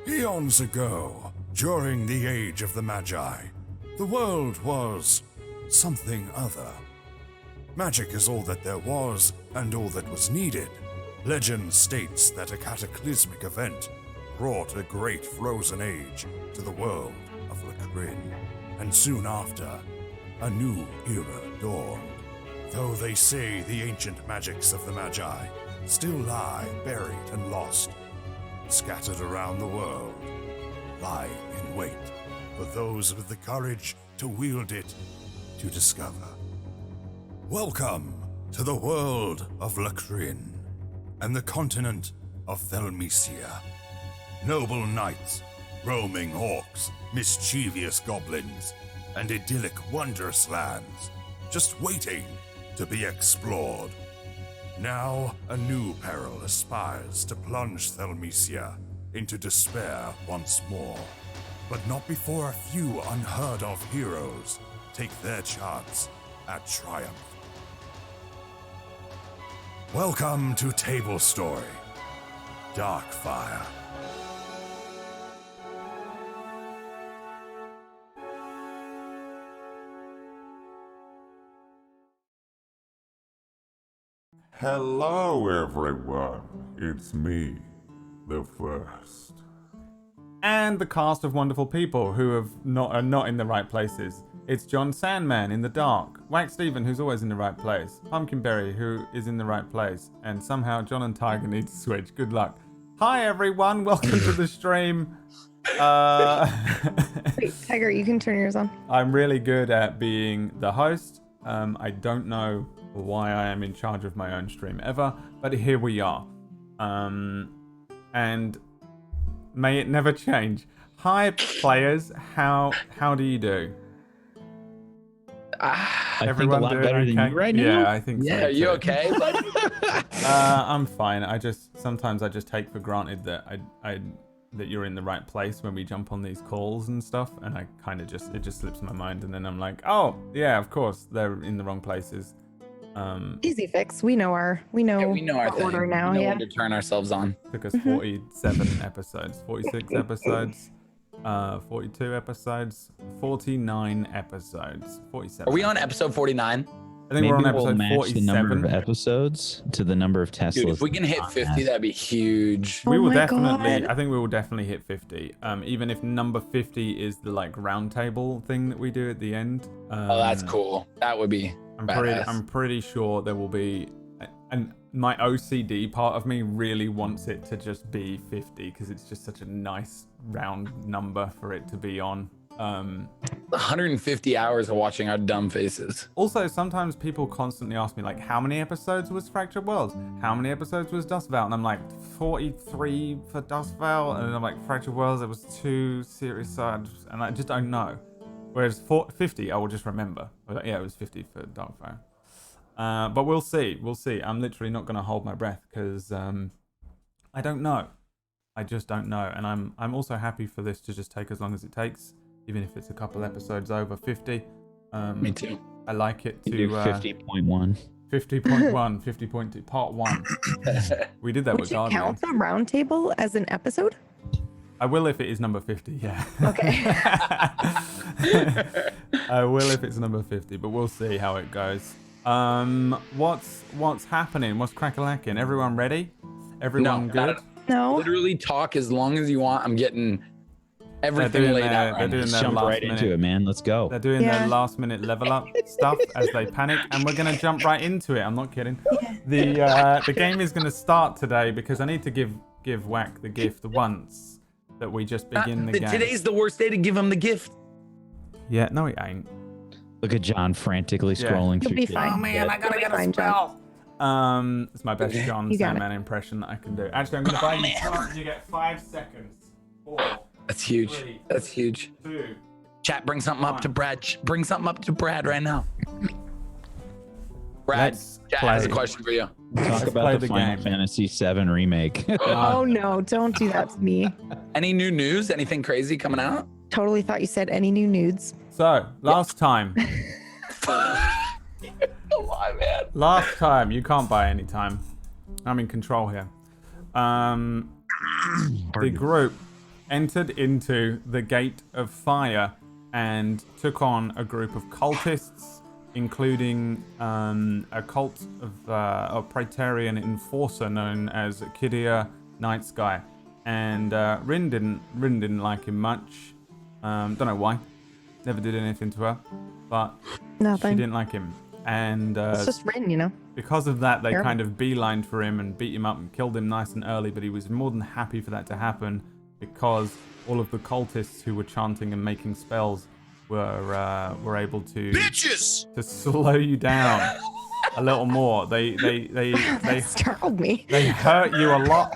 Eons ago, during the age of the Magi, the world was something other. Magic is all that there was and all that was needed. Legend states that a cataclysmic event brought a great frozen age to the world of Lacrin, and soon after, a new era dawned. Though they say the ancient magics of the Magi still lie buried and lost, scattered around the world, lie in wait for those with the courage to wield it to discover. Welcome to the world of Lacrin and the continent of Thelmecia. Noble knights, roaming orcs, mischievous goblins, and idyllic wondrous lands, just waiting to be explored. Now, a new peril aspires to plunge Thelmecia into despair once more, but not before a few unheard-of heroes take their chance at triumph. Welcome to Tablestory, Darkfire. Hello everyone, it's me, the First. And the cast of wonderful people who are not in the right places. It's John Sandman in the dark, Wax Steven, who's always in the right place, Pumpkinberry, who is in the right place, and somehow John and Tiger need to switch. Good luck. Hi everyone, welcome to the stream. Wait, Tiger, you can turn yours on. I'm really good at being the host. I don't know why I am in charge of my own stream ever, but here we are. And may it never change. Hi players, how do you do? I think a lot better than you right now. Yeah, I think so. Yeah, are you okay, buddy? I'm fine. Sometimes I just take for granted that that you're in the right place when we jump on these calls and stuff, and I kind of it just slips my mind, and then I'm like, oh yeah, of course they're in the wrong places. Easy fix. We know our order now. We know Yeah. when to turn ourselves on. Took us 47 episodes, 46 episodes, 42 episodes, 49 episodes, 47. Are we on episode 49? I think we're on Maybe episode we'll match 47. the number of episodes to the number of Teslas. Dude, if we can hit 50, that'd be huge. We Oh will my definitely. God. I think we will definitely hit 50. Even if number 50 is the like round table thing that we do at the end. Oh, that's cool. That would be badass. I'm pretty sure there will be, and my OCD part of me really wants it to just be 50 because it's just such a nice round number for it to be on. 150 hours of watching our dumb faces. Also, sometimes people constantly ask me like, how many episodes was Fractured Worlds? How many episodes was Dustveil? And I'm like, 43 for Dustveil, and then I'm like, Fractured Worlds, there was 2 series sides, and I just don't know. Whereas 50, I will just remember. Like, yeah, it was 50 for Darkfire. But we'll see. We'll see. I'm literally not going to hold my breath because I don't know. I just don't know. And I'm also happy for this to just take as long as it takes, even if it's a couple episodes over 50. Me too. I like it to do 50.1. 50.1, 50.2, part 1. We did that Would with you Guardian. count the round table as an episode? I will if it is number 50, yeah. Okay. I will if it's number 50, but we'll see how it goes. What's happening? What's crack-a-lacking? Everyone ready? Everyone good? No. Literally talk as long as you want. I'm getting everything doing laid their- out they're right doing now. their Jump last right minute. into it, man. Let's go. They're doing Yeah. their last-minute level up stuff as they panic, and we're gonna jump right into it. I'm not kidding. The game is gonna start today because I need to give Whack the gift once that we just begin the game. Today's the worst day to give him the gift. Yeah, no, it ain't. Look at John frantically Yeah. scrolling You'll through. be shit. fine. Oh man, I gotta You'll get be a fine, John. spell. It's my best John You got Sandman impression that I can do. Actually, I'm gonna buy you time. You get 5 seconds. 4, That's huge. 3, That's huge. 2. Chat, bring something up to Brad. Bring something up to Brad right now. Brad, Let's Chat has a play. question for you. Talk Let's play about the the Final game. Fantasy VII remake. Oh no, don't do that to me. Any new news? Anything crazy coming out? Totally thought you said any new nudes. So, last time. Come on, man. Last time. You can't buy any time. I'm in control here. The group entered into the Gate of Fire and took on a group of cultists, including a cult of a Praetorian enforcer known as Kidia Night Sky. And Rin didn't like him much. Don't know why. Never did anything to her, but Nothing. she didn't like him. And It's just Rin, you know. because of that, they Sure. kind of beelined for him and beat him up and killed him nice and early. But he was more than happy for that to happen because all of the cultists who were chanting and making spells were able to slow you down a little more. They That startled me. they hurt you a lot.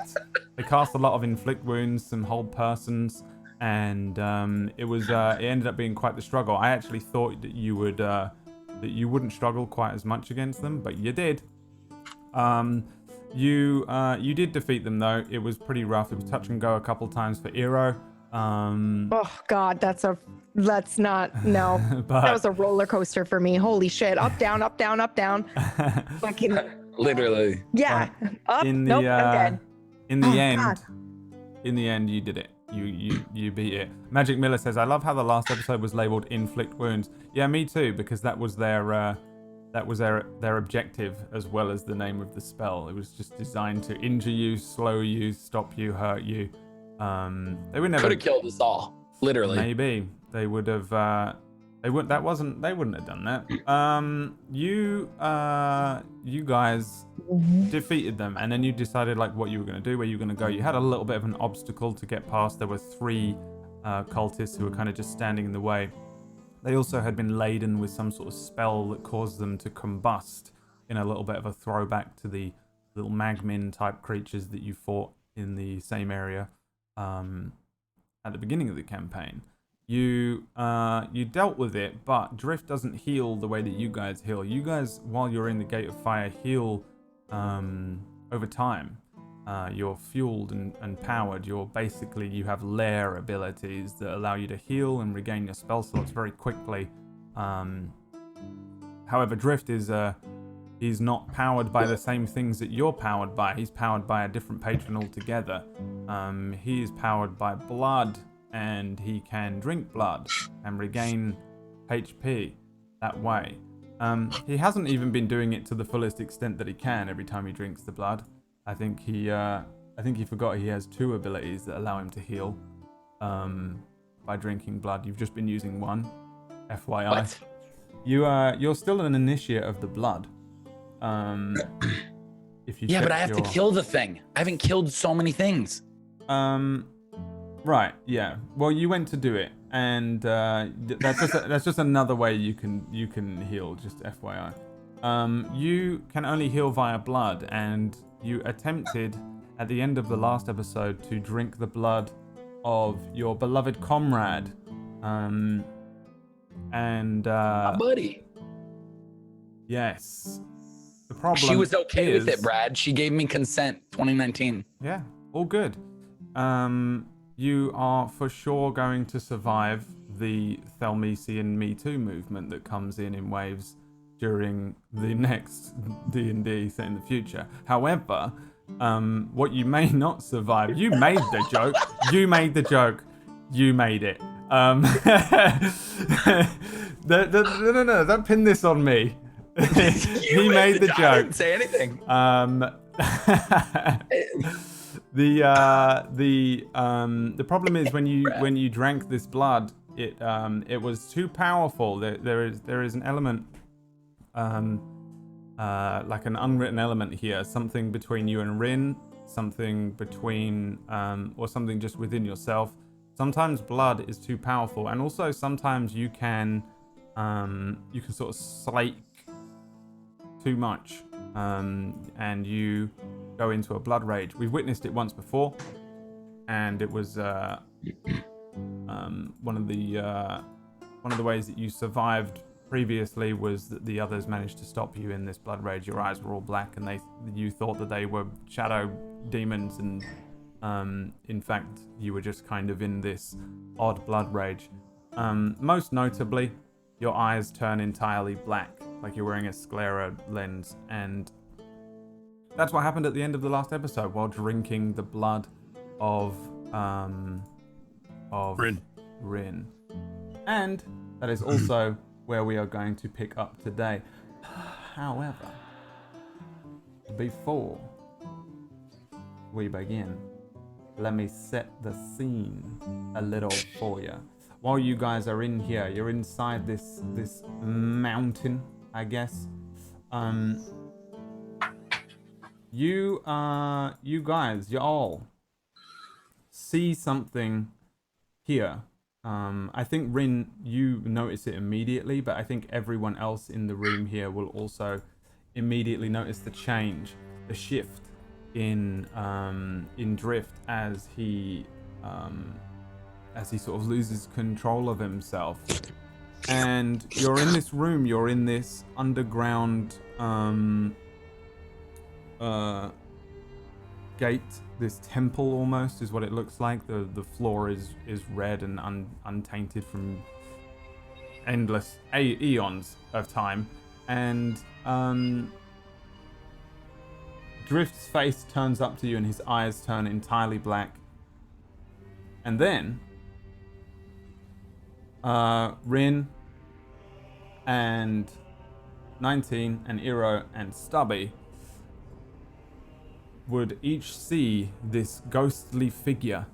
They cast a lot of inflict wounds, some hold persons, and it ended up being quite the struggle. I actually thought that you wouldn't struggle quite as much against them, but you did. You did defeat them though. It was pretty rough. It was touch and go a couple times for Eero. Oh God, let's not. No, But- that was a roller coaster for me. Holy shit! Up, down, up, down, up, down. Fucking Literally. yeah. Up. in the Nope, I'm dead. in the Oh, end, God. in the end, you did it. You beat it. Magic Miller says, "I love how the last episode was labeled inflict wounds." Yeah, me too, because that was their objective as well as the name of the spell. It was just designed to injure you, slow you, stop you, hurt you. They would never. Could have killed us all. Literally. Maybe they would have. They wouldn't have done that. You guys defeated them, and then you decided like what you were going to do, where you were going to go. You had a little bit of an obstacle to get past. There were 3 cultists who were kind of just standing in the way. They also had been laden with some sort of spell that caused them to combust, in a little bit of a throwback to the little magmin type creatures that you fought in the same area at the beginning of the campaign. You dealt with it, but Drift doesn't heal the way that you guys heal. You guys, while you're in the Gate of Fire, heal over time. You're fueled and powered. You have lair abilities that allow you to heal and regain your spell slots very quickly. However, Drift he's not powered by the same things that you're powered by. He's powered by a different patron altogether. He is powered by blood, and he can drink blood and regain HP that way. He hasn't even been doing it to the fullest extent that he can every time he drinks the blood. I think he forgot he has 2 abilities that allow him to heal by drinking blood. You've just been using one, FYI. What? You're still an initiate of the blood. If you Yeah, but check I have to your- kill the thing. I haven't killed so many things. Right, yeah. Well, you went to do it, and that's just another way you can heal. Just FYI, you can only heal via blood, and you attempted at the end of the last episode to drink the blood of your beloved comrade, My buddy. yes. The problem She was okay with is- it, Brad. She gave me consent 2019. Yeah, all good. You are for sure going to survive the Thelmecian Me Too movement that comes in waves during the next D&D set in the future. However, what you may not survive, you made the joke. You made the joke. You made it. No, don't pin this on me. He made the I joke. didn't say anything. The problem is when you drank this blood, it was too powerful. There is an element, like an unwritten element here, something between you and Rin, something between or something just within yourself. Sometimes blood is too powerful, and also sometimes you can sort of slake too much, and you go into a blood rage. We've witnessed it once before, and it was one of the ways that you survived previously was that the others managed to stop you in this blood rage. Your eyes were all black, and you thought that they were shadow demons, and in fact you were just kind of in this odd blood rage. Most notably, your eyes turn entirely black, like you're wearing a sclera lens, and that's what happened at the end of the last episode while drinking the blood of of Rin. Rin. And that is also where we are going to pick up today. However, before we begin, let me set the scene a little for you. While you guys are in here, you're inside this mountain, I guess. You guys, you all see something here. I think Rin, you notice it immediately, but I think everyone else in the room here will also immediately notice the change, the shift in Drift as he sort of loses control of himself. And you're in this room, you're in this underground gate, this temple almost is what it looks like. The floor is red and untainted from endless eons of time. And Drift's face turns up to you and his eyes turn entirely black. And then Rin and 19 and Iro and Stubby would each see this ghostly figure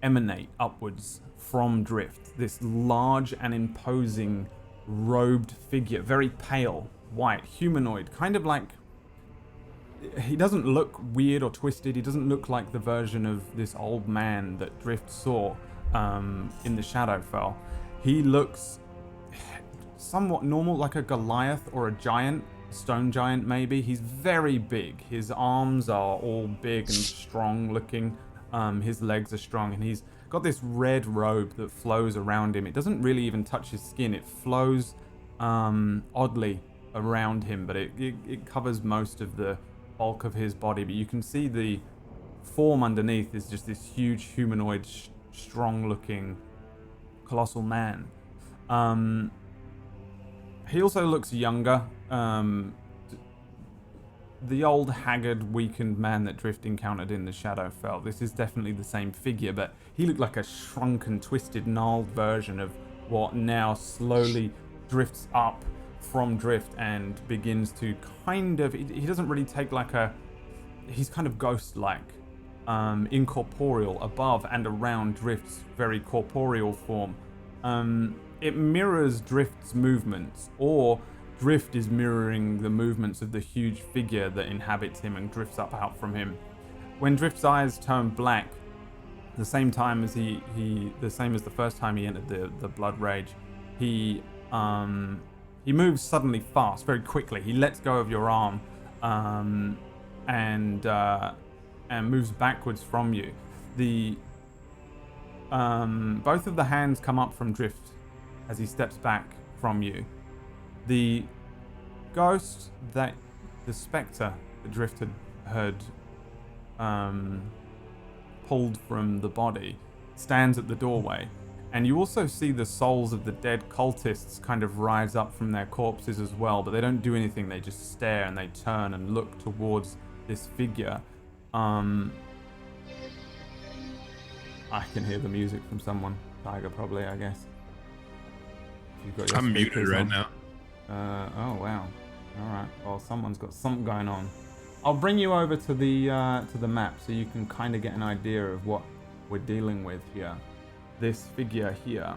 emanate upwards from Drift. This large and imposing robed figure, very pale, white, humanoid, kind of like... He doesn't look weird or twisted. He doesn't look like the version of this old man that Drift saw in the Shadowfell. He looks somewhat normal, like a Goliath or a giant, stone giant maybe. He's very big. His arms are all big and strong looking. His legs are strong, and he's got this red robe that flows around him. It doesn't really even touch his skin. It flows oddly around him, but it covers most of the bulk of his body. But you can see the form underneath is just this huge humanoid, strong looking colossal man. He also looks younger. The old haggard, weakened man that Drift encountered in the Shadowfell. This is definitely the same figure, but he looked like a shrunken, twisted, gnarled version of what now slowly drifts up from Drift and begins to kind of... He doesn't really take like a... He's kind of ghost-like, incorporeal above and around Drift's very corporeal form. It mirrors Drift's movements, or Drift is mirroring the movements of the huge figure that inhabits him and drifts up out from him. When Drift's eyes turn black, the same time as the same as the first time he entered the Blood Rage, he moves suddenly fast, very quickly. He lets go of your arm, and moves backwards from you. Both of the hands come up from Drift as he steps back from you. The ghost the spectre that Drift had pulled from the body stands at the doorway. And you also see the souls of the dead cultists kind of rise up from their corpses as well, but they don't do anything. They just stare and they turn and look towards this figure. I can hear the music from someone. Tiger, probably, I guess. You've got your I'm muted speakers right on. now. Oh wow. All right. Well, someone's got something going on. I'll bring you over to the map so you can kind of get an idea of what we're dealing with here. This figure here.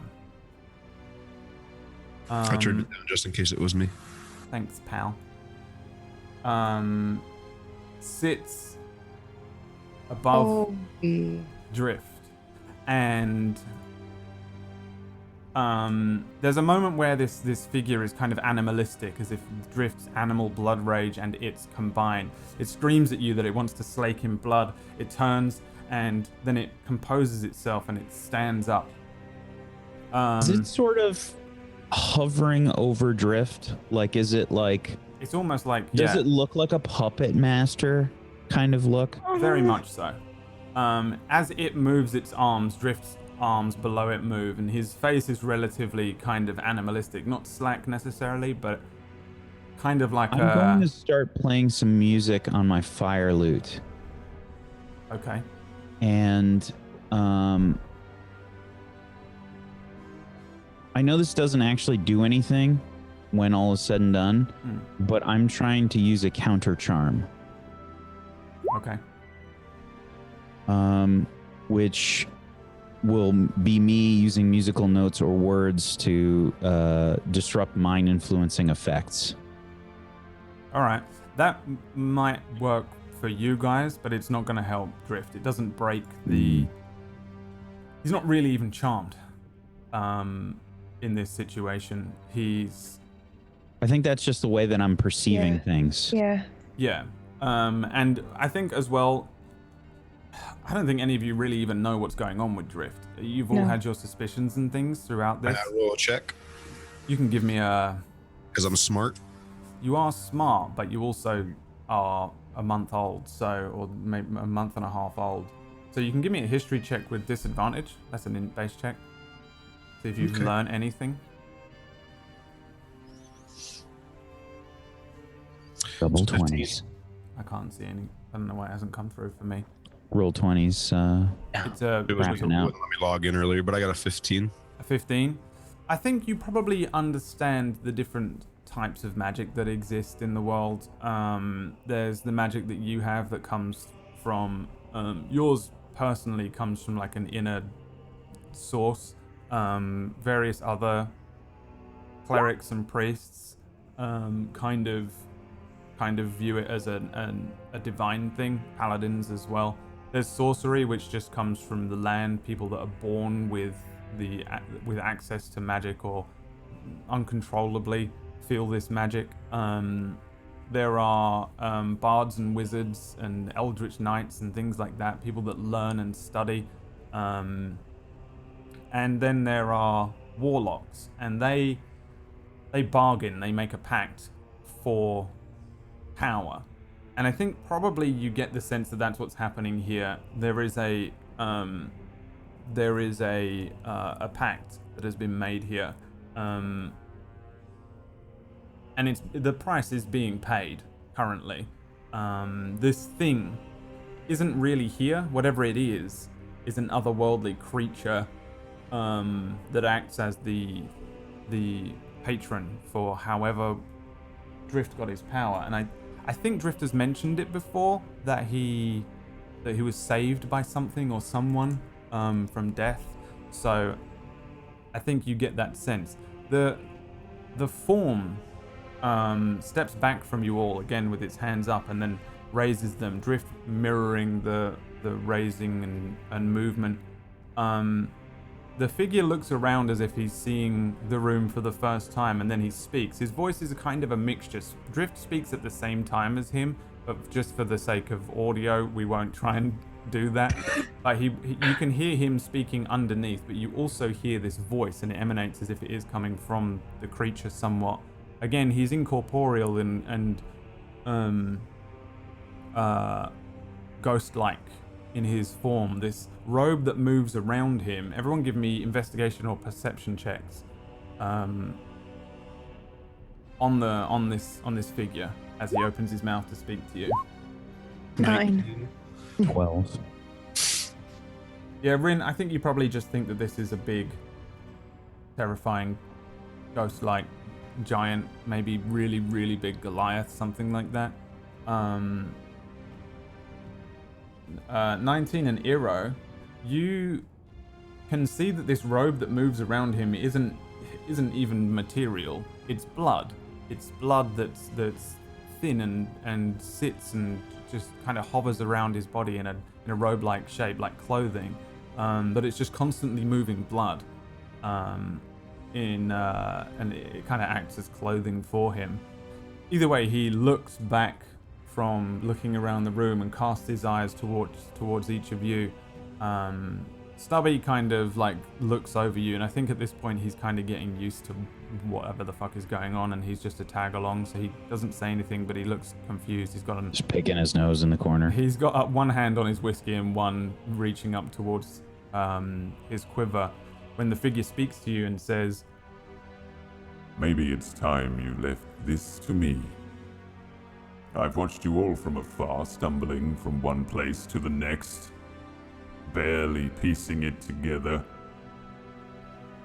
I turned it down just in case it was me. Thanks, pal. Sits above Drift, and there's a moment where this figure is kind of animalistic, as if Drift's animal blood rage and its combine. It screams at you that it wants to slake in blood. It turns, and then it composes itself and it stands up. Is it sort of hovering over Drift? Like, is it like... It's almost like... Does it look like a puppet master kind of look? Very much so. As it moves its arms, Drift's arms below it move, and his face is relatively kind of animalistic. Not slack necessarily, but kind of like I'm going to start playing some music on my fire lute. Okay. And I know this doesn't actually do anything when all is said and done, but I'm trying to use a counter charm. Okay. Which will be me using musical notes or words to disrupt mind influencing effects. All right. That might work for you guys, but it's not going to help Drift. It doesn't break the... He's not really even charmed in this situation. I think that's just the way that I'm perceiving things. Yeah. Yeah. And I think as well, I don't think any of you really even know what's going on with Drift. You've all had your suspicions and things throughout this. I roll a check You can give me a... because I'm smart. You are smart, but you also are a month old, or maybe a month and a half old. So you can give me a history check with disadvantage. That's an int-based check. See if you've learned anything. Double 20s. I can't see any. I don't know why it hasn't come through for me. Roll 20s. It's a It was Wrapping let out. me log in earlier, but I got a 15. 15. I think you probably understand the different types of magic that exist in the world. There's the magic that you have that comes from... yours personally comes from like an inner source. Various other clerics and priests kind of view it as a divine thing. Paladins as well. There's sorcery, which just comes from the land. People that are born with access to magic or uncontrollably feel this magic. There are bards and wizards and eldritch knights and things like that. People that learn and study. And then there are warlocks, and they bargain. They make a pact for power. And I think probably you get the sense that that's what's happening here. There is a pact that has been made here, and the price is being paid currently. This thing isn't really here. Whatever it is an otherworldly creature that acts as the patron for however Drift got his power. And I think Drift has mentioned it before, that he was saved by something or someone from death. So I think you get that sense. The form steps back from you all again with its hands up and then raises them, Drift mirroring the raising and movement. The figure looks around as if he's seeing the room for the first time, and then he speaks. His voice is a kind of a mixture. Drift speaks at the same time as him, but just for the sake of audio, we won't try and do that. But you can hear him speaking underneath, but you also hear this voice, and it emanates as if it is coming from the creature somewhat. Again, he's incorporeal and ghost-like in his form. This robe that moves around him. Everyone give me investigation or perception checks on this figure as he opens his mouth to speak to you. 9. 12. Yeah, Rin, I think you probably just think that this is a big, terrifying, ghost-like giant, maybe really, really big Goliath, something like that. 19 and Iro, you can see that this robe that moves around him isn't even material. It's blood. It's blood that's thin and sits and just kind of hovers around his body in a robe-like shape, like clothing. But it's just constantly moving blood. And it kind of acts as clothing for him. Either way, he looks back from looking around the room and casts his eyes towards each of you. Stubby kind of like looks over you, and I think at this point he's kind of getting used to whatever the fuck is going on, and he's just a tag along, so he doesn't say anything, but he looks confused. He's got Just picking his nose in the corner. He's got one hand on his whiskey and one reaching up towards his quiver when the figure speaks to you and says, Maybe it's time you left this to me. I've watched you all from afar, stumbling from one place to the next, barely piecing it together.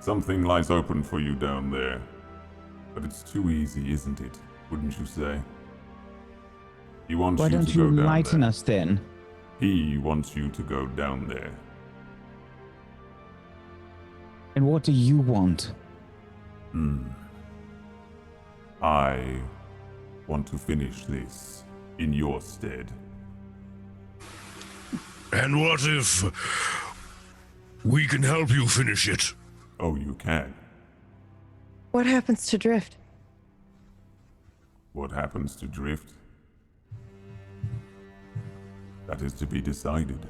Something lies open for you down there. But it's too easy, isn't it? Wouldn't you say? He wants Why you don't to you go down enlighten there. us then? He wants you to go down there. And what do you want? I want to finish this in your stead. And what if we can help you finish it? Oh, you can. What happens to Drift? What happens to Drift? That is to be decided.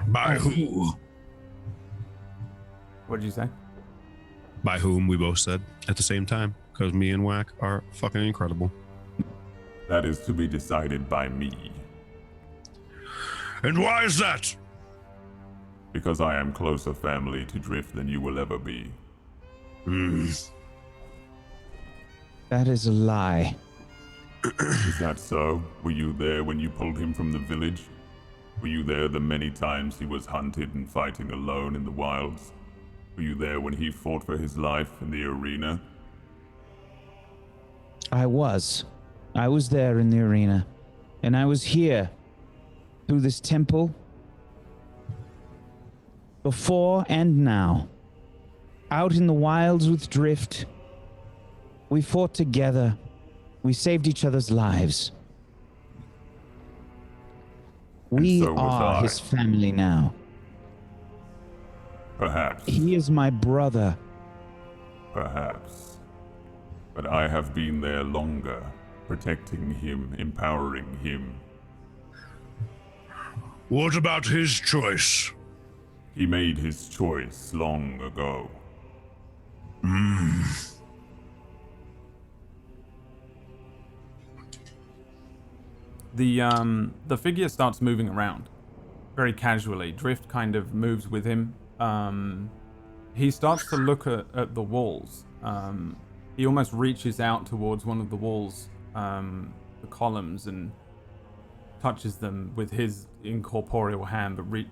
By who? What did you say? By whom, we both said at the same time, because me and Whack are fucking incredible. That is to be decided by me. And why is that? Because I am closer family to Drift than you will ever be. That is a lie. Is that so? Were you there when you pulled him from the village? Were you there the many times he was hunted and fighting alone in the wilds? Were you there when he fought for his life in the arena? I was there in the arena. And I was here, through this temple, before and now. Out in the wilds with Drift. We fought together. We saved each other's lives. We so was are I. his family now. Perhaps. He is my brother. Perhaps. But I have been there longer, protecting him, empowering him. What about his choice? He made his choice long ago. The figure starts moving around very casually. Drift kind of moves with him. He starts to look at the walls. He almost reaches out towards one of the walls, the columns, and touches them with his incorporeal hand, but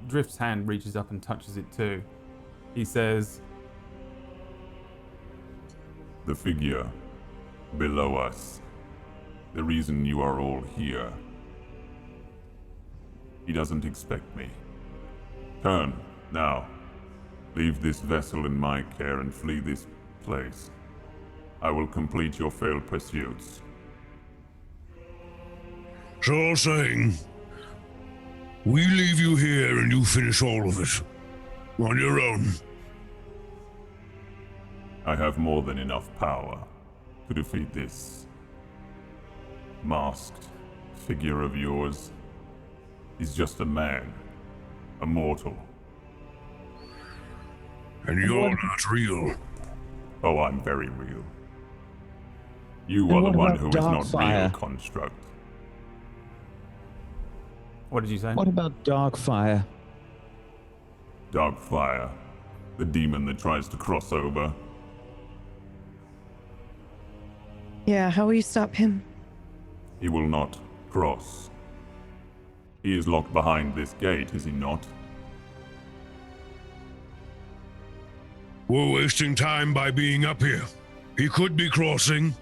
Drift's hand reaches up and touches it too. He says, The figure below us. The reason you are all here. He doesn't expect me. Turn, now. Leave this vessel in my care and flee this place. I will complete your failed pursuits. So saying, we leave you here and you finish all of it. On your own. I have more than enough power to defeat this masked figure of yours. He's just a man, a mortal. And you're not real. Oh, I'm very real. You And are what the one about who is not Darkfire? real, construct. what did you say? What about Darkfire? Darkfire, the demon that tries to cross over. Yeah, how will you stop him? He will not cross. He is locked behind this gate, is he not? We're wasting time by being up here. He could be crossing.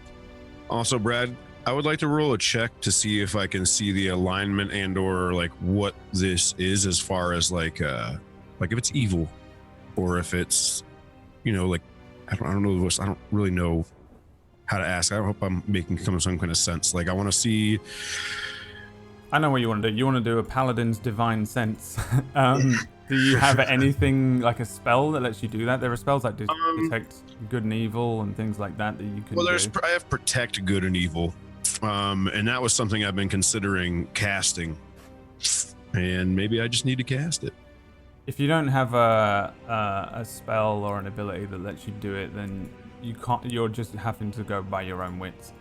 Also, Brad, I would like to roll a check to see if I can see the alignment and or like what this is as far as like if it's evil or if it's, you know, like I don't know. I don't really know how to ask. I hope I'm making some kind of sense. Like I want to see. I know what you want to do. You want to do a paladin's divine sense. Do you have anything like a spell that lets you do that? There are spells like detect good and evil and things like that that you can Well, do. I have protect good and evil, and that was something I've been considering casting, and maybe I just need to cast it. If you don't have a spell or an ability that lets you do it, then you can't. You're just having to go by your own wits.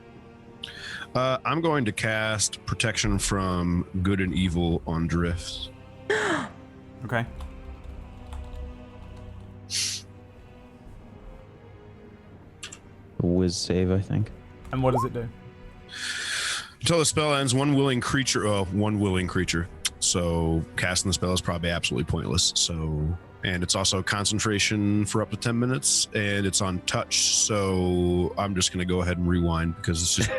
I'm going to cast protection from good and evil on Drift. Okay. Whiz save, I think. And what does it do? Until the spell ends, one willing creature. So casting the spell is probably absolutely pointless. So and it's also concentration for up to 10 minutes, and it's on touch. So I'm just going to go ahead and rewind because it's just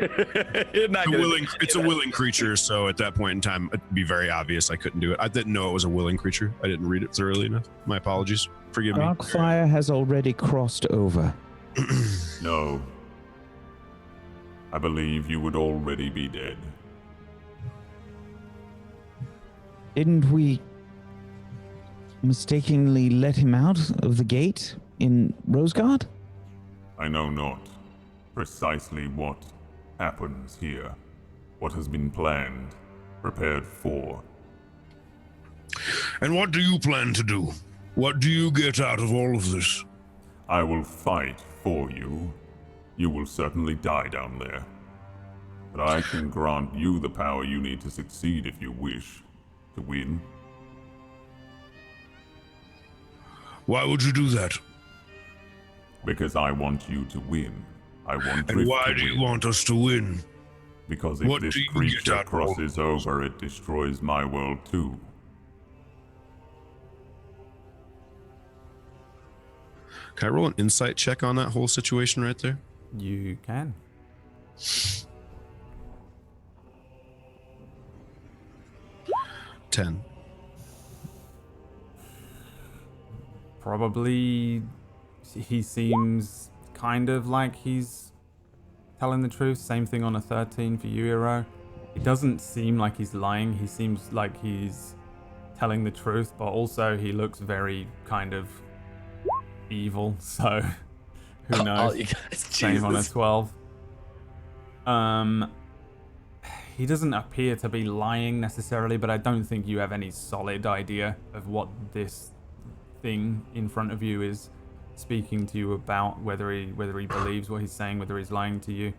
it's a willing creature. So at that point in time, it'd be very obvious I couldn't do it. I didn't know it was a willing creature. I didn't read it thoroughly enough. My apologies. Forgive me. Darkfire has already crossed over. No. I believe you would already be dead. Didn't we mistakenly let him out of the gate in Rosegard? I know not precisely what happens here, what has been planned, prepared for. And what do you plan to do? What do you get out of all of this? I will fight for you. You will certainly die down there. But I can grant you the power you need to succeed if you wish to win. Why would you do that? Because I want you to win. I want Drift And why to do win. you want us to win? Because if What this do you get creature out of all crosses over, it destroys my world too. Can I roll an insight check on that whole situation right there? You can. Ten. Probably he seems kind of like he's telling the truth. Same thing on a 13 for you, Hero. It doesn't seem like he's lying. He seems like he's telling the truth, but also he looks very kind of evil. So who knows? Oh, you guys, Same on a Jesus. 12. He doesn't appear to be lying necessarily, but I don't think you have any solid idea of what this thing in front of you is speaking to you about, whether he believes what he's saying, whether he's lying to you.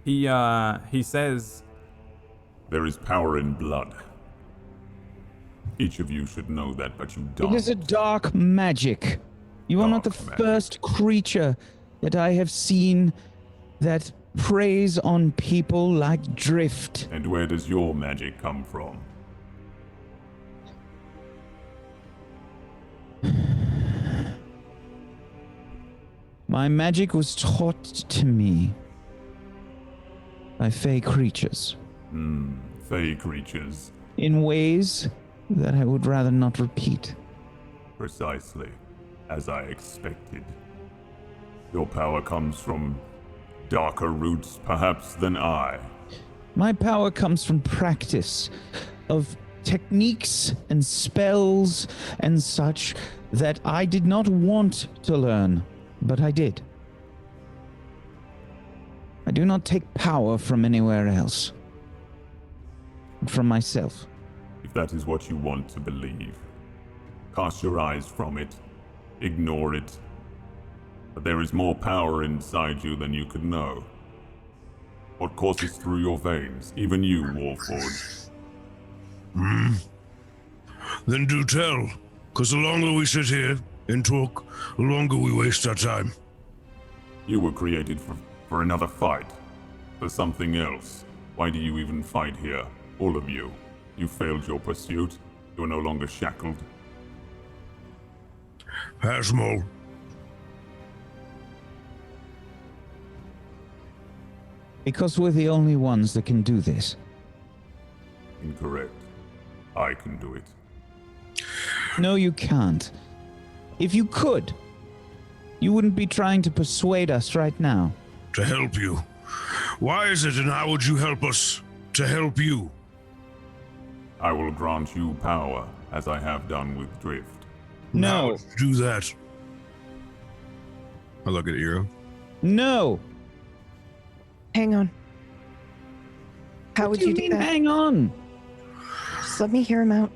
He says, There is power in blood. Each of you should know that, but you don't. It is a dark magic. You are not the Dark magic. first creature that I have seen that preys on people like Drift. And where does your magic come from? My magic was taught to me by fey creatures Fey creatures. in ways that I would rather not repeat. Precisely. As I expected. Your power comes from darker roots, perhaps, than I. My power comes from practice of techniques and spells and such that I did not want to learn, but I did. I do not take power from anywhere else, but from myself. If that is what you want to believe, cast your eyes from it, ignore it. But there is more power inside you than you could know. What courses through your veins, even you, Warforged? Then do tell, because the longer we sit here and talk, the longer we waste our time. You were created for another fight, for something else. Why do you even fight here? All of you. You failed your pursuit. You are no longer shackled. Hasmol, Because we're the only ones that can do this. Incorrect. I can do it. No, you can't. If you could, you wouldn't be trying to persuade us right now. to help you. Why is it and how would you help us to help you? I will grant you power, as I have done with Drift. How No, would you do that? I look at Eero. no. Hang on. How What would you do mean, that? hang on. Just let me hear him out.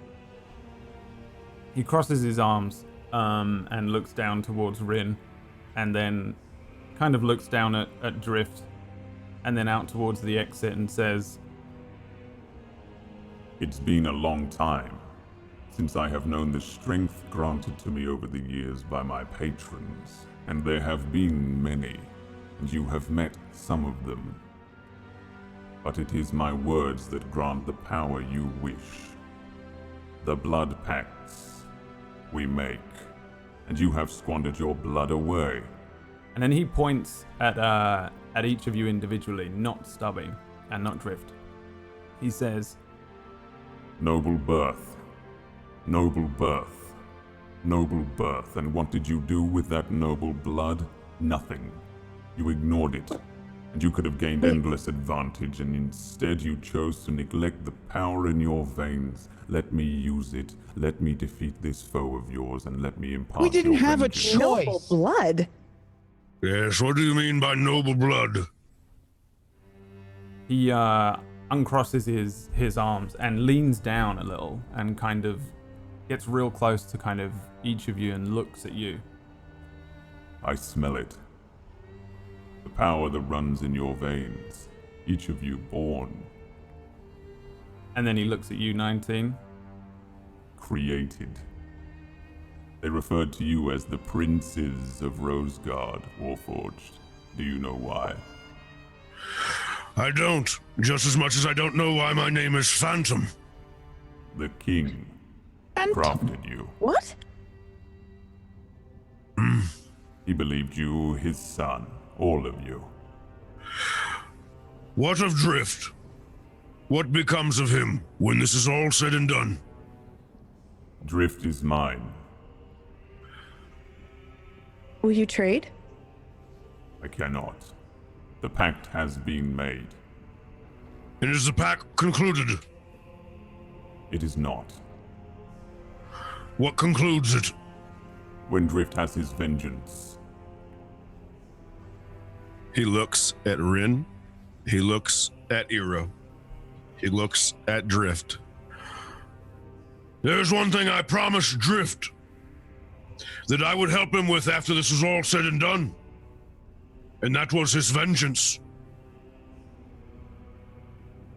He crosses his arms and looks down towards Rin, and then kind of looks down at Drift, and then out towards the exit and says, It's been a long time since I have known the strength granted to me over the years by my patrons, and there have been many, and you have met some of them. But it is my words that grant the power you wish. The blood pacts we make, and you have squandered your blood away. And then he points at each of you individually, not Stubby and not Drift. He says, Noble birth, noble birth, noble birth. And what did you do with that noble blood? Nothing. You ignored it, and you could have gained endless advantage, and instead you chose to neglect the power in your veins. Let me use it. Let me defeat this foe of yours, and let me impart We didn't your have a vengeance. Noble choice. blood. Yes, what do you mean by noble blood? he uncrosses his arms and leans down a little and kind of gets real close to kind of each of you and looks at you. I smell it. The power that runs in your veins. Each of you born, And then he looks at you, 19. created. They referred to you as the princes of Rosegard, Warforged. Do you know why? I don't. Just as much as I don't know why my name is Phantom. The king Phantom? crafted you. What? He believed you his son, all of you. What of Drift? What becomes of him when this is all said and done? Drift is mine. Will you trade? I cannot. The pact has been made. And is the pact concluded? It is not. What concludes it? When Drift has his vengeance, He looks at Rin. He looks at Eero. He looks at Drift. There's one thing I promised Drift that I would help him with after this is all said and done. And that was his vengeance.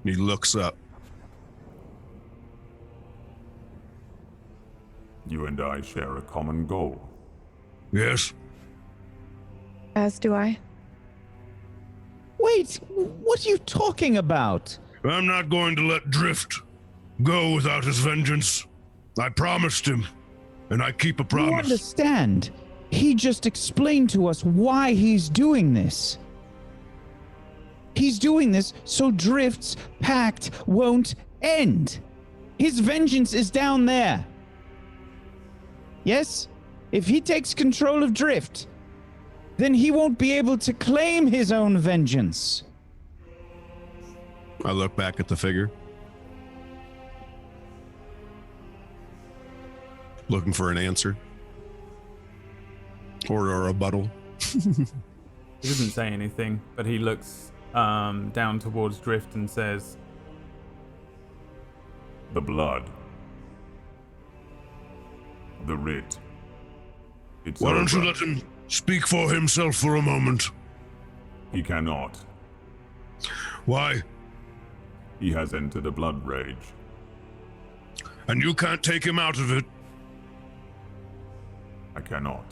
He looks up. you and I share a common goal. Yes? As do I. Wait, what are you talking about? I'm not going to let Drift go without his vengeance. I promised him, and I keep a You promise. understand? He just explained to us why he's doing this. He's doing this so Drift's pact won't end. His vengeance is down there. Yes? If he takes control of Drift, then he won't be able to claim his own vengeance. I look back at the figure. Looking for an answer. Or a rebuttal. He doesn't say anything, but he looks down towards Drift and says, The blood. The writ. It's Why don't you over. let him speak for himself for a moment? He cannot. Why? He has entered a blood rage. And you can't take him out of it. I cannot.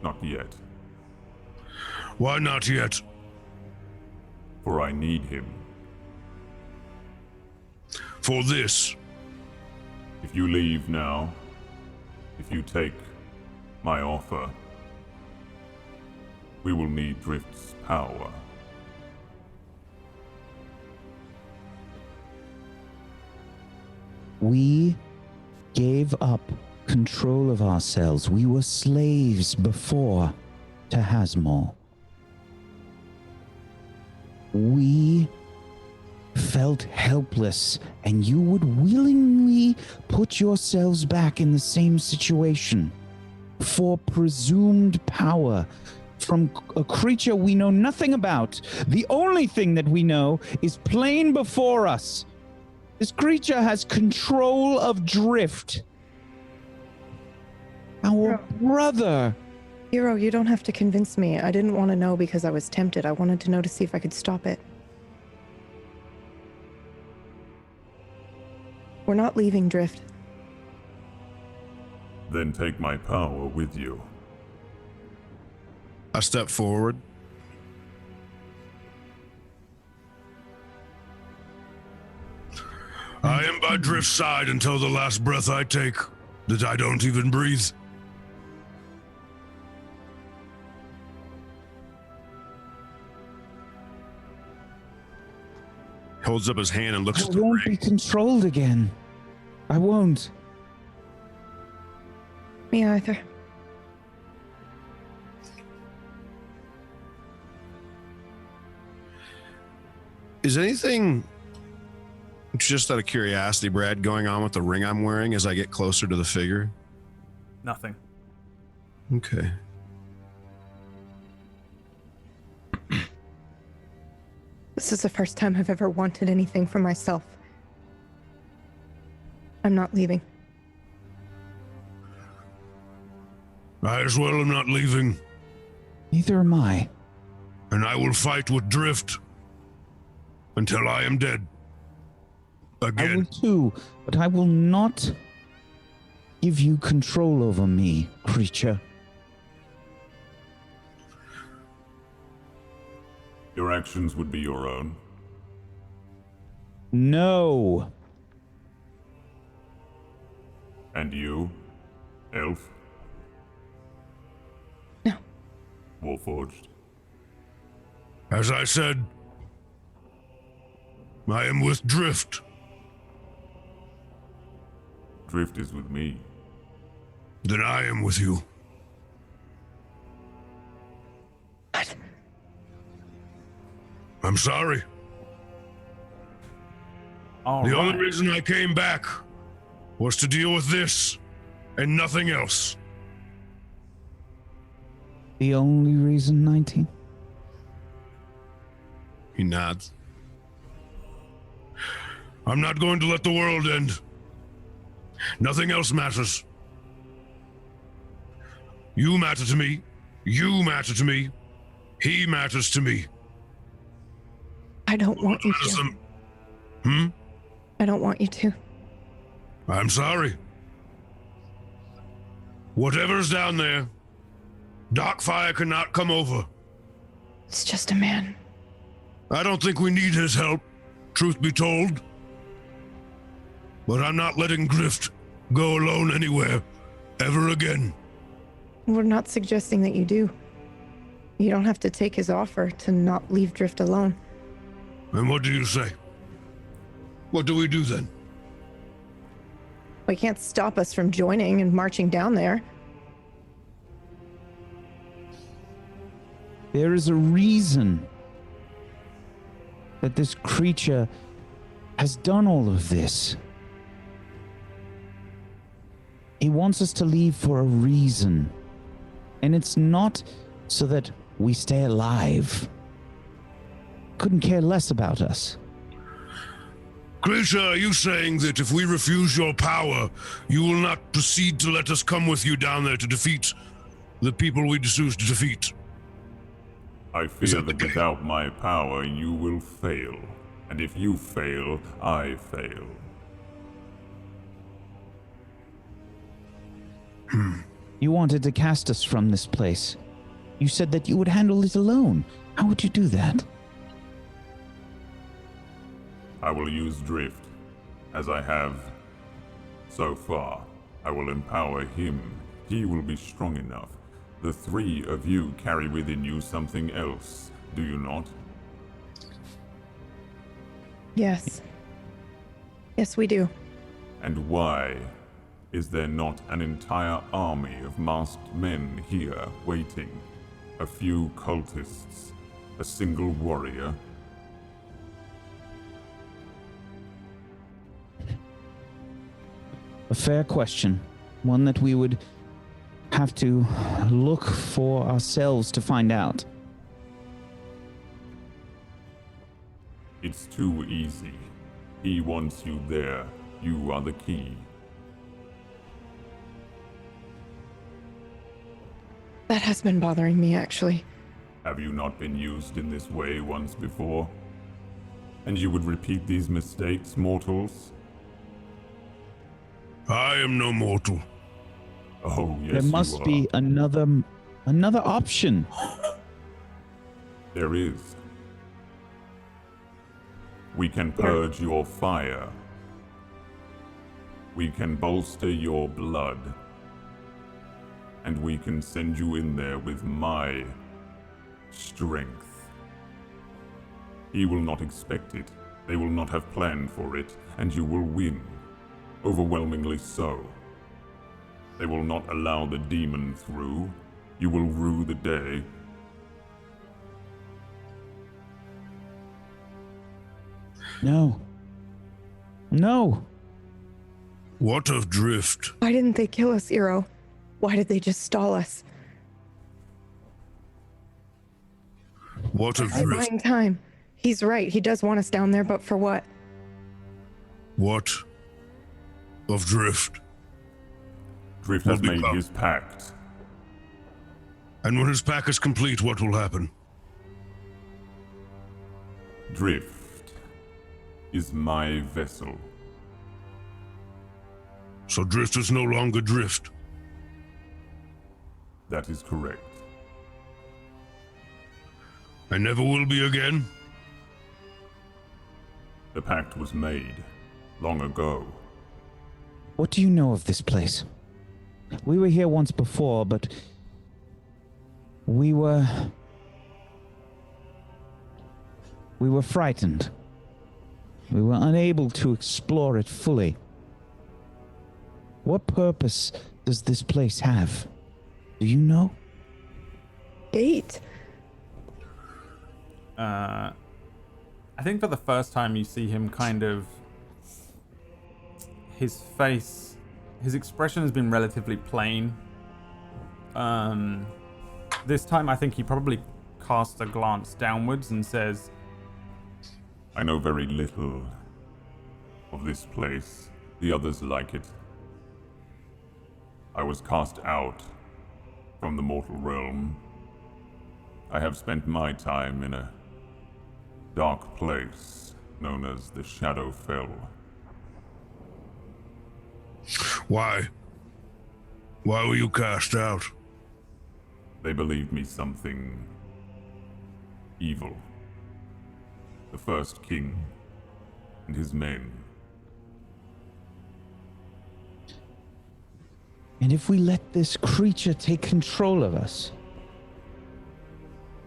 Not yet. Why not yet? For I need him. For this. If you leave now, if you take my offer, we will need Drift's power. We gave up control of ourselves. We were slaves before to Hasmol. We felt helpless, and you would willingly put yourselves back in the same situation for presumed power from a creature we know nothing about. The only thing that we know is plain before us. This creature has control of Drift. Our brother. Hero, you don't have to convince me. I didn't want to know because I was tempted. I wanted to know to see if I could stop it. We're not leaving Drift. Then take my power with you. I step forward. I am by Drift's side until the last breath I take, that I don't even breathe. Holds up his hand and looks I at the won't be ring. controlled again. I won't. Me either. Is anything, just out of curiosity, Brad, going on with the ring I'm wearing as I get closer to the figure? Nothing. Okay. This is the first time I've ever wanted anything for myself. I'm not leaving. I as well am not leaving, Neither am I. and I will fight with Drift until I am dead. I will Again. too, but I will not give you control over me, creature. Your actions would be your own. No. And you, Elf? No. Warforged. As I said, I am with Drift. Drift is with me. Then I am with you. What? I'm sorry. All The right. only reason I came back was to deal with this and nothing else. The only reason, 19? He nods. I'm not going to let the world end. Nothing else matters. You matter to me. You matter to me. He matters to me. I don't want you Matters to. them. I don't want you to. I'm sorry. Whatever's down there, Darkfire cannot come over. It's just a man. I don't think we need his help, truth be told. But I'm not letting Drift go alone anywhere, ever again. We're not suggesting that you do. You don't have to take his offer to not leave Drift alone. And what do you say? What do we do then? He can't stop us from joining and marching down there. There is a reason that this creature has done all of this. He wants us to leave for a reason. And it's not so that we stay alive. Couldn't care less about us. Creature, are you saying that if we refuse your power, you will not proceed to let us come with you down there to defeat the people we choose to defeat? I fear that without my power, you will fail. And if you fail, I fail. You wanted to cast us from this place. You said that you would handle it alone. How would you do that? I will use Drift, as I have so far. I will empower him. He will be strong enough. The three of you carry within you something else, do you not? Yes. Yes, we do. And why is there not an entire army of masked men here waiting? A few cultists, a single warrior. A fair question. One that we would have to look for ourselves to find out. It's too easy. He wants you there. You are the key. That has been bothering me, actually. Have you not been used in this way once before? And you would repeat these mistakes, mortals? I am no mortal. Oh, yes, There must you are. be another option. There is. We can purge your fire. We can bolster your blood. And we can send you in there with my strength. He will not expect it. They will not have planned for it, and you will win. Overwhelmingly so. They will not allow the demon through. You will rue the day. No. No. What of Drift? Why didn't they kill us, Eero? Why did they just stall us? What of I'm Drift? buying time. He's right. He does want us down there, but for what? What of Drift? Drift has Will made become- his pact. And when his pack is complete, what will happen? Drift is my vessel. So Drift is no longer Drift. That is correct. I never will be again. The pact was made long ago. What do you know of this place? We were here once before, but we were frightened. We were unable to explore it fully. What purpose does this place have? Do you know? Gate. I think for the first time you see him kind of... His face... His expression has been relatively plain. This time I think he probably casts a glance downwards and says... I know very little of this place. The others like it. I was cast out from the mortal realm. I have spent my time in a dark place known as the Shadowfell. Why? Why were you cast out? They believed me something evil. The first king and his men. And if we let this creature take control of us,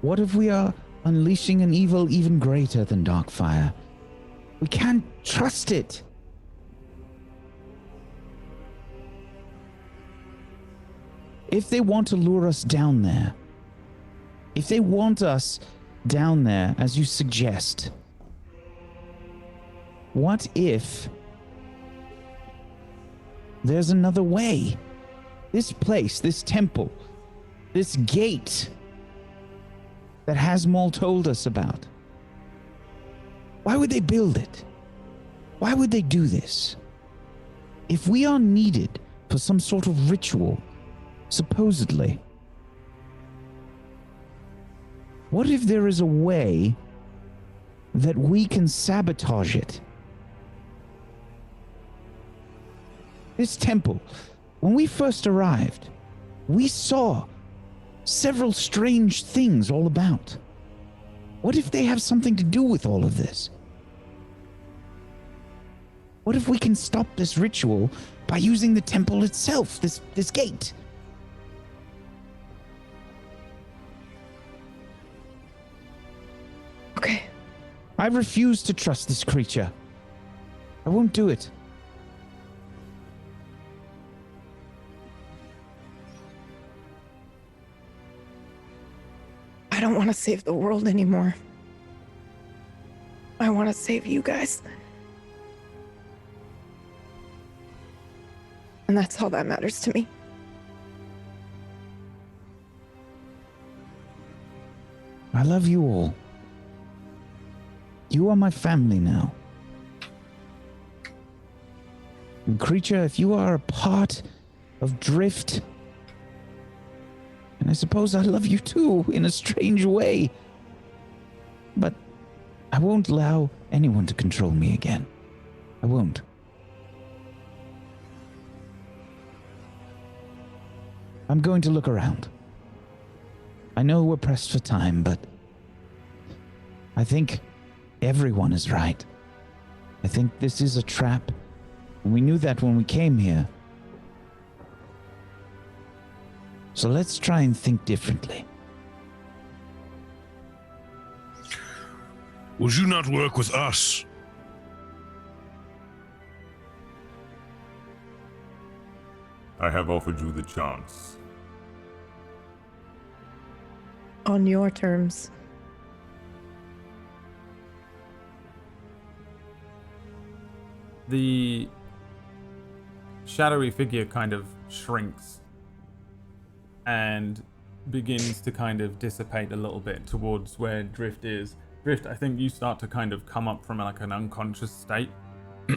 what if we are unleashing an evil even greater than Darkfire? We can't trust it. If they want to lure us down there, if they want us down there, as you suggest, what if there's another way? This place, this temple, this gate that Hasmol told us about. Why would they build it? Why would they do this? If we are needed for some sort of ritual, supposedly, what if there is a way that we can sabotage it? This temple, when we first arrived, we saw several strange things all about. What if they have something to do with all of this? What if we can stop this ritual by using the temple itself, this gate? Okay. I refuse to trust this creature. I won't do it. I don't want to save the world anymore. I want to save you guys. And that's all that matters to me. I love you all. You are my family now. And creature, if you are a part of Drift, and I suppose I love you too, in a strange way. But I won't allow anyone to control me again. I won't. I'm going to look around. I know we're pressed for time, but I think everyone is right. I think this is a trap. And we knew that when we came here. So let's try and think differently. Would you not work with us? I have offered you the chance. On your terms. The shadowy figure kind of shrinks and begins to kind of dissipate a little bit towards where Drift is. Drift, I think you start to kind of come up from like an unconscious state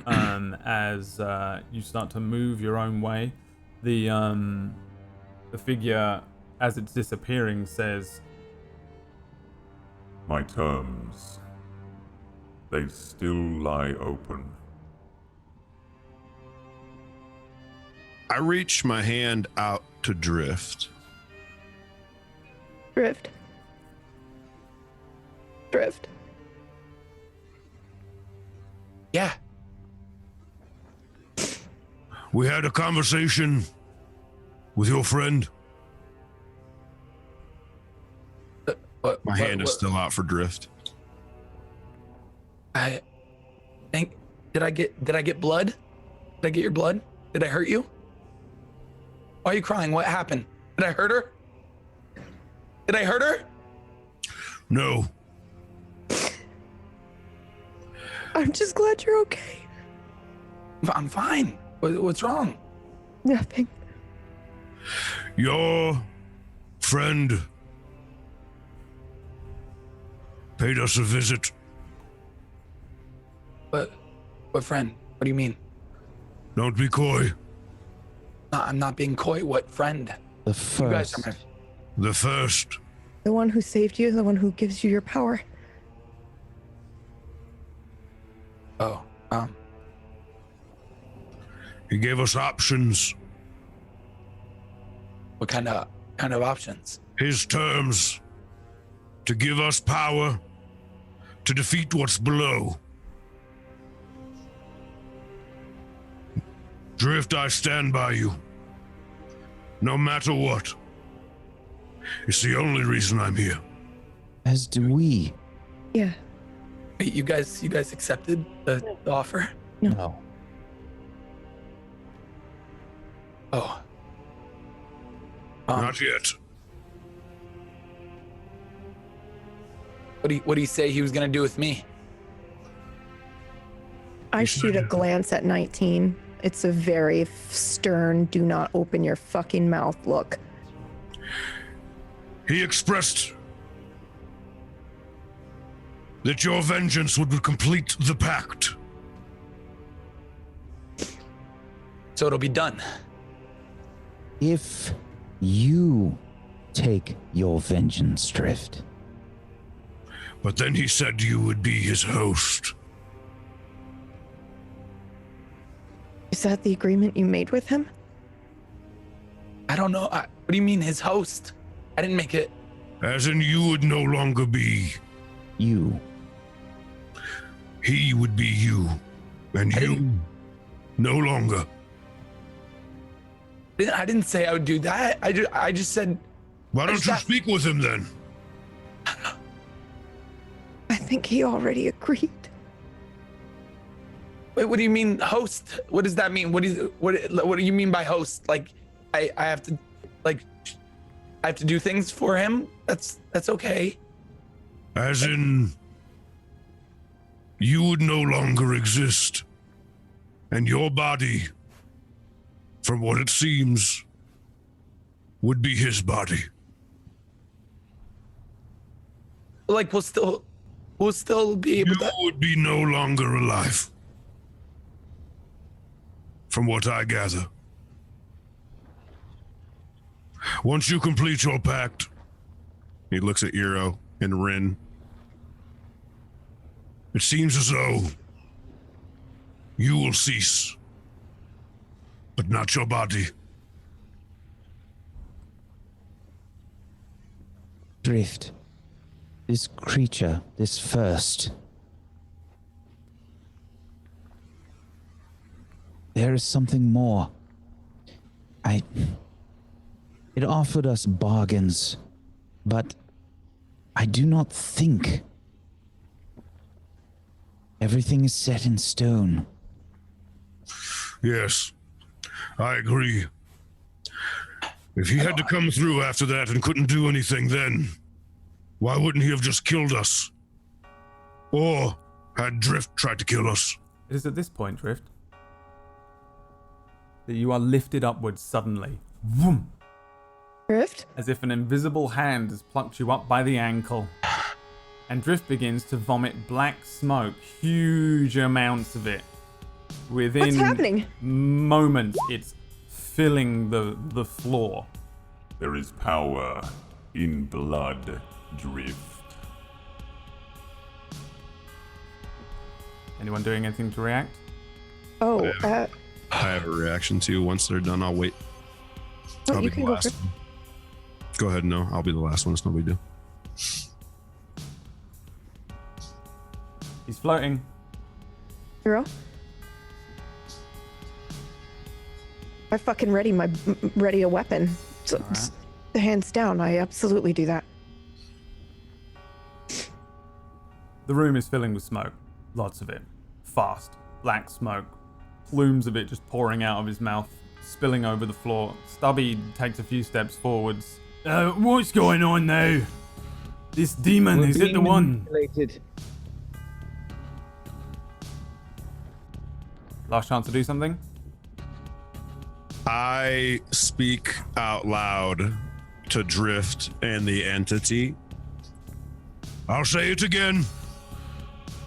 as you start to move your own way. The figure, as it's disappearing, says, My terms, they still lie open. I reach my hand out to Drift. Drift. Drift. Yeah. We had a conversation with your friend. My hand is still out for Drift. I think. Did I get blood? Did I get your blood? Did I hurt you? Why are you crying? What happened? Did I hurt her? Did I hurt her? No. I'm just glad you're okay. I'm fine. What's wrong? Nothing. Your friend paid us a visit. What friend? What do you mean? Don't be coy. No, I'm not being coy. What friend? The You guys first. are The first. The one who saved you, the one who gives you your power. Oh, He gave us options. what kind of options? His terms. To give us power. To defeat what's below. Drift, I stand by you. No matter what. It's the only reason I'm here. As do we. Yeah. Wait, you guys accepted the offer? No. Oh. Not yet. What do you say he was gonna do with me? I shoot a glance at 19. It's a very stern, do not open your fucking mouth look. He expressed that your vengeance would complete the pact. So it'll be done. If you take your vengeance, Drift. But then he said you would be his host. Is that the agreement you made with him? I don't know. What do you mean his host? I didn't make it. As in, you would no longer be. You. He would be you. And you no longer. I didn't say I would do that. I just said. Why don't you speak with him then? I think he already agreed. Wait, what do you mean host? What does that mean? What do you mean by host? Like, I have to, like, I have to do things for him? That's okay. As in, you would no longer exist. And your body, from what it seems, would be his body. Like, we'll still be able to. You would be no longer alive. From what I gather. Once you complete your pact, He looks at Eero and Rin. it seems as though you will cease. But not your body. Drift. This creature, this first. there is something more. It offered us bargains, but I do not think everything is set in stone. Yes, I agree. If he had to come through after that and couldn't do anything then, why wouldn't he have just killed us? Or had Drift tried to kill us? It is at this point, Drift, that you are lifted upwards suddenly. Vroom, Drift? as if an invisible hand has plucked you up by the ankle. And Drift begins to vomit black smoke, huge amounts of it. Within What's happening? moments, it's filling the floor. There is power in blood, Drift. Anyone doing anything to react? Oh, I have a reaction too. Once they're done, I'll wait. oh, I'll you be can the go last first. one. Go ahead, no. I'll be the last one. It's no big deal. He's floating. Hero? I fucking ready a weapon. So, Alright. hands down, I absolutely do that. The room is filling with smoke. Lots of it. Fast. Black smoke. Plumes of it just pouring out of his mouth, spilling over the floor. Stubby takes a few steps forwards. What's going on now? This demon, is it the one? Last chance to do something? I speak out loud to Drift and the entity. I'll say it again.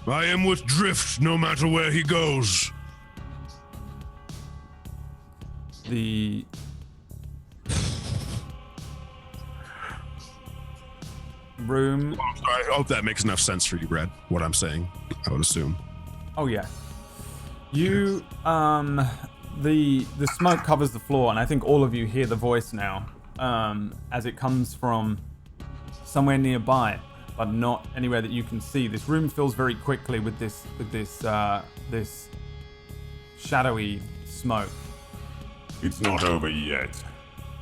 I am with Drift no matter where he goes. The room. I hope that makes enough sense for you, Brad, what I'm saying, I would assume. Oh yeah. You the smoke covers the floor, and I think all of you hear the voice now, as it comes from somewhere nearby, but not anywhere that you can see. This room fills very quickly with this shadowy smoke. It's not over yet.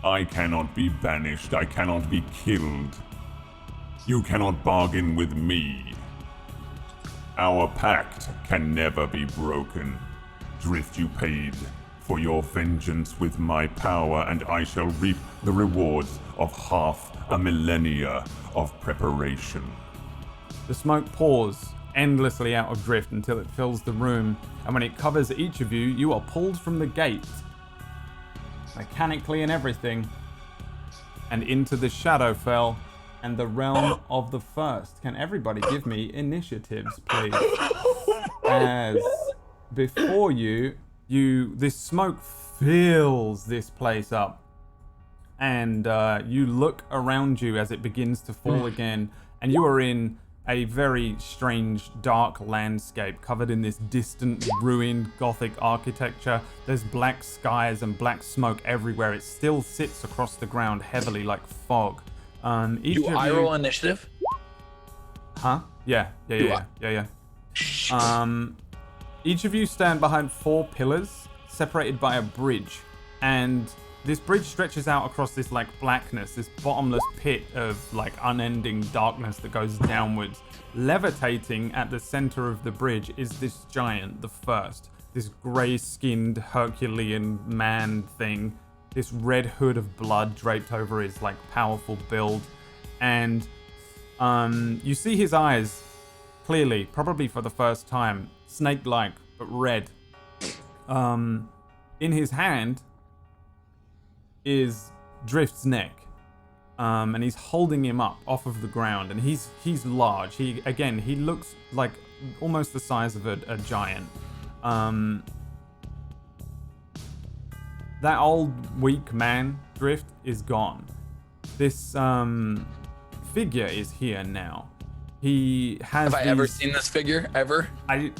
I cannot be banished. I cannot be killed. You cannot bargain with me. Our pact can never be broken. Drift, you paid for your vengeance with my power, and I shall reap the rewards of half a millennia of preparation. The smoke pours endlessly out of Drift until it fills the room, and when it covers each of you, you are pulled from the gate, mechanically and everything, and into the Shadowfell and the realm of the first. Can everybody give me initiatives, please? As before you, this smoke fills this place up, and you look around you as it begins to fall again, and you are in a very strange, dark landscape covered in this distant, ruined Gothic architecture. There's black skies and black smoke everywhere. It still sits across the ground heavily like fog. Do I roll initiative? Huh? Yeah. Each of you stand behind 4 pillars separated by a bridge, and this bridge stretches out across this like blackness, this bottomless pit of like unending darkness that goes downwards. Levitating at the center of the bridge is this giant, the first, this gray-skinned Herculean man thing, this red hood of blood draped over his like powerful build, and you see his eyes clearly, probably for the first time, snake-like but red. In his hand is Drift's neck, and he's holding him up off of the ground, and he's large. He looks like almost the size of a giant. That old weak man, Drift, is gone. This figure is here now. He has. Have I ever seen this figure ever? I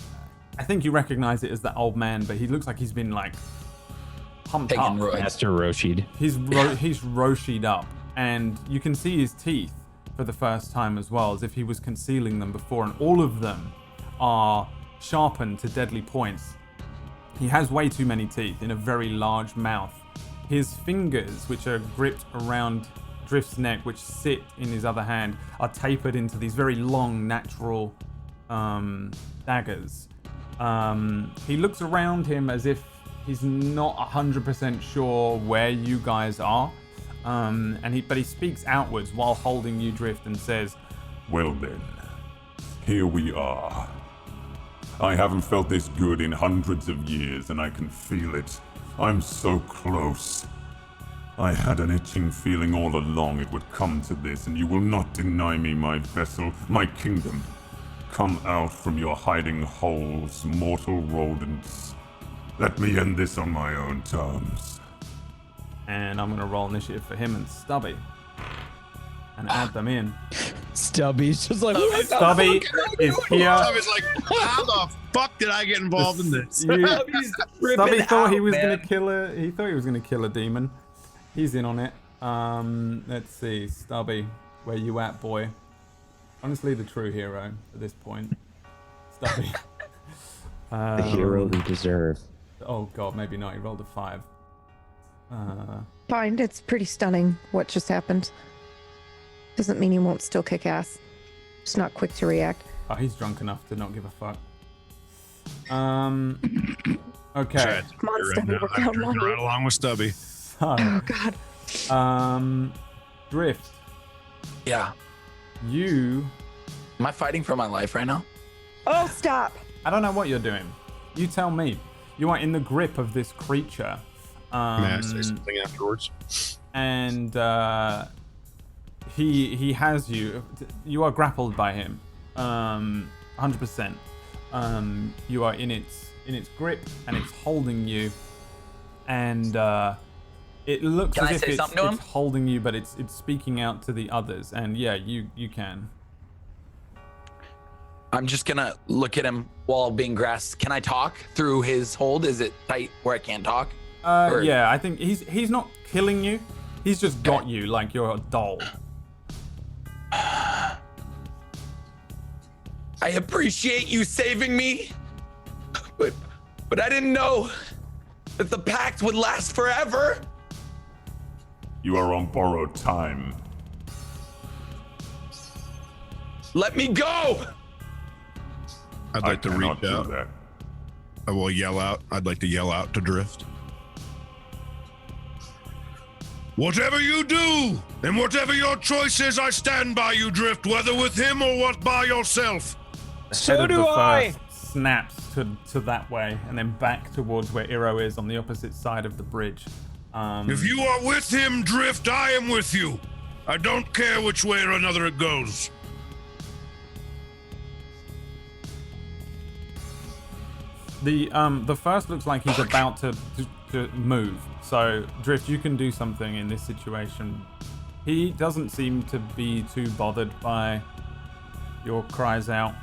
think you recognize it as that old man, but he looks like he's been like pumped Taking up. roids. Master Roshi'd. He's Roshi'd up, and you can see his teeth for the first time as well, as if he was concealing them before, and all of them are sharpened to deadly points. He has way too many teeth in a very large mouth. His fingers, which are gripped around Drift's neck, which sit in his other hand, are tapered into these very long, natural daggers. He looks around him as if he's not 100% sure where you guys are. But he speaks outwards while holding you, Drift, and says, Well then, here we are. I haven't felt this good in hundreds of years, and I can feel it. I'm so close. I had an itching feeling all along it would come to this, and you will not deny me my vessel, my kingdom. Come out from your hiding holes, mortal rodents. Let me end this on my own terms. and I'm going to roll initiative for him and Stubby. And add them in. Stubby's just like, what the Stubby fuck is here. Stubby's like, how the fuck did I get involved in this? Stubby thought he was going to kill a. He thought he was going to kill a demon. He's in on it. Let's see, Stubby, where you at, boy? Honestly, the true hero at this point, Stubby. The hero we deserve. Oh god, maybe not. He rolled a 5. Fine, it's pretty stunning what just happened. Doesn't mean he won't still kick ass. Just not quick to react. Oh, he's drunk enough to not give a fuck. Okay. Come on, Stubby, we're I'm counting on right you. along with Stubby. So, Oh god. Drift, Yeah. you. Am I fighting for my life right now? Oh, stop. I don't know what you're doing. You tell me. You are in the grip of this creature. May I say something afterwards? And he has you. You are grappled by him. 100%. You are in its grip, and it's holding you. And it looks Can I as if say it's something to him? holding you, but it's speaking out to the others. And yeah, you can. I'm just gonna look at him while being grasped. Can I talk through his hold? Is it tight where I can't talk? Or- Yeah, I think he's not killing you. He's just got you like you're a doll. I appreciate you saving me, but I didn't know that the pact would last forever. You are on borrowed time. Let me go. I'd I like to cannot reach do out. that. I will yell out. I'd like to yell out to Drift. Whatever you do, and whatever your choice is, I stand by you, Drift, whether with him or what by yourself. So head of the first snaps to that way, and then back towards where Iro is on the opposite side of the bridge. If you are with him, Drift, I am with you. I don't care which way or another it goes. The first looks like he's about to move. So Drift, you can do something in this situation. He doesn't seem to be too bothered by your cries out.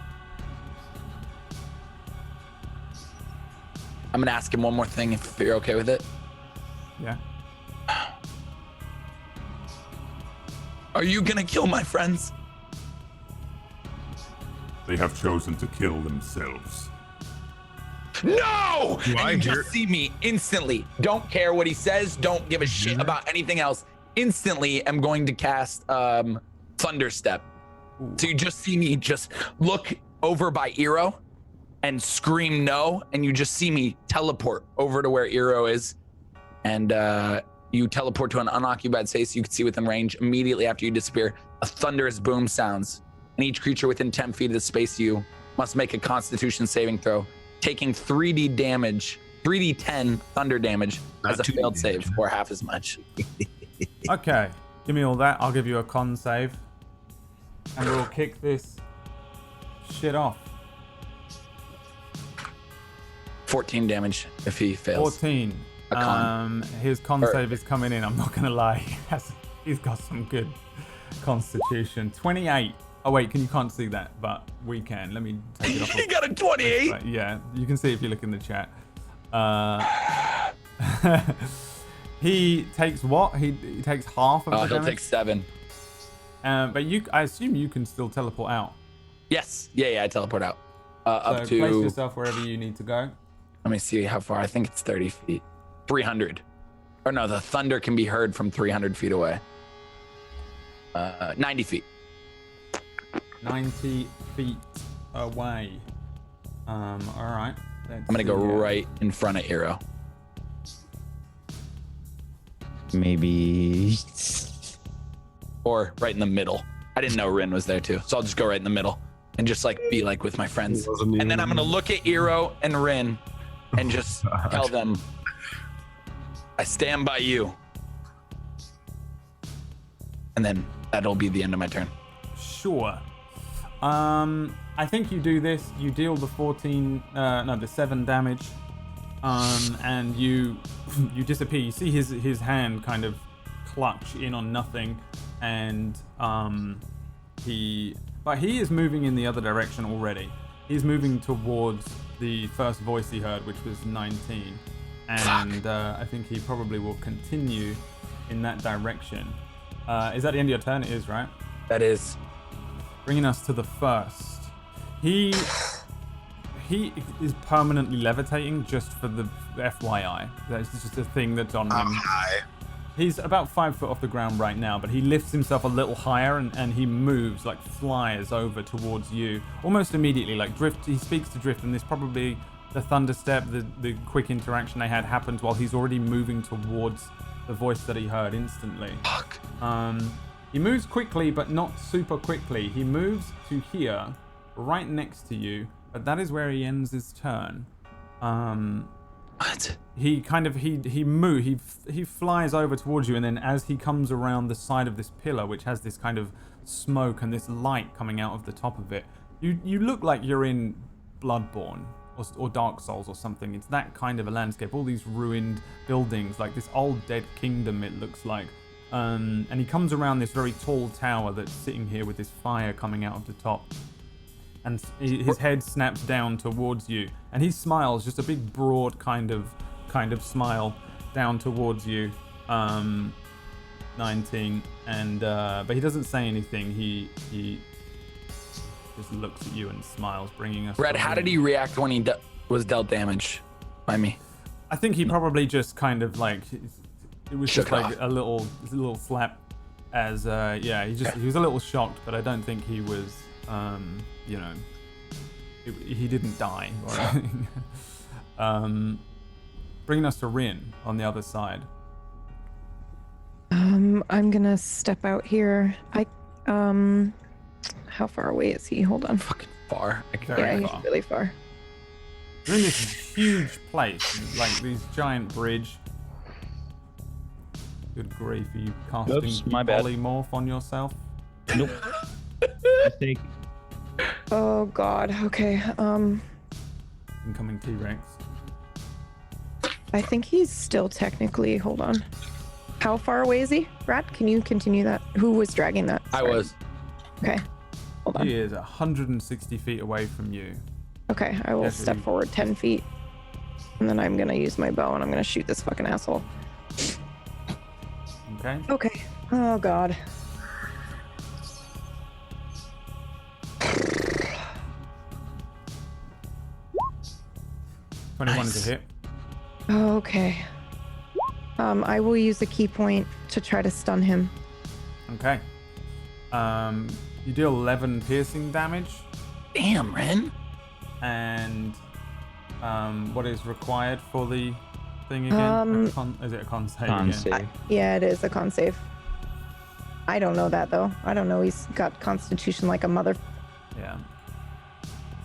I'm gonna ask him one more thing if you're okay with it. Yeah. Are you gonna kill my friends? They have chosen to kill themselves. No! Do I And you hear- just see me instantly. Don't care what he says. Don't give a shit about anything else. Instantly, I'm going to cast Thunder Step. So you just see me just look over by Iro and scream no, and you just see me teleport over to where Iro is, and you teleport to an unoccupied space you can see within range. Immediately after you disappear, a thunderous boom sounds, and each creature within 10 feet of the space you must make a Constitution saving throw, taking 3d damage, 3d10 thunder damage as a 2D failed damage. save, or half as much. Okay. Give me all that. I'll give you a con save, and we'll kick this shit off. 14 damage if he fails. 14. A con. His con Or- save is coming in. I'm not gonna lie. He's got some good constitution. 28. Oh wait, you can't see that, but we can. Let me take it off. He got a 28. But yeah, you can see if you look in the chat. He takes what? He takes half of the He'll damage. take 7. But I assume you can still teleport out. Yes. Yeah, I teleport out. So Up place to. yourself wherever you need to go. Let me see how far. I think it's 30 feet. 300. Or no, the thunder can be heard from 300 feet away. 90 feet. 90 feet away. All right. I'm gonna go right in front of Eero. Maybe. Or right in the middle. I didn't know Rin was there too, so I'll just go right in the middle and just like be like with my friends. And then I'm gonna look at Eero and Rin and just tell them, I stand by you. And then that'll be the end of my turn. Sure. I think you do this. You deal the 7 damage, and you disappear. You see his hand kind of clutch in on nothing, and he is moving in the other direction already. He's moving towards the first voice he heard, which was 19, and I think he probably will continue in that direction. Is that the end of your turn? It is, right? That is. Bringing us to the first. He is permanently levitating, just for the FYI. That's just a thing that's on him. High. He's about 5 foot off the ground right now, but he lifts himself a little higher and he moves, like flies over towards you almost immediately. Like Drift, he speaks to Drift, and this probably the thunder step, the quick interaction they had happens while he's already moving towards the voice that he heard instantly. Fuck. He moves quickly, but not super quickly. He moves to here, right next to you, but that is where he ends his turn. What? He flies over towards you, and then as he comes around the side of this pillar, which has this kind of smoke and this light coming out of the top of it, you look like you're in Bloodborne or Dark Souls or something. It's that kind of a landscape. All these ruined buildings, like this old dead kingdom, it looks like. And he comes around this very tall tower that's sitting here with this fire coming out of the top. And his head snaps down towards you, and he smiles, just a big, broad kind of smile down towards you, 19. And but he doesn't say anything. He just looks at you and smiles, bringing us. Brad, how did he react when he was dealt damage by me? I think he probably just kind of like. It was just Shook like off. a little slap, as he was a little shocked, but I don't think he was, he didn't die or anything. Bringing us to Rin on the other side. I'm gonna step out here. How far away is he? Hold on. Fucking far. Very He's far. really far. You're in this huge place, like this giant bridge. Good grief, are you casting Oops, my bad. polymorph on yourself? Nope. Mistake. Oh God. Okay. Incoming T-Rex. I think he's still technically. Hold on. How far away is he, Brad? Can you continue that? Who was dragging that? I Sorry. was. Okay. Hold on. He is 160 feet away from you. Okay, I will Yes, step you- forward 10 feet. And then I'm gonna use my bow and I'm gonna shoot this fucking asshole. Okay. Okay. Oh God. Twenty-one is a hit. Okay. I will use a key point to try to stun him. Okay. You deal 11 piercing damage, Damn, Ren. and what is required for the thing again? Is it a con save Con again? save. Yeah, it is a con save. I don't know that though. I don't know. He's got constitution like a mother. Yeah.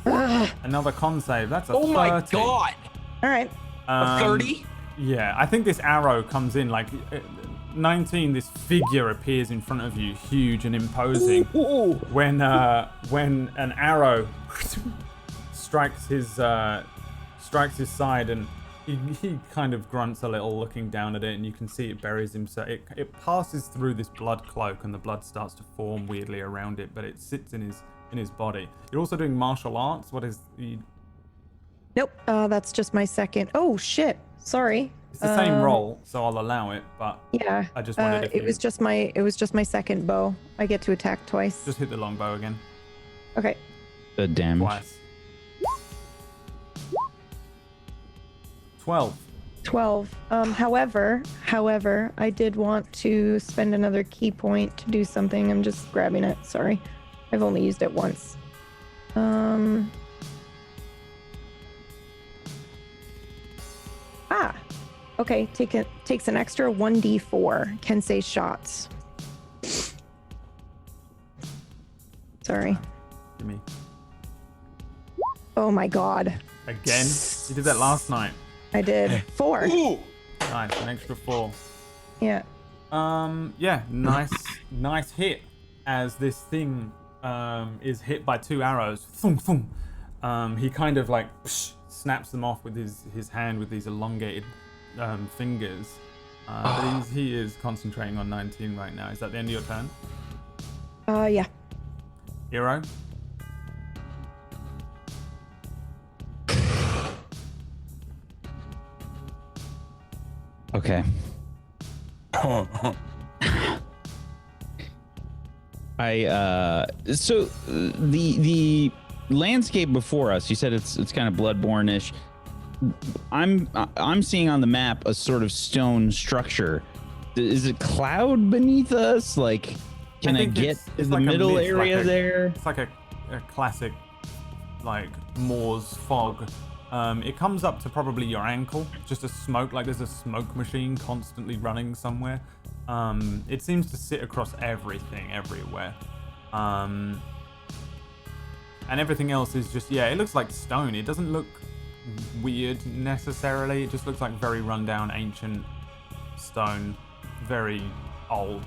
Ugh. Another con save. That's a 30. Oh my god. All right. A 30? Yeah, I think this arrow comes in like 19. This figure appears in front of you, huge and imposing. When an arrow strikes his side, and he kind of grunts a little, looking down at it, and you can see it buries himself. It passes through this blood cloak, and the blood starts to form weirdly around it, but it sits in his body. You're also doing martial arts. What is the? Nope. That's just my second. Oh shit. Sorry. It's the same roll, so I'll allow it. But Yeah. I just wondered if it was just my second bow. I get to attack twice. just hit the longbow again Okay. Good damage. twice. 12. 12. However, I did want to spend another key point to do something. I'm just grabbing it. Sorry. I've only used it once. Okay. Takes an extra 1d4. Can say shots. Sorry. Give me. Oh my god. Again? You did that last night. I did. 4. Ooh. Nice, an extra 4. Yeah. Yeah, nice hit as this thing is hit by 2 arrows. Thum, thum. He kind of like snaps them off with his hand with these elongated fingers. But he is concentrating on 19 right now. Is that the end of your turn? Yeah. Hero? Okay. So the landscape before us, you said it's kind of Bloodborne-ish. I'm seeing on the map a sort of stone structure. Is it cloud beneath us? Like, can I get to the like middle area there? It's like a classic, like, Moor's fog. It comes up to probably your ankle, just a smoke, like there's a smoke machine constantly running somewhere. It seems to sit across everything, everywhere. And everything else is just, it looks like stone. It doesn't look weird necessarily. It just looks like very rundown, ancient stone, very old.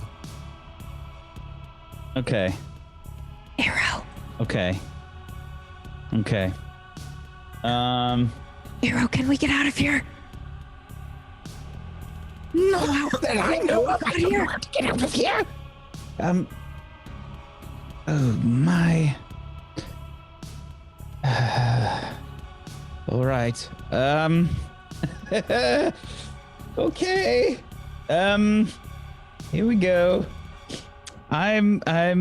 Okay. Arrow. Okay. Arrow, can we get out of here? No, how did I know about here? Get out of here. Oh my. All right. Okay. Here we go. I'm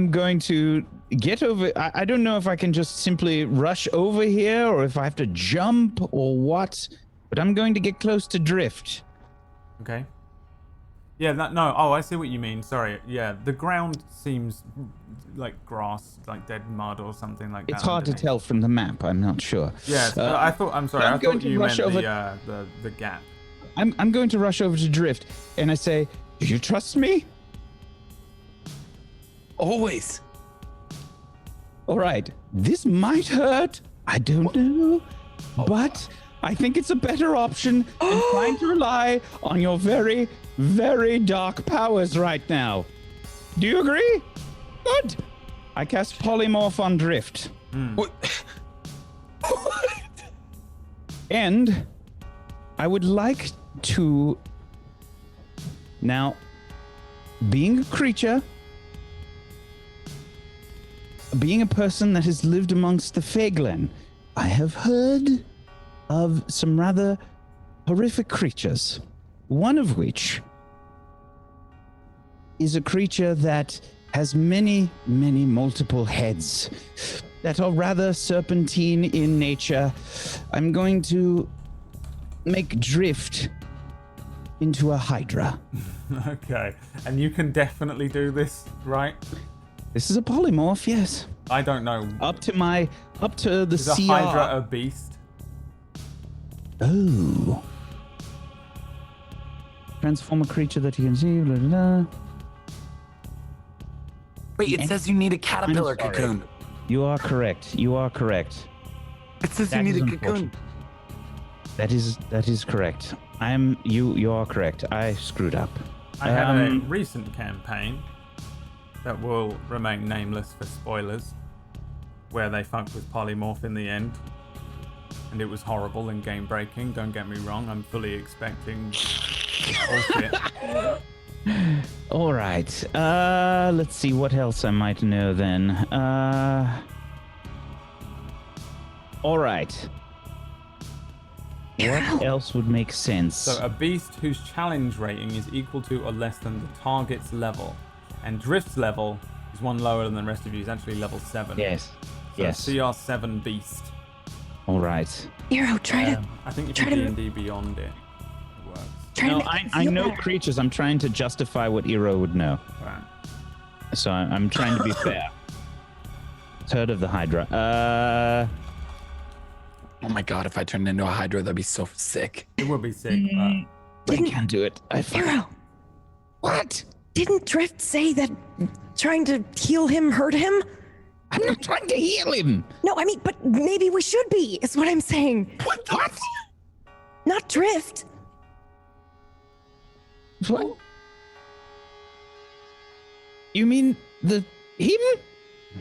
going to get over. I don't know if I can just simply rush over here or if I have to jump or what, but I'm going to get close to Drift. Okay. Yeah, no. Oh, I see what you mean. Sorry. Yeah, the ground seems like grass, like dead mud or something like that. It's hard to tell from the map. I'm not sure. Yeah, I thought you meant the gap. I'm going to rush over to Drift, and I say, "Do you trust me?" Always. All right. This might hurt. I don't know, but I think it's a better option than trying to rely on your very, very dark powers right now. Do you agree? Good. I cast Polymorph on Drift. What? And I would like to... Now, being a creature, being a person that has lived amongst the Faglen, I have heard of some rather horrific creatures, one of which is a creature that has many, many multiple heads that are rather serpentine in nature. I'm going to make Drift into a Hydra. Okay, and you can definitely do this, right? This is a polymorph, yes. I don't know. Up to the Is a CR. Hydra a beast? Oh. Transform a creature that you can see. Blah, blah, blah. Wait, it says you need a caterpillar I'm sorry. cocoon. You are correct. It says That you need is a cocoon. unfortunate. That is correct. You are correct. I screwed up. I had a recent campaign that will remain nameless for spoilers, where they fucked with polymorph in the end, and it was horrible and game breaking. Don't get me wrong, I'm fully expecting bullshit. All right. Let's see what else I might know then. All right. What else would make sense? So a beast whose challenge rating is equal to or less than the target's level, and Drift's level is one lower than the rest of you. Is actually level 7. Yes. So Yes. CR7 beast. All right. Eero, try to I think if try you to- D&D beyond it works. try to No, make I him feel know better. creatures. I'm trying to justify what Eero would know. Right. So I'm trying to be fair. Third of the Hydra. Oh my god, if I turned into a Hydra, that'd be so sick. It would be sick, but I Didn't- can't do it. Eero, What? didn't Drift say that trying to heal him hurt him? I'm not trying to heal him. No, I mean, but maybe we should be, is what I'm saying. What? Not Drift. What? You mean him?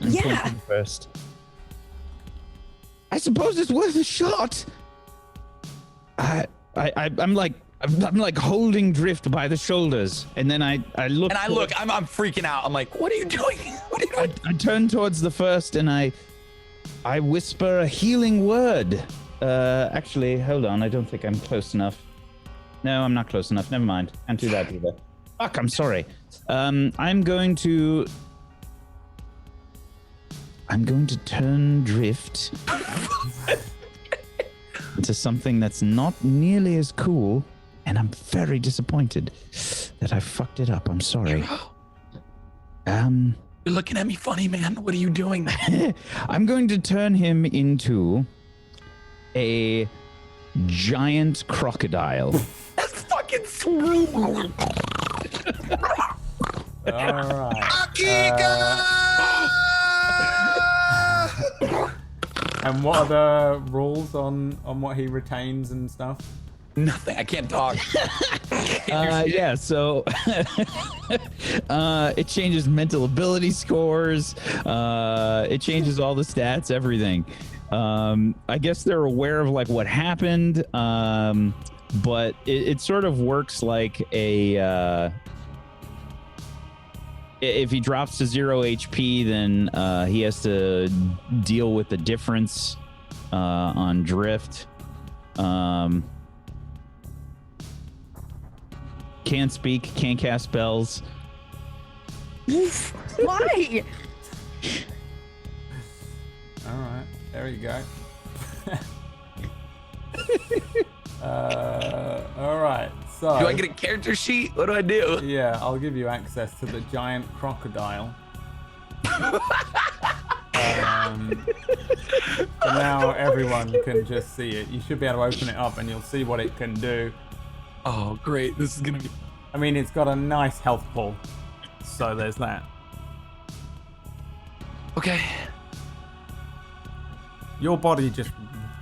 I'm Yeah. pointing first. I suppose it's worth a shot. I'm like holding Drift by the shoulders, and then I look. And I look, I'm freaking out. I'm like, what are you doing? What are you doing? I turn towards the first, and I whisper a healing word. Actually, hold on. I don't think I'm close enough. No, I'm not close enough. Never mind. Can't do that either. Fuck, I'm sorry. I'm going to turn Drift into something that's not nearly as cool, and I'm very disappointed that I fucked it up. I'm sorry. You're looking at me funny, man. What are you doing? I'm going to turn him into a giant crocodile. That's fucking sweet. all right. And what are the rules on what he retains and stuff? Nothing. I can't talk. Yeah, so it changes mental ability scores. It changes all the stats, everything. I guess they're aware of like what happened, but it sort of works like a. If he drops to 0 HP, then he has to deal with the difference on Drift. Can't speak, can't cast spells. Why? All right, there you go. All right, so Do I get a character sheet? What do I do? yeah, I'll give you access to the giant crocodile. So now everyone can just see it. You should be able to open it up and you'll see what it can do. Oh, great. This is going to be... I mean, it's got a nice health pool, so there's that. Okay. Your body just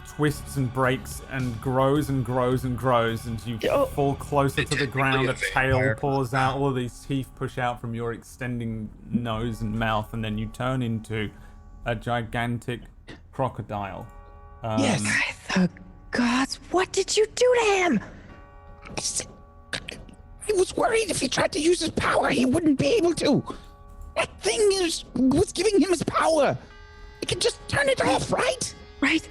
twists and breaks and grows and grows and grows, and you fall closer to the ground. A tail pours out, all of these teeth push out from your extending nose and mouth, and then you turn into a gigantic crocodile. Yes. The gods, what did you do to him? I was worried if he tried to use his power, he wouldn't be able to. That thing was giving him his power. He could just turn it off, right? Right?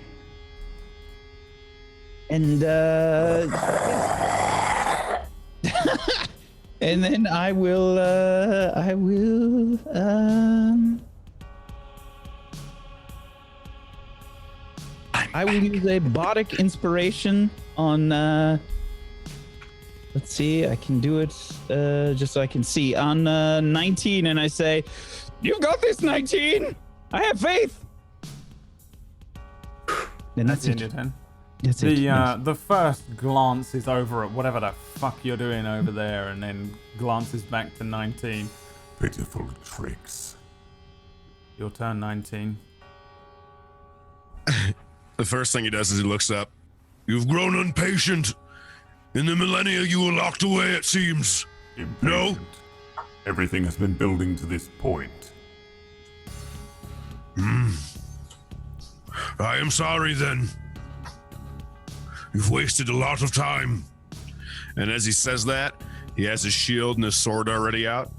And and then I will use a bardic inspiration on let's see, I can do it just so I can see on 19, and I say, "You got this, 19. I have faith." And That's that's the end it. of your turn. That's it. The first glance is over at whatever the fuck you're doing over there, and then glances back to 19. Pitiful tricks. Your turn, 19. The first thing he does is he looks up. You've grown impatient. In the millennia, you were locked away, it seems. No? Impatient. Everything has been building to this point. I am sorry then. You've wasted a lot of time. And as he says that, he has his shield and his sword already out,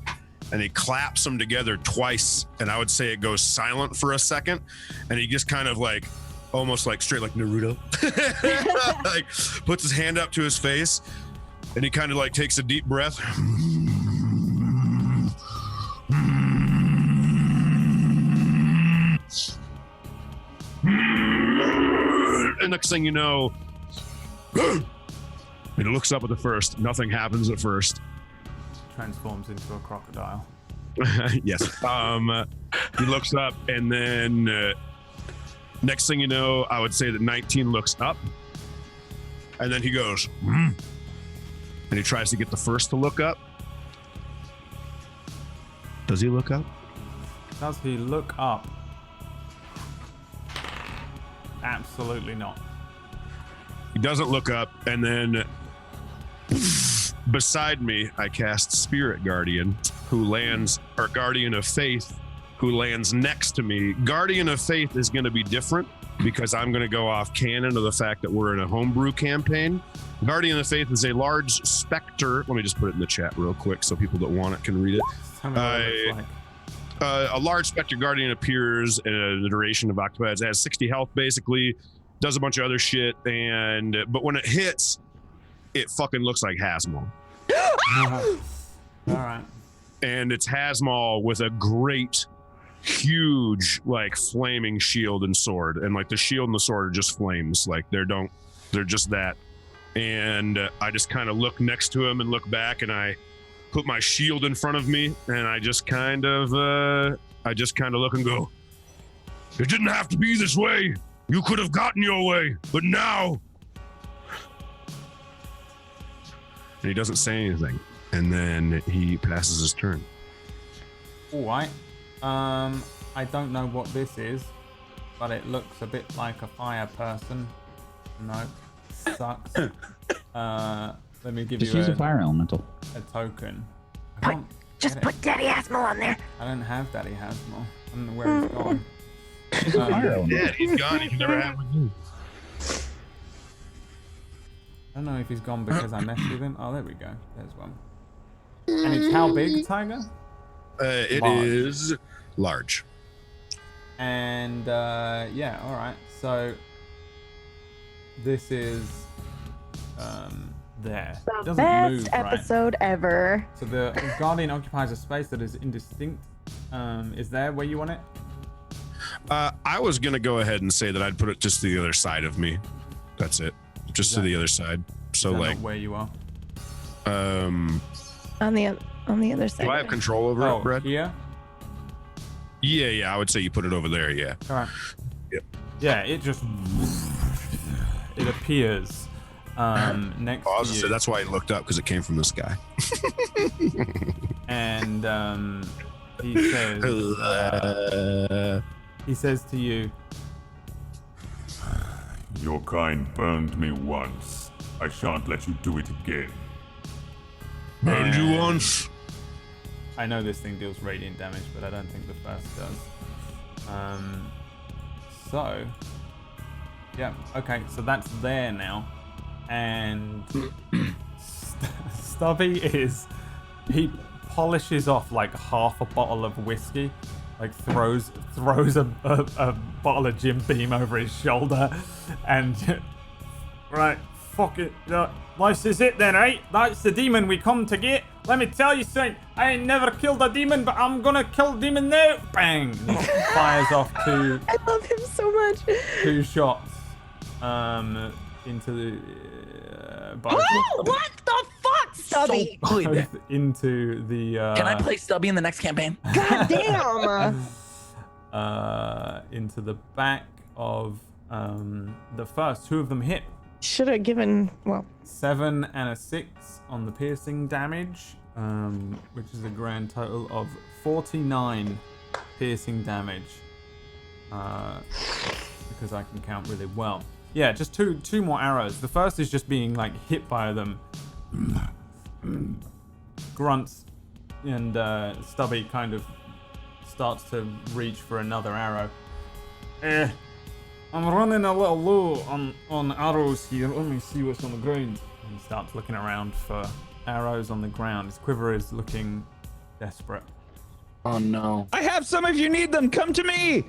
and he claps them together twice, and I would say it goes silent for a second, and he just kind of like, almost like straight like Naruto, like puts his hand up to his face, and he kind of like takes a deep breath. next thing you know, and it looks up at the first. Nothing happens at first. Transforms into a crocodile. Yes. He looks up, and then next thing you know, I would say that 19 looks up, and then he goes, and he tries to get the first to look up. Does he look up? Does he look up? Absolutely not. He doesn't look up, and then beside me, I cast Spirit Guardian, who lands, or Guardian of Faith, who lands next to me. Guardian of Faith is going to be different because I'm going to go off canon of the fact that we're in a homebrew campaign. Guardian of Faith is a large specter. Let me just put it in the chat real quick so people that want it can read it. Tell me what it looks like. A large specter guardian appears in the duration of occupied. It has 60 health, basically. Does a bunch of other shit, but when it hits, it fucking looks like Hazmal. All right. And it's Hazmal with a great, huge, like flaming shield and sword, and like the shield and the sword are just flames. Like they're just that. And I just kind of look next to him and look back, and I put my shield in front of me, and I just kind of look and go, "It didn't have to be this way. You could have gotten your way, but now." And he doesn't say anything, and then he passes his turn. All right. I don't know what this is, but it looks a bit like a fire person. No, sucks. Let me give Just you use a fire elemental. a token. Just put Daddy Asmal on there. I don't have Daddy Hasmo. I don't know where he's gone. Yeah, he's gone. He can never have with you. I don't know if he's gone because I messed with him. Oh, there we go. There's one. And it's how big, Tiger? It Large. is large. And yeah, all right. So this is there. It The doesn't best move, right? episode ever. So the Guardian occupies a space that is indistinct. Is there where you want it? I was gonna go ahead and say that I'd put it just to the other side of me. That's it. Just to the other side. So Is that like not where you are? On the other side. do I have control over Oh, it, Brad? here? Yeah, I would say you put it over there, yeah. All right. Yep. Yeah, it just it appears next Oh, I to was gonna you. say that's why he looked up, because it came from the sky. And he says to you, Your kind burned me once. I shan't let you do it again. Burned you once. I know this thing deals radiant damage, but I don't think the first does. So, yeah, okay, so that's there now. And Stubby he polishes off like half a bottle of whiskey, like throws a bottle of Jim Beam over his shoulder, and right, fuck it, this is it then, right? That's the demon we come to get. Let me tell you something, I ain't never killed a demon, but I'm gonna kill a demon now. Bang! He fires off I love him so much. 2 shots into the What the fuck, Stubby? Good. into the Can I play Stubby in the next campaign? God damn. into the back of the first. 2 of them hit. Should have given, 7 and a 6 on the piercing damage, which is a grand total of 49 piercing damage. Because I can count really well. Yeah, just two more arrows. The first is just being like hit by them. Grunts, and Stubby kind of starts to reach for another arrow. I'm running a little low on arrows here. Let me see what's on the ground. He starts looking around for arrows on the ground. His quiver is looking desperate. Oh no. I have some if you need them. Come to me.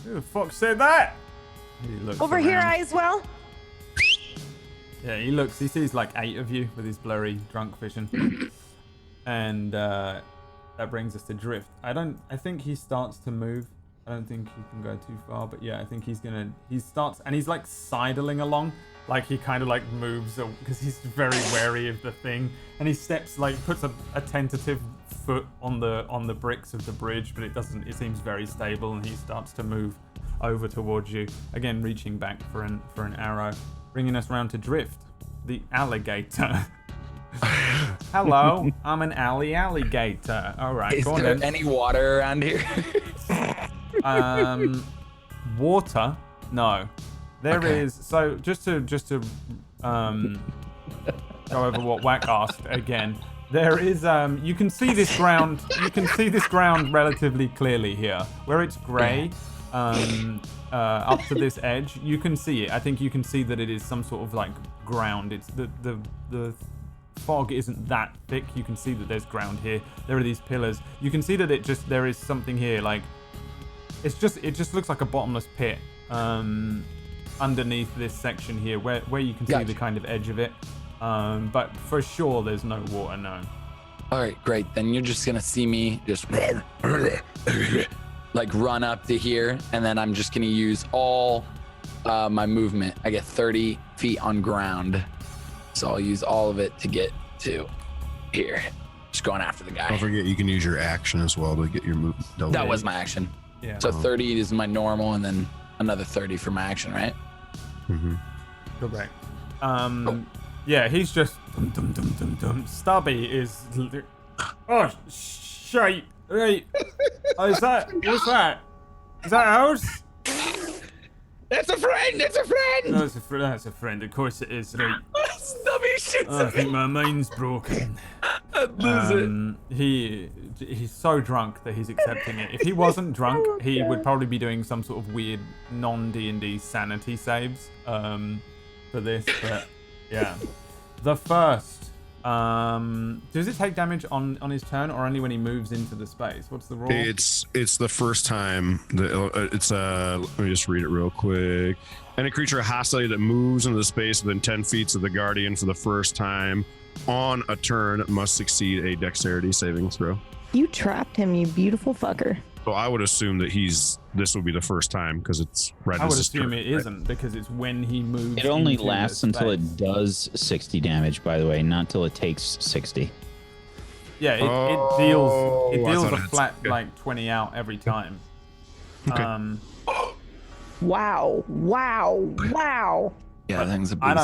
Who the fuck said that? He looks Over here, around. Icewell. Yeah, he sees like 8 of you with his blurry drunk vision. And that brings us to Drift. I think he starts to move I don't think he can go too far, but yeah, I think he starts, and he's like sidling along, like he kind of like moves, because he's very wary of the thing, and he steps, like puts a tentative foot on the bricks of the bridge, but it seems very stable, and he starts to move over towards you, again reaching back for an arrow, bringing us round to Drift, the alligator. Hello, I'm an alligator. All right, Is there any water around here? Water? No. There Okay. is. So just to go over what Whack asked again. There is. You can see this ground. You can see this ground relatively clearly here, where it's grey. Up to this edge, you can see it. I think you can see that it is some sort of like ground. It's the fog isn't that thick. You can see that there's ground here. There are these pillars. You can see that there is something here. Like it just looks like a bottomless pit underneath this section here, where you can see the kind of edge of it. But for sure, there's no water. No. All right, great. Then you're just gonna see me just like run up to here, and then I'm just gonna use all my movement. I get 30 feet on ground, so I'll use all of it to get to here. Just going after the guy. Don't forget you can use your action as well to get your move. That was my action. Yeah. So 30 is my normal, and then another 30 for my action, right? Mm-hmm. Correct. Yeah, he's just dum, dum, dum, dum. Stubby is. Oh, shite! Right. Oh, what's that? Is that ours? That's a friend. That's a friend. No, that's a friend. Of course it is. Right. Stubby shoots Oh, I at think me. my mind's broken. I'd lose it. He's so drunk that he's accepting it. If he wasn't drunk, he would probably be doing some sort of weird non-D&D sanity saves for this. But yeah, the first. Does it take damage on his turn or only when he moves into the space? What's the rule? It's the first time. Let me just read it real quick. Any creature hostile that moves into the space within 10 feet of the guardian for the first time on a turn must succeed a dexterity saving throw. You trapped him, you beautiful fucker. So I would assume that this will be the first time because it's right. I would assume it isn't because it's when he moves. It only into lasts the until space. it does 60 damage, by the way, not till it takes 60. Yeah, it I deals thought a it had- flat okay. like 20 out every time. Okay. Wow. Yeah, that thing's a beast. I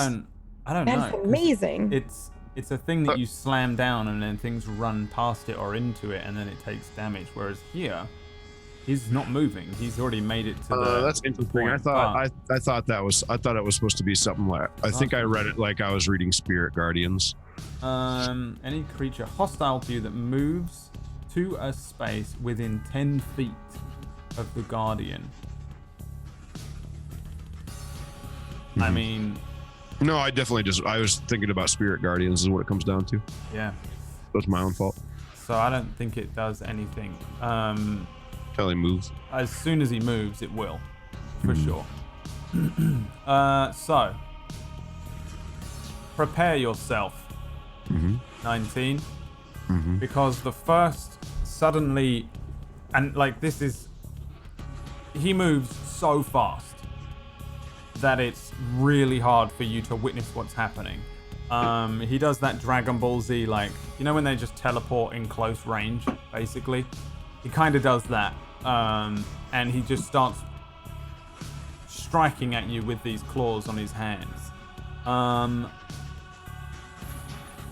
don't know. That's 'cause amazing. It's a thing that you slam down and then things run past it or into it and then it takes damage. Whereas here, he's not moving. He's already made it to the. That's interesting. point. I thought it was supposed to be something like. I think I read it like I was reading Spirit Guardians. Any creature hostile to you that moves to a space within 10 feet of the Guardian. I mean, No, I was thinking about Spirit Guardians is what it comes down to. yeah. That's my own fault. So I don't think it does anything. Till he moves. As soon as he moves, it will, for sure. So, prepare yourself, 19, because the first suddenly, and like this is, he moves so fast that it's really hard for you to witness what's happening. He does that Dragon Ball Z, like, you know when they just teleport in close range, basically? He kind of does that. And he just starts striking at you with these claws on his hands.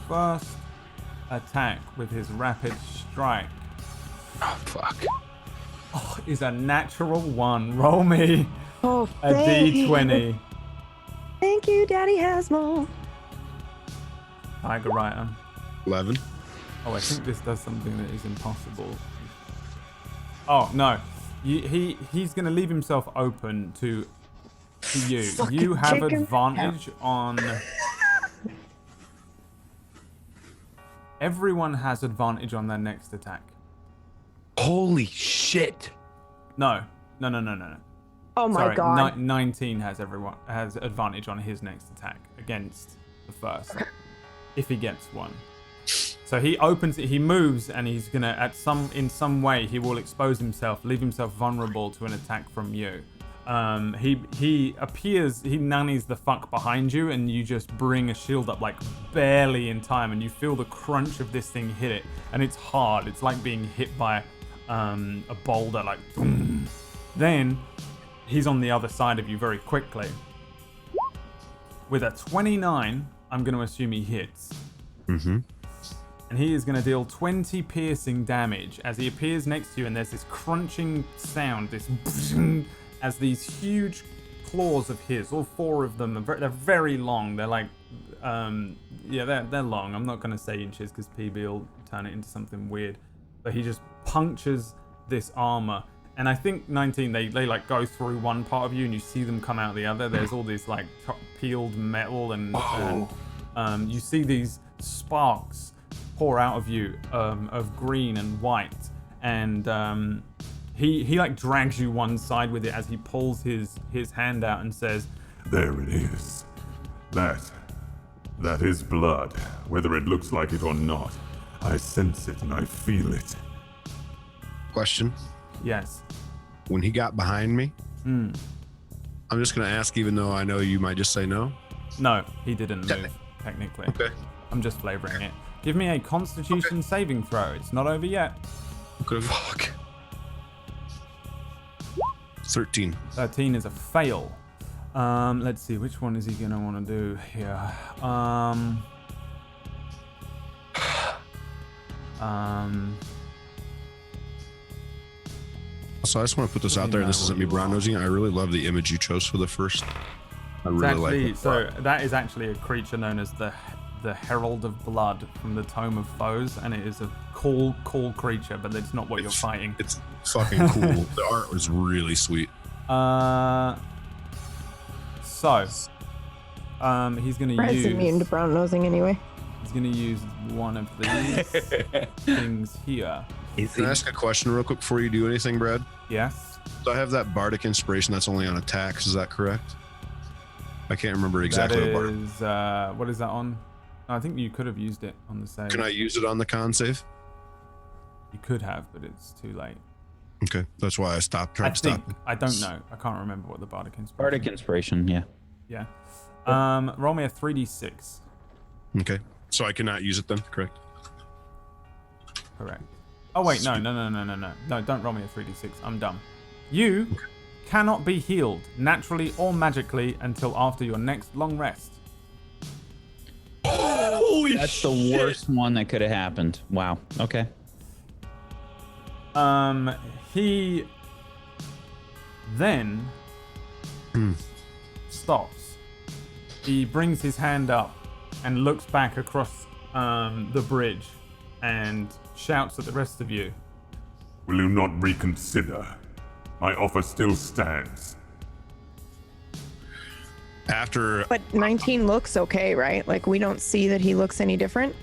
First attack with his rapid strike Oh, fuck. is a natural 1. Roll me Oh, a d20. Thank you, Daddy Hasmo. Tiger Writer. 11. Oh, I think this does something that is impossible. Oh, no. He's going to leave himself open to you. Fucking You have chicken. advantage on... Everyone has advantage on their next attack. Holy shit. No. Oh my Sorry, god. 19 has advantage on his next attack against the first, if he gets one. So So he opens it, he moves, and he's gonna in some way he will expose himself, leave himself vulnerable to an attack from you. He appears, he nannies the fuck behind you, and you just bring a shield up like barely in time, and you feel the crunch of this thing hit it, and it's hard. It's like being hit by a boulder, like boom. Then he's on the other side of you very quickly. With a 29, I'm going to assume he hits. Mm-hmm. And he is going to deal 20 piercing damage as he appears next to you, and there's this crunching sound, this as these huge claws of his, all 4 of them, they're very long. They're like, they're long. I'm not going to say inches because PB will turn it into something weird. But he just punctures this armor. And I think 19, they like go through one part of you and you see them come out the other. There's all this like peeled metal and you see these sparks pour out of you of green and white. And he like drags you one side with it as he pulls his hand out and says, There it is. That is blood, whether it looks like it or not. I sense it and I feel it. Question. yes. When he got behind me, I'm just going to ask, even though I know you might just say no. No, he didn't move, technically. Okay. I'm just flavoring it. Give me a Constitution saving throw. It's not over yet. Okay. Fuck. 13. 13 is a fail. Let's see, which one is he gonna want to do here? So I just want to put this out there, and this isn't me brown nosing. I really love the image you chose for the first. I really like it. So that is actually a creature known as the Herald of Blood from the Tome of Foes, and it is a cool creature, but it's not what you're fighting. It's fucking cool. The art was really sweet. He's gonna Brad's use. immune to brown nosing anyway. He's gonna use one of these things here. Can I ask a question real quick before you do anything, Brad? Yes. So I have that bardic inspiration that's only on attacks. Is that correct? I can't remember exactly. That what is, what is that on? I think you could have used it on the save. Can I use it on the con save? You could have, but it's too late. Okay, that's why I stopped. Tried to stop. I don't know. I can't remember what the bardic inspiration. Bardic inspiration, yeah. Yeah. Roll me a 3d6. Okay, so I cannot use it then, correct? Correct. Oh wait, no. No, don't roll me a 3d6. I'm dumb. You cannot be healed naturally or magically until after your next long rest. Holy That's the worst one that could have happened. Wow. Okay. He then stops. He brings his hand up and looks back across the bridge and shouts at the rest of you. Will you not reconsider? My offer still stands. After But 19 looks okay, right? Like, we don't see that he looks any different.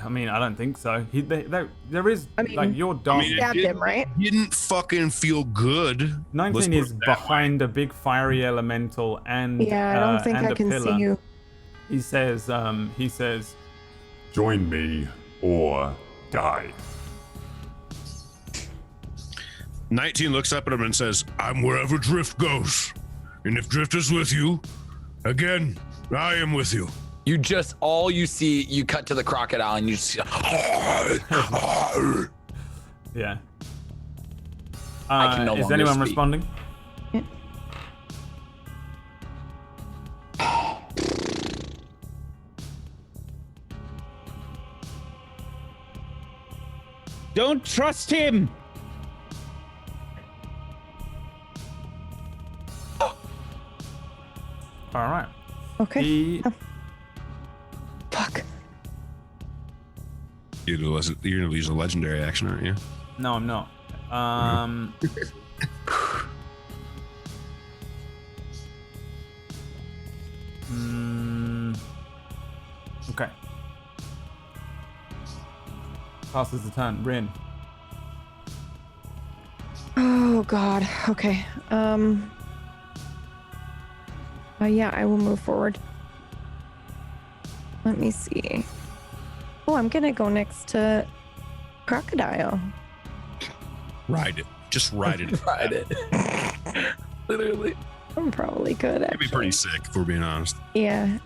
I mean, I don't think so. There is, I mean, like, your dog. Stabbed him, right? didn't fucking feel good. 19 is behind a big fiery elemental and Yeah, I don't think and I a can pillar. see you. He says, Join me or die. 19 looks up at him and says, I'm wherever Drift goes. And if Drift is with you, again, I am with you. You just, all you see, you cut to the crocodile and you see. yeah. I can no is longer anyone speak. responding? Don't trust him. All right. Okay. He, Fuck. you're gonna use a legendary action, aren't you? no, I'm not. Okay. Passes the turn. Rin. Oh God. Okay. Yeah, I will move forward. Let me see. Oh, I'm gonna go next to Crocodile. Ride it. Just ride it. Ride it. Literally. I'm probably good. It'd be pretty sick if we're being honest. Yeah.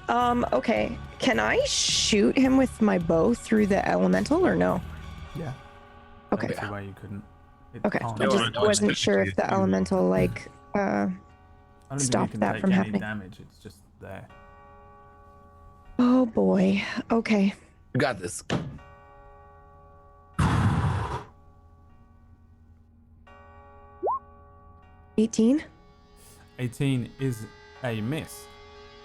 Okay. Can I shoot him with my bow through the elemental or no? Yeah. Okay. That's the way you couldn't. It Okay. can't. I just no, wasn't it's sure if the elemental like I don't stop think you can that take from any happening. damage. It's just there. Oh boy. Okay. You got this. $18. 18 is a miss.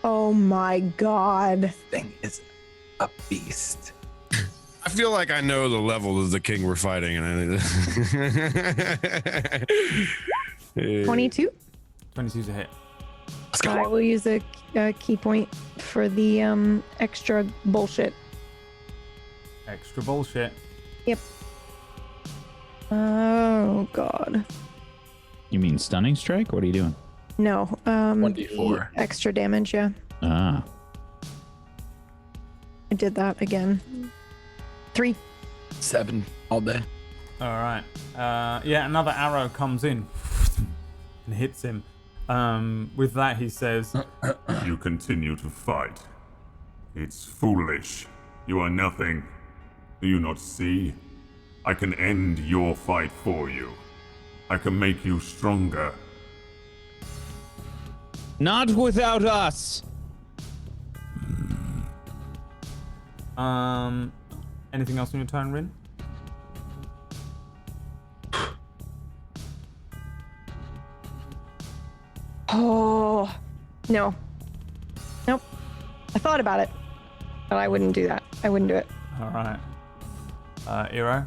Oh my god. Thing is a beast. I feel like I know the level of the king we're fighting, and 22. 22 is a hit. Let's go. I will use a key point for the extra bullshit. Extra bullshit. Yep. Oh god. You mean stunning strike? What are you doing? No. 1d4. Extra damage. Yeah. Ah. I did that again. 3. 7 all day. All right. Yeah, another arrow comes in and hits him. With that, he says, You continue to fight. It's foolish. You are nothing. Do you not see? I can end your fight for you. I can make you stronger. Not without us. anything else on your turn, Rin? Oh, no. Nope. I thought about it, but I wouldn't do that. I wouldn't do it. All right. Eero?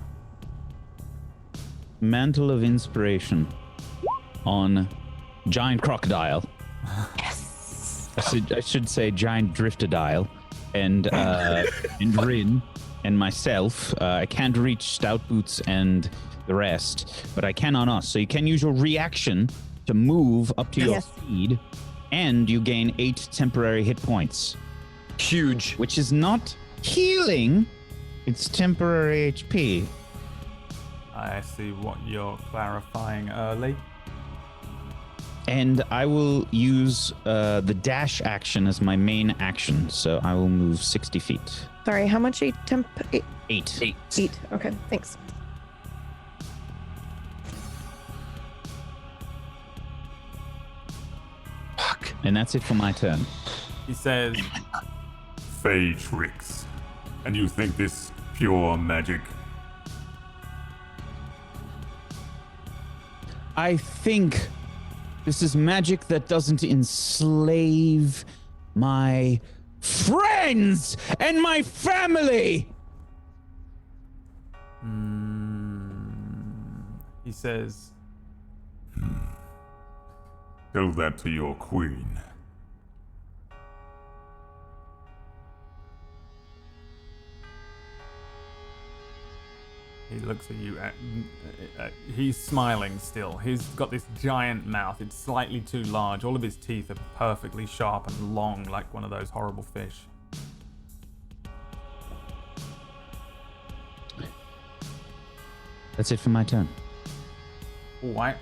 Mantle of Inspiration on Giant Crocodile. Yes. I should say Giant Driftodile. And Rin and myself. I can't reach Stout Boots and the rest, but I can on us. So you can use your reaction to move up to your Yes. speed, and you gain 8 temporary hit points. Huge. Which is not healing, it's temporary HP. I see what you're clarifying early. And I will use the dash action as my main action, so I will move 60 feet. Sorry, how much? 8 temp? 8. 8. 8. Okay, thanks. Fuck. And that's it for my turn. He says, Fey tricks. And you think this pure magic? I think this is magic that doesn't enslave my friends and my family. he says, Tell that to your queen. he looks at you. He's smiling still. He's got this giant mouth. It's slightly too large. All of his teeth are perfectly sharp and long, like one of those horrible fish. That's it for my turn. All right.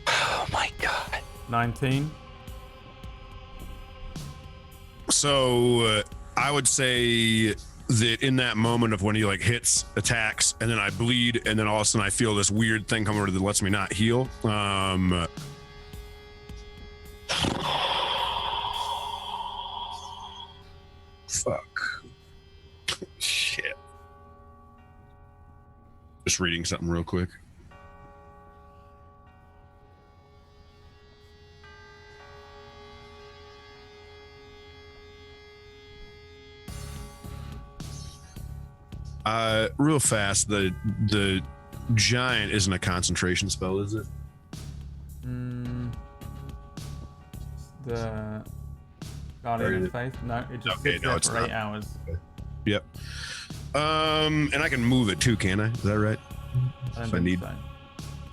Oh my god. 19. So I would say that in that moment of when he like hits, attacks, and then I bleed, and then all of a sudden I feel this weird thing come over that lets me not heal. Fuck. Shit. Just reading something real quick. Real fast, the giant isn't a concentration spell, is it? The Guardian of Faith? No, it just Okay, sits no, there it's for not. 8 hours. Yep. And I can move it too, can I? Is that right? I don't If I think need- so.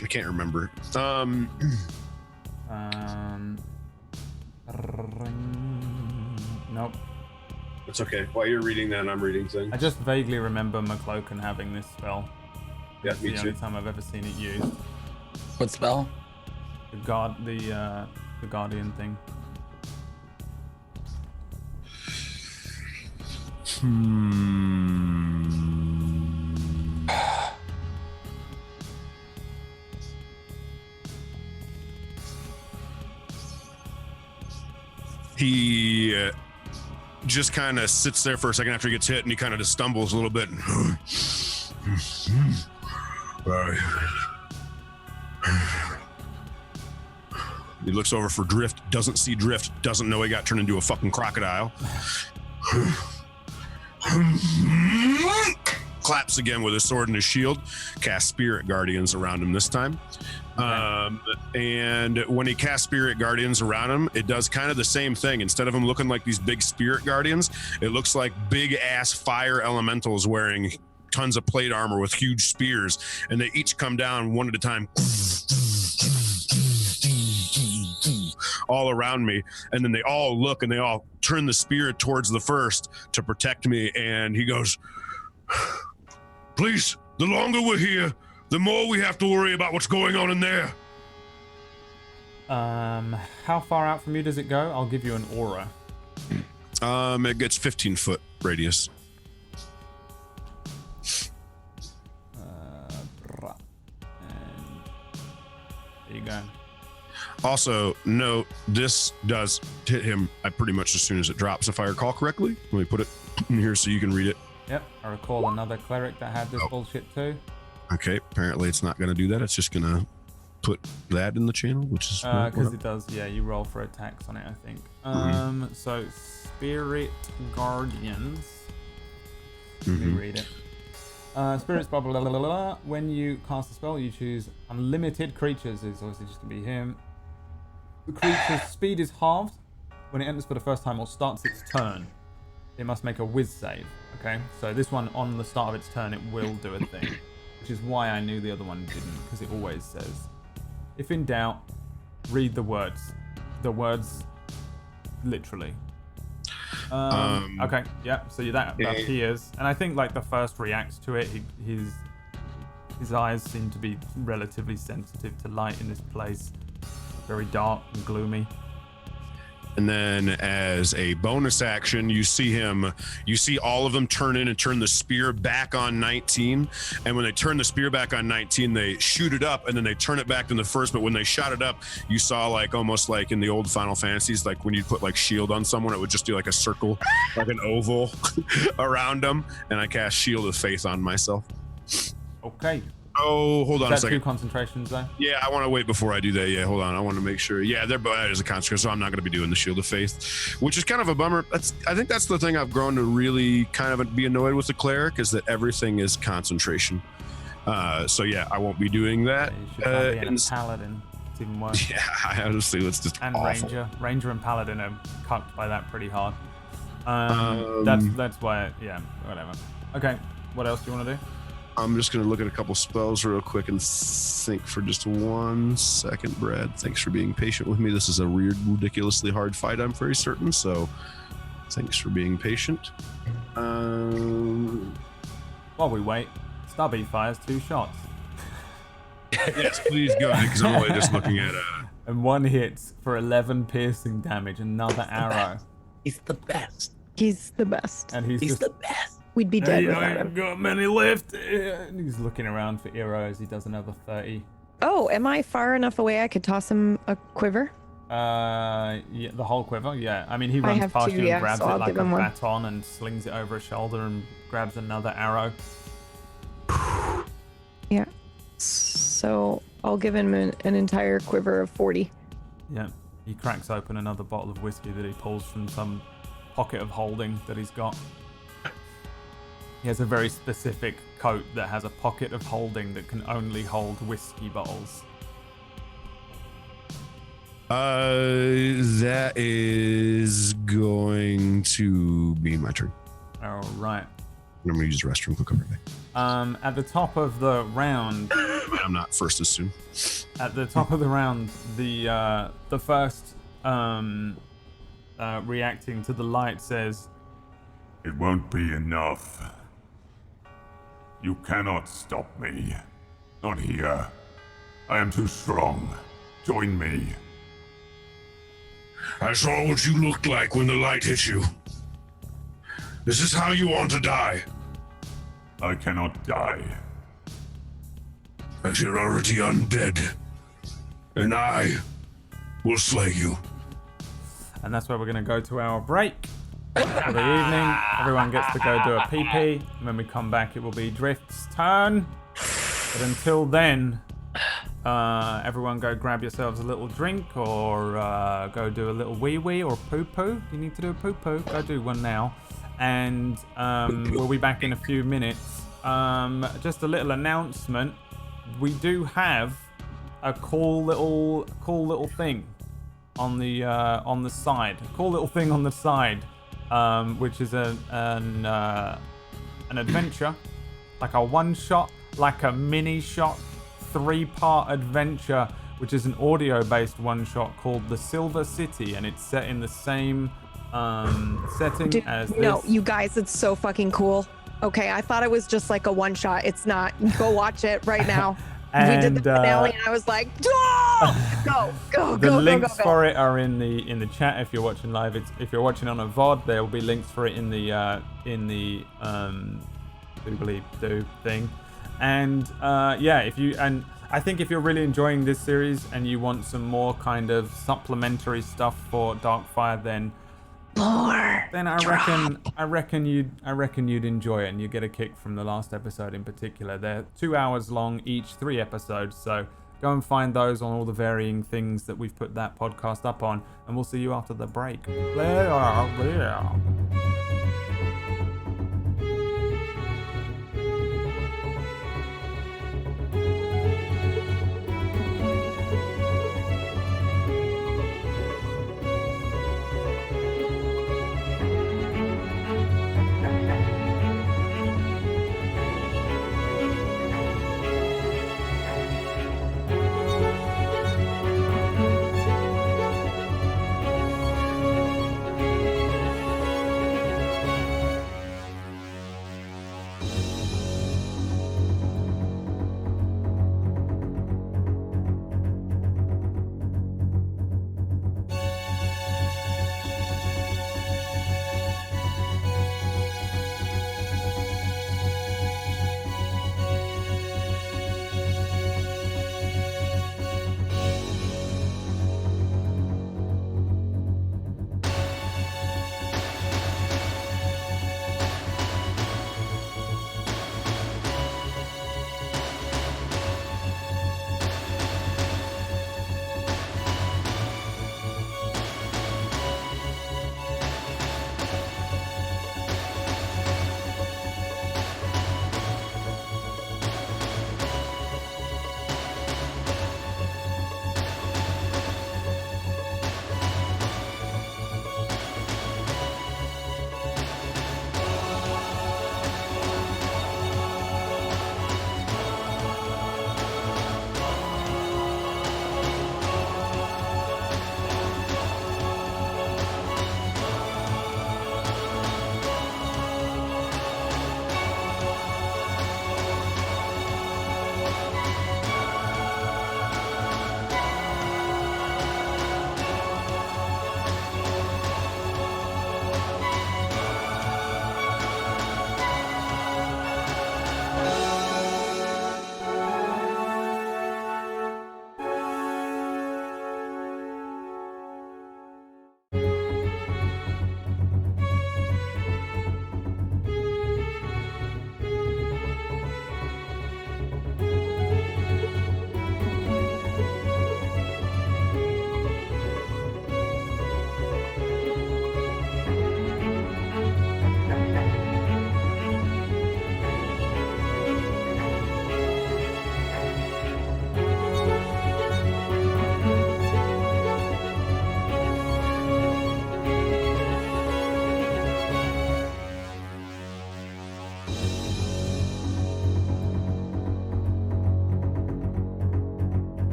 I can't remember. Nope. It's okay. While you're reading that, I'm reading things. I just vaguely remember McCloakin having this spell. Yeah, It's me the too. only time I've ever seen it used. What spell? The guardian thing. He just kind of sits there for a second after he gets hit, and he kind of just stumbles a little bit. He looks over for Drift, doesn't see Drift, doesn't know he got turned into a fucking crocodile. Claps again with his sword and his shield, casts Spirit Guardians around him this time. And when he casts Spirit Guardians around him, it does kind of the same thing. Instead of them looking like these big Spirit Guardians, it looks like big ass fire elementals wearing tons of plate armor with huge spears, and they each come down one at a time all around me, and then they all look and they all turn the spear towards the first to protect me, and he goes, Please, the longer we're here, the more we have to worry about what's going on in there. How far out from you does it go? I'll give you an aura. It gets 15-foot radius. And there you go. Also, note, this does hit him pretty much as soon as it drops, if I recall correctly. Let me put it in here so you can read it. Yep, I recall another cleric that had this bullshit too. Okay, apparently it's not going to do that. It's just going to put that in the channel, which is... Because it does, yeah, you roll for attacks on it, I think. So, Spirit Guardians. Let me read it. Spirits, blah, blah, blah, blah, blah. When you cast a spell, you choose unlimited creatures. It's obviously just going to be him. The creature's speed is halved when it enters for the first time or starts its turn. It must make a whiz save. Okay, so this one, on the start of its turn, it will do a thing. Which is why I knew the other one didn't, because it always says, if in doubt, read the words. The words, literally. Okay, yeah, so that appears. And I think, like, the first reacts to it, his eyes seem to be relatively sensitive to light in this place. Very dark and gloomy. And then as a bonus action, you see all of them turn in and turn the spear back on 19. And when they turn the spear back on 19, they shoot it up and then they turn it back to the first. But when they shot it up, you saw like almost like in the old Final Fantasies, like when you put like shield on someone, it would just do like a circle, like an oval around them. And I cast Shield of Faith on myself. Okay. Oh, hold on a second. 2 concentrations though? Yeah, I want to wait before I do that. Yeah, hold on. I want to make sure. Yeah, they're both as a concentration, so I'm not going to be doing the Shield of Faith, which is kind of a bummer. I think that's the thing I've grown to really kind of be annoyed with the cleric, is that everything is concentration. So yeah, I won't be doing that. Yeah, you should probably be a paladin. It's even worse. Yeah, honestly, it's just and awful. Ranger and paladin are cucked by that pretty hard. That's why. Yeah, whatever. Okay, what else do you want to do? I'm just going to look at a couple spells real quick and think for just 1 second, Brad. Thanks for being patient with me. This is a weird, ridiculously hard fight, I'm very certain, so thanks for being patient. While we wait, Stubby fires 2 shots. Yes, please go ahead, because I'm only just looking at... And 1 hits for 11 piercing damage, another arrow. He's the best. He's the best. And he's just, the best. We'd be dead without I him. ain't got many left. And he's looking around for arrows. He does another 30. Oh, am I far enough away I could toss him a quiver? Yeah, the whole quiver, yeah. I mean, he runs have past 2, you and yeah, grabs so it I'll like give a him one. baton and slings it over his shoulder and grabs another arrow. Yeah. So I'll give him an entire quiver of 40. Yeah. He cracks open another bottle of whiskey that he pulls from some pocket of holding that he's got. He has a very specific coat that has a pocket of holding that can only hold whiskey bottles. That is going to be my turn. All right. I'm going to use the restroom quick over there. At the top of the round, I'm not first as soon. at the top of the round, the first reacting to the light says, It won't be enough. You cannot stop me. Not here. I am too strong. Join me. I saw what you looked like when the light hit you. This is how you want to die. I cannot die. As you're already undead. And I will slay you. And that's where we're going to go to our break for the evening. Everyone gets to go do a pee-pee. And when we come back, it will be Drift's turn. But until then, everyone go grab yourselves a little drink or go do a little wee-wee or poo-poo. You need to do a poo-poo. Go do one now. And we'll be back in a few minutes. Just a little announcement. We do have a cool little thing on the side. A cool little thing on the side, which is an adventure, like a one-shot, like a mini-shot, 3-part adventure, which is an audio-based one-shot called The Silver City, and it's set in the same setting as this. No, you guys, it's so fucking cool. Okay, I thought it was just like a one-shot. It's not. Go watch it right now. We did the finale, and I was like, go. The links for it are in the chat if you're watching live. If you're watching on a VOD, there will be links for it in the do thing. And I think if you're really enjoying this series and you want some more kind of supplementary stuff for Darkfire, then I reckon you'd enjoy it, and you get a kick from the last episode in particular. They're 2 hours long each, 3 episodes, so go and find those on all the varying things that we've put that podcast up on, and we'll see you after the break.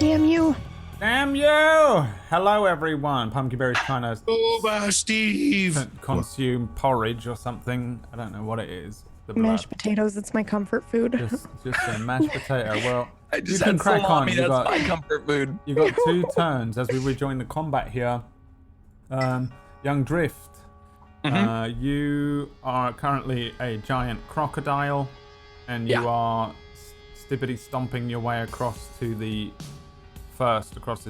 Damn you. Damn you! Hello, everyone. Pumpkinberry's trying to Over, Steve. consume porridge or something. I don't know what it is. The blood. Mashed potatoes, it's my comfort food. Just a mashed potato. Well, I just you can had crack on. salami. That's my comfort food. You got 2 turns as we rejoin the combat here. Young Drift, you are currently a giant crocodile, and you are stibbity stomping your way across this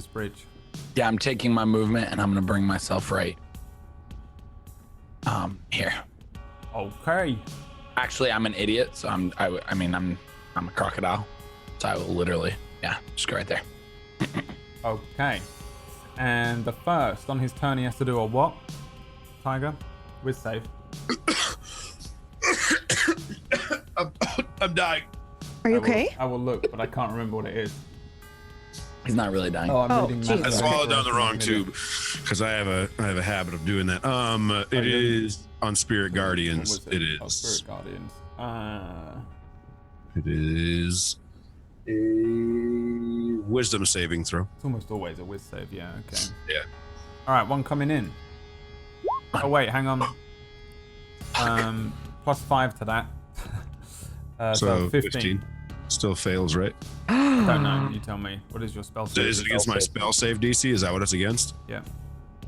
bridge. Yeah, I'm taking my movement and I'm gonna bring myself right. Here. Okay. Actually, I'm an idiot, so I'm a crocodile, so I will literally, just go right there. Okay. And the first on his turn, he has to do a what? Tiger, with save. I'm dying. Are you okay? I will look, but I can't remember what it is. He's not really dying. Oh, I'm reading geez. math. I swallowed down the wrong tube because I have a habit of doing that. It is on Spirit Guardians. It is. Oh, Spirit Guardians. It is a wisdom saving throw. It's almost always a whiz save, yeah, okay. Yeah. Alright, one coming in. Oh wait, hang on. Plus 5 to that. So 15. Still fails, right? I don't know, you tell me. What is your spell save? Is it against my spell save DC? Is that what it's against? Yeah.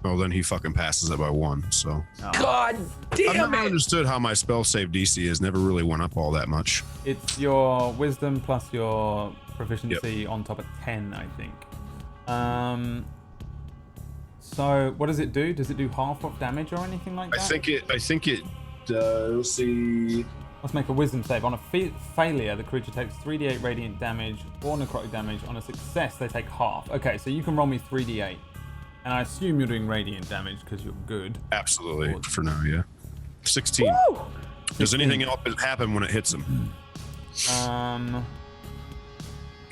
Oh, then he fucking passes it by 1, so. Oh. God I've damn never it! understood how my spell save DC has never really went up all that much. It's your wisdom plus your proficiency on top of 10, I think. So what does it do? Does it do half of damage or anything like that? I think it does. See. Let's make a wisdom save. On a failure, the creature takes 3d8 radiant damage or necrotic damage. On a success, they take half. Okay, so you can roll me 3d8. And I assume you're doing radiant damage because you're good. Absolutely, for now, yeah. 16. Woo! Does anything else happen when it hits him?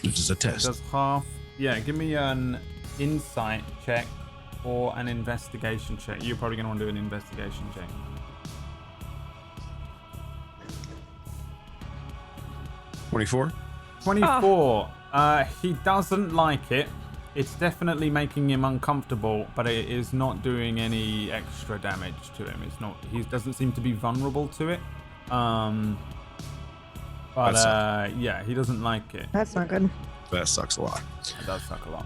This is a It test. does half. Yeah, give me an insight check or an investigation check. You're probably going to want to do an investigation check. 24? 24. He doesn't like it. It's definitely making him uncomfortable, but it is not doing any extra damage to him. It's not. He doesn't seem to be vulnerable to it. But yeah, he doesn't like it. That's not good. That sucks a lot. It does suck a lot.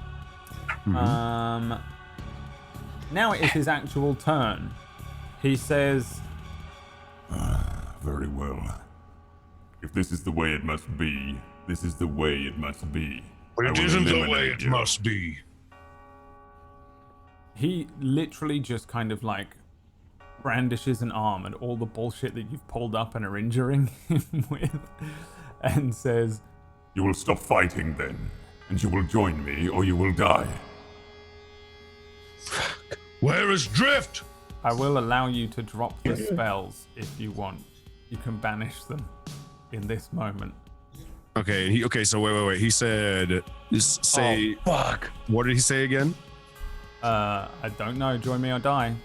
Now it is his actual turn. He says, Very well. If this is the way it must be, this is the way it must be. But I it will isn't the eliminate way it you. must be. he literally just kind of like brandishes an arm and all the bullshit that you've pulled up and are injuring him with, and says, You will stop fighting then, and you will join me, or you will die. Where is Drift? I will allow you to drop the spells if you want. You can banish them in this moment. Okay, so wait. He said, say, Oh, fuck. what did he say again? I don't know, join me or die.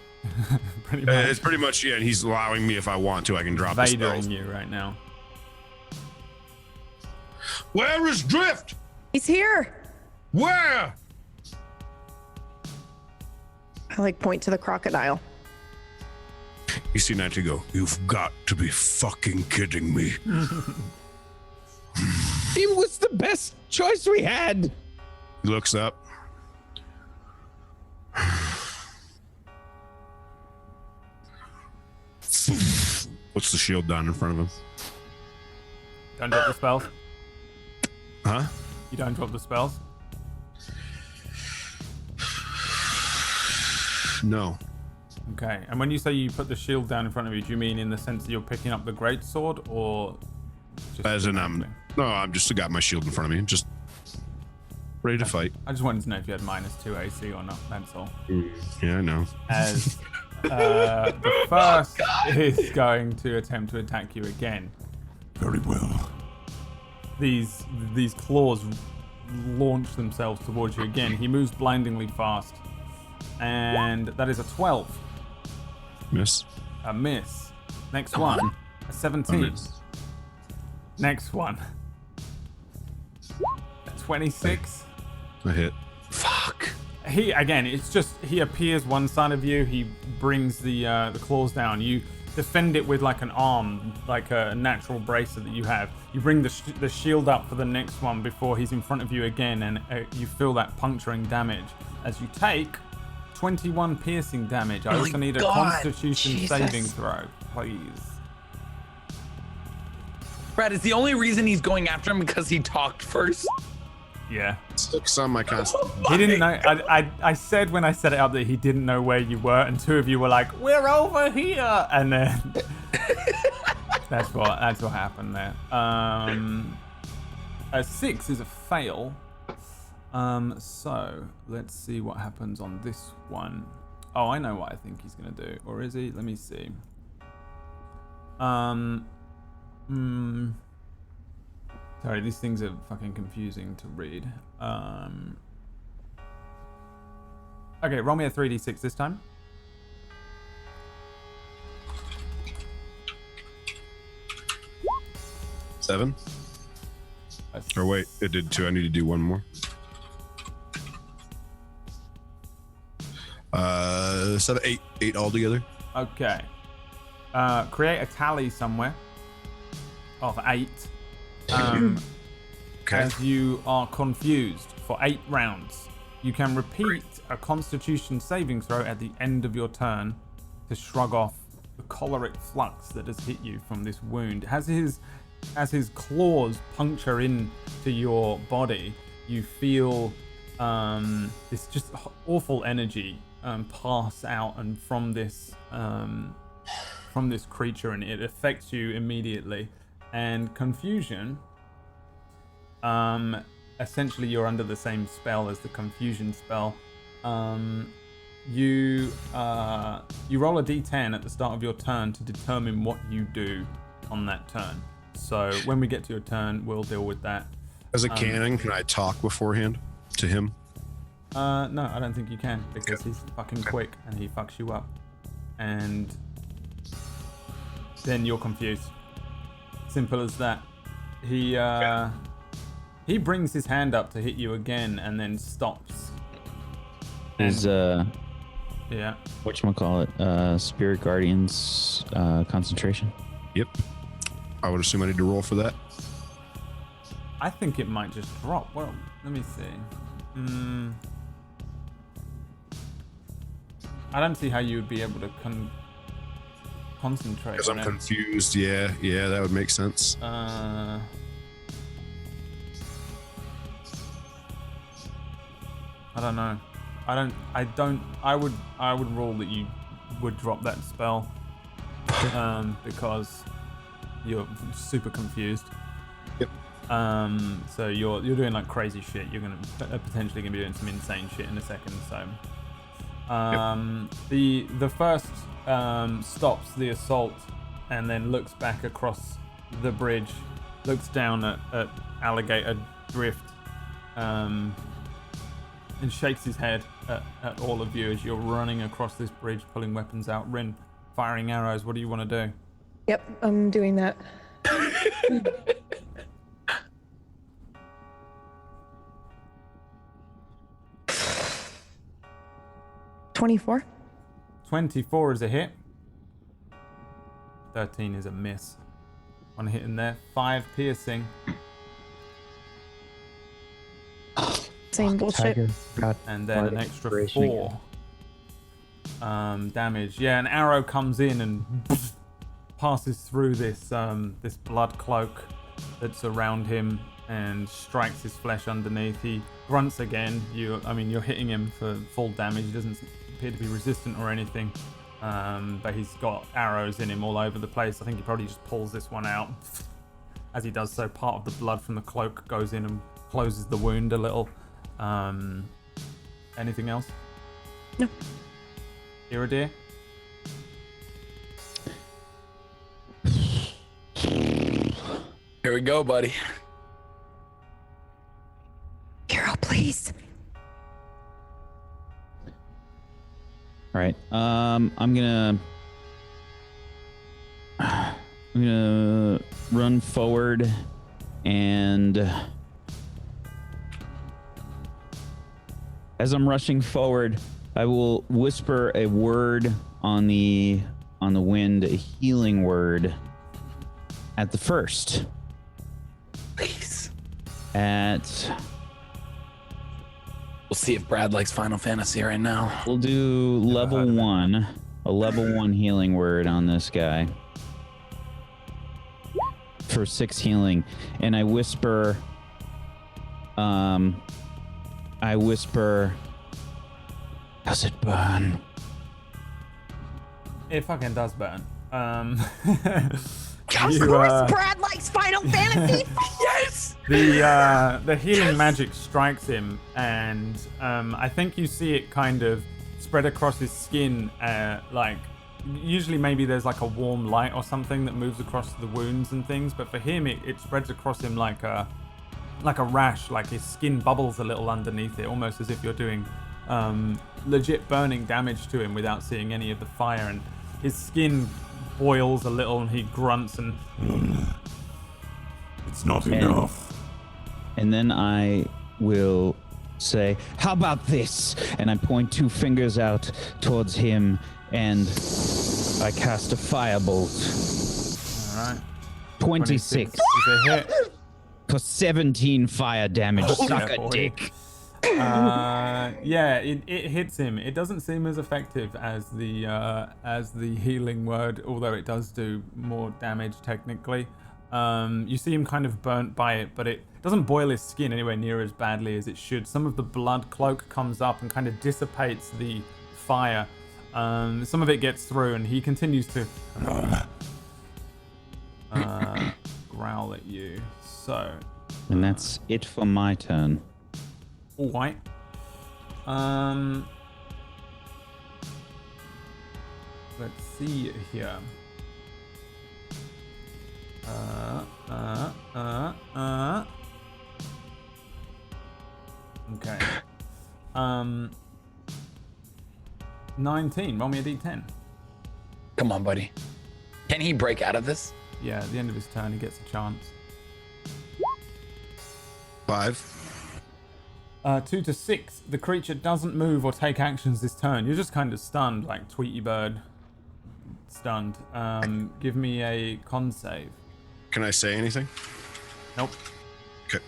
Pretty much. It's pretty much, yeah, and he's allowing me if I want to, I can drop the spells. Vadering you right now. Where is Drift? He's here. Where? I like point to the crocodile. You see Nancy go, You've got to be fucking kidding me. It was the best choice we had. he looks up. What's the shield down in front of him? Don't drop the spells. Huh? You don't drop the spells. No. Okay, and when you say you put the shield down in front of you, do you mean in the sense that you're picking up the greatsword, or just As in, automatically? I'm just got my shield in front of me. Just ready to fight. I just wanted to know if you had -2 AC or not, that's all. Yeah, I know. As the first is going to attempt to attack you again. Very well. These claws launch themselves towards you again. He moves blindingly fast. And that is a 12. Miss. A miss. Next one. A 17. miss. Next one. A 26. A hit. Fuck. He again, it's just he appears one side of you. He brings the claws down. You defend it with like an arm, like a natural bracer that you have. You bring the shield up for the next one before he's in front of you again, and you feel that puncturing damage as you take 21 piercing damage. I also need a Constitution saving throw, please. Brad, is the only reason he's going after him because he talked first? Yeah. 6 on my constitution. He didn't know. I said when I set it up that he didn't know where you were, and two of you were like, "We're over here," and then that's what happened there. A 6 is a fail. So let's see what happens on this one. Oh, I know what I think he's gonna do, or is he? Let me see. Sorry, these things are fucking confusing to read. Okay, roll me a 3d6 this time. Seven. Or wait, it did 2. I need to do one more. 7, 8. 8 altogether. Okay. Create a tally somewhere of 8. Okay. As you are confused for 8 rounds. You can repeat a Constitution saving throw at the end of your turn to shrug off the choleric flux that has hit you from this wound. As his claws puncture into your body, you feel this just awful energy pass out and from this creature, and it affects you immediately. And confusion, essentially you're under the same spell as the confusion spell. You roll a d10 at the start of your turn to determine what you do on that turn. So when we get to your turn, we'll deal with that. As a cannon, can I talk beforehand to him? No, I don't think you can, because he's fucking quick and he fucks you up. And then you're confused. Simple as that. He brings his hand up to hit you again and then stops. Is Yeah. whatchamacallit, Spirit Guardians concentration? Yep. I would assume I need to roll for that. I think it might just drop. Well, let me see. I don't see how you would be able to concentrate. Because I'm confused. Yeah, that would make sense. I don't know. I would rule that you would drop that spell because you're super confused. Yep. So you're doing like crazy shit. You're gonna potentially gonna be doing some insane shit in a second. So the first stops the assault and then looks back across the bridge, looks down at Alligator Drift, and shakes his head at all of you as you're running across this bridge, pulling weapons out. Rin, firing arrows. What do you want to do? Yep, I'm doing that. 24. 24 is a hit. 13 is a miss. One hit in there. 5 piercing. Same bullshit. And then an extra 4 damage. Yeah, an arrow comes in and passes through this this blood cloak that's around him and strikes his flesh underneath. He grunts again. You're hitting him for full damage. He doesn't appear to be resistant or anything, but he's got arrows in him all over the place. I think he probably just pulls this one out. As he does so, part of the blood from the cloak goes in and closes the wound a little. Anything else? No. Iridir? Here we go, buddy. Hero, please. All right. I'm gonna run forward and as I'm rushing forward, I will whisper a word on the wind, a healing word at the first. Please. We'll see if Brad likes Final Fantasy right now. We'll do level 1, a level 1 healing word on this guy for 6 healing, and I whisper, does it burn? It fucking does burn. Of course, Brad likes Final Fantasy. Yes. The healing magic strikes him, and I think you see it kind of spread across his skin. Like usually, maybe there's like a warm light or something that moves across the wounds and things, but for him, it spreads across him like a rash. Like his skin bubbles a little underneath it, almost as if you're doing legit burning damage to him without seeing any of the fire, and his skin boils a little and he grunts and it's not enough. And then I will say, how about this? And I point 2 fingers out towards him and I cast a firebolt. all right. 26 is a hit. for 17 fire damage. Suck a boy. dick. Yeah, it hits him. It doesn't seem as effective as the healing word, although it does do more damage technically. You see him kind of burnt by it, but it doesn't boil his skin anywhere near as badly as it should. Some of the blood cloak comes up and kind of dissipates the fire. Some of it gets through, and he continues to growl at you. So, And that's it for my turn. all right. Let's see here. Okay. 19. Roll me a d10. Come on, buddy. Can he break out of this? Yeah, at the end of his turn, he gets a chance. 5. 2 to 6. The creature doesn't move or take actions this turn. You're just kind of stunned, like Tweety Bird. Stunned. Give me a con save. Can I say anything? Nope. Okay.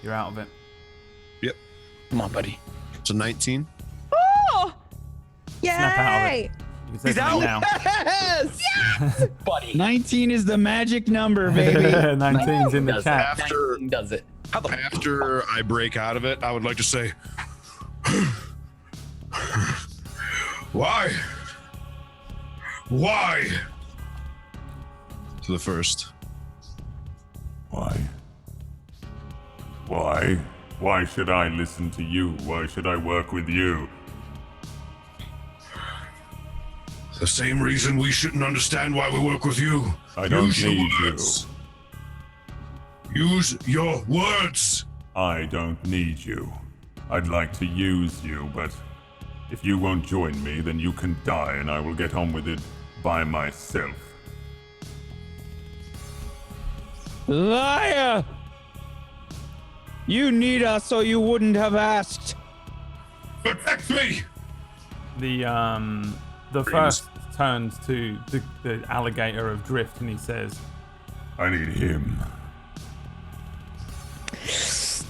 You're out of it. Yep. Come on, buddy. It's a 19. Oh! Snap out of it. Yay! You can say something now. Yes! Buddy. 19 is the magic number, baby. 19's in the Does chat. it. After- 19 does it. How the After I break out of it, I would like to say, why? Why? To the first. Why? Why? Why should I listen to you? Why should I work with you? The same reason we shouldn't understand why we work with you. I don't Use your need you. words. Use your words. I don't need you. I'd like to use you, but if you won't join me, then you can die and I will get on with it by myself. Liar! You need us or you wouldn't have asked. Protect me. The first turns to the alligator of Drift and he says, I need him.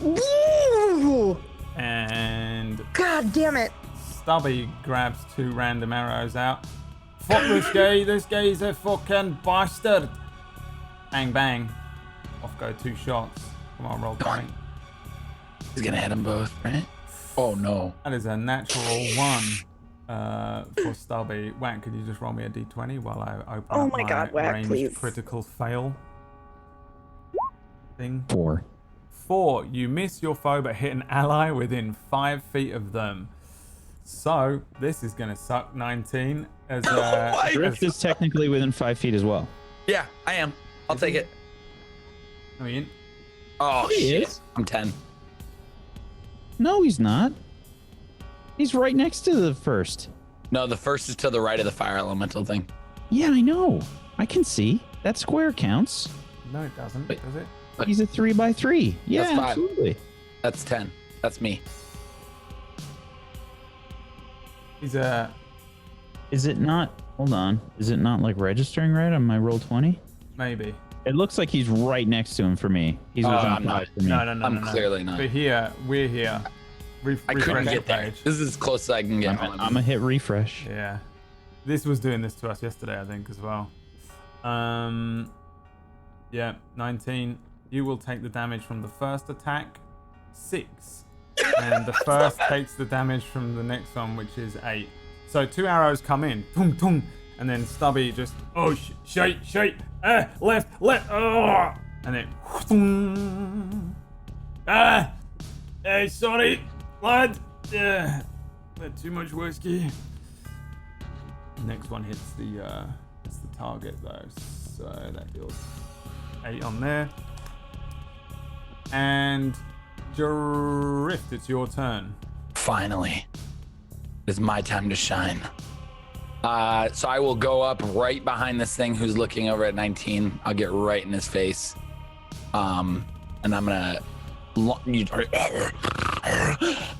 Ooh! and God damn it. Stubby grabs 2 random arrows out. Fuck this guy. This guy's a fucking bastard. Bang, bang. Off go 2 shots. Come on, roll point. He's gonna hit them both, right? Oh no. That is a natural 1 for Stubby. Whack, could you just roll me a d20 while I open Oh up my God, Whack, ranged please. critical fail thing? 4. 4. You miss your foe but hit an ally within 5 feet of them. So this is gonna suck. 19 as Drift is technically within 5 feet as well. Yeah, I am. I'll take it. I mean, Oh, He shit. is. I'm 10. No, he's not. He's right next to the first. No, the first is to the right of the fire elemental thing. Yeah, I know. I can see. That square counts. no, it doesn't, Wait. does it? He's a 3x3. Yeah, That's 5. absolutely. That's 10. That's me. He's a. Is it not? Hold on. Is it not like registering right on my roll 20? Maybe. It looks like he's right next to him for me. He's within I'm not. 5 for me. No. I'm clearly not. We're here. We're here. I couldn't Refresh get the there. page. This is as close as I can get. I'm gonna hit refresh. Yeah. This was doing this to us yesterday, I think, as well. Yeah, 19. You will take the damage from the first attack, 6. And the first takes the damage from the next one, which is 8. So 2 arrows come in, tung, tung, and then Stubby just, shite, left, oh, and then, hey, sorry, lad, had too much whiskey. Next one hits the target though, so that deals 8 on there. And Drift, it's your turn. Finally, it's my time to shine. So I will go up right behind this thing who's looking over at 19. I'll get right in his face, and I'm gonna.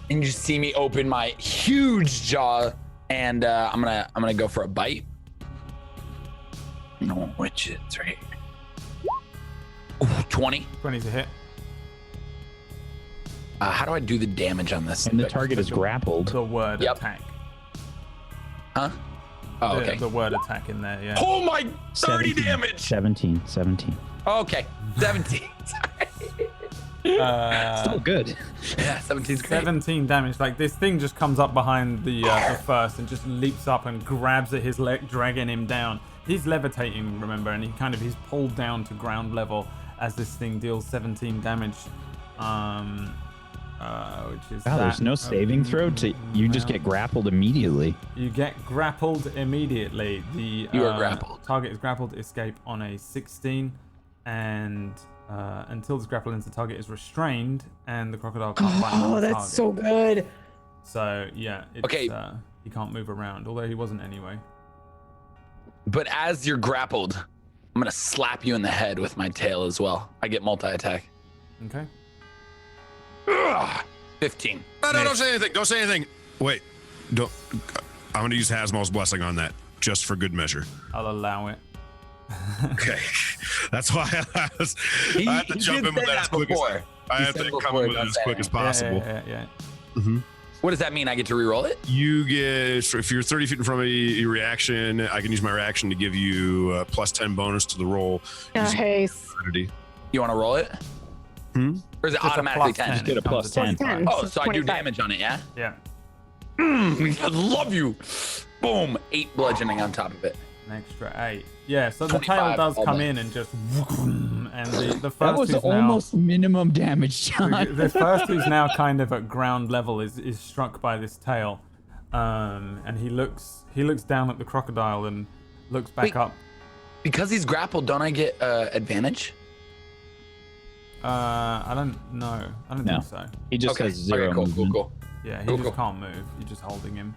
And you see me open my huge jaw, and I'm gonna go for a bite. No, which is right. Ooh, 20. 20's a hit. How do I do the damage on this? And the target is grappled. The word attack. Huh? Oh, okay. The word attack in there, yeah. Oh my, 30 17. damage. 17. Okay, 17. Still good. Yeah, 17's great. 17 damage. Like, this thing just comes up behind the first and just leaps up and grabs at his leg, dragging him down. He's levitating, remember, and he's pulled down to ground level as this thing deals 17 damage. Which is There's no saving throw you just get grappled immediately. You get grappled immediately. You are grappled. Target is grappled. Escape on a 16, and until this grapple ends, the target is restrained, and the crocodile can't bite on the that's target. so good. So yeah, it's, Okay. He can't move around, although he wasn't anyway. But as you're grappled, I'm gonna slap you in the head with my tail as well. I get multi-attack. Okay. 15. No, don't say anything. Don't say anything. Wait, don't. I'm gonna use Hasmal's blessing on that, just for good measure. I'll allow it. Okay, that's why I had to jump in with that as quick as possible. Yeah. What does that mean? I get to reroll it? You get, if you're 30 feet in front of me, your reaction, I can use my reaction to give you plus 10 bonus to the roll. Nice. You want to roll it? Or is it Just a automatically plus 10? 10. Just get a plus 10. 10. Oh, so I do 25. damage on it, yeah? Yeah. I love you. Boom. 8 bludgeoning on top of it. An extra 8. Yeah, so the tail 25 does all come day. in and just, and the first That was who's almost minimum damage, John. the first who's now kind of at ground level is struck by this tail, and he looks down at the crocodile and looks back Wait. up. Because he's grappled, don't I get advantage? I don't know. I don't No. think so. He just has 0 movement. cool. Yeah, he Cool, just can't move. You're just holding him.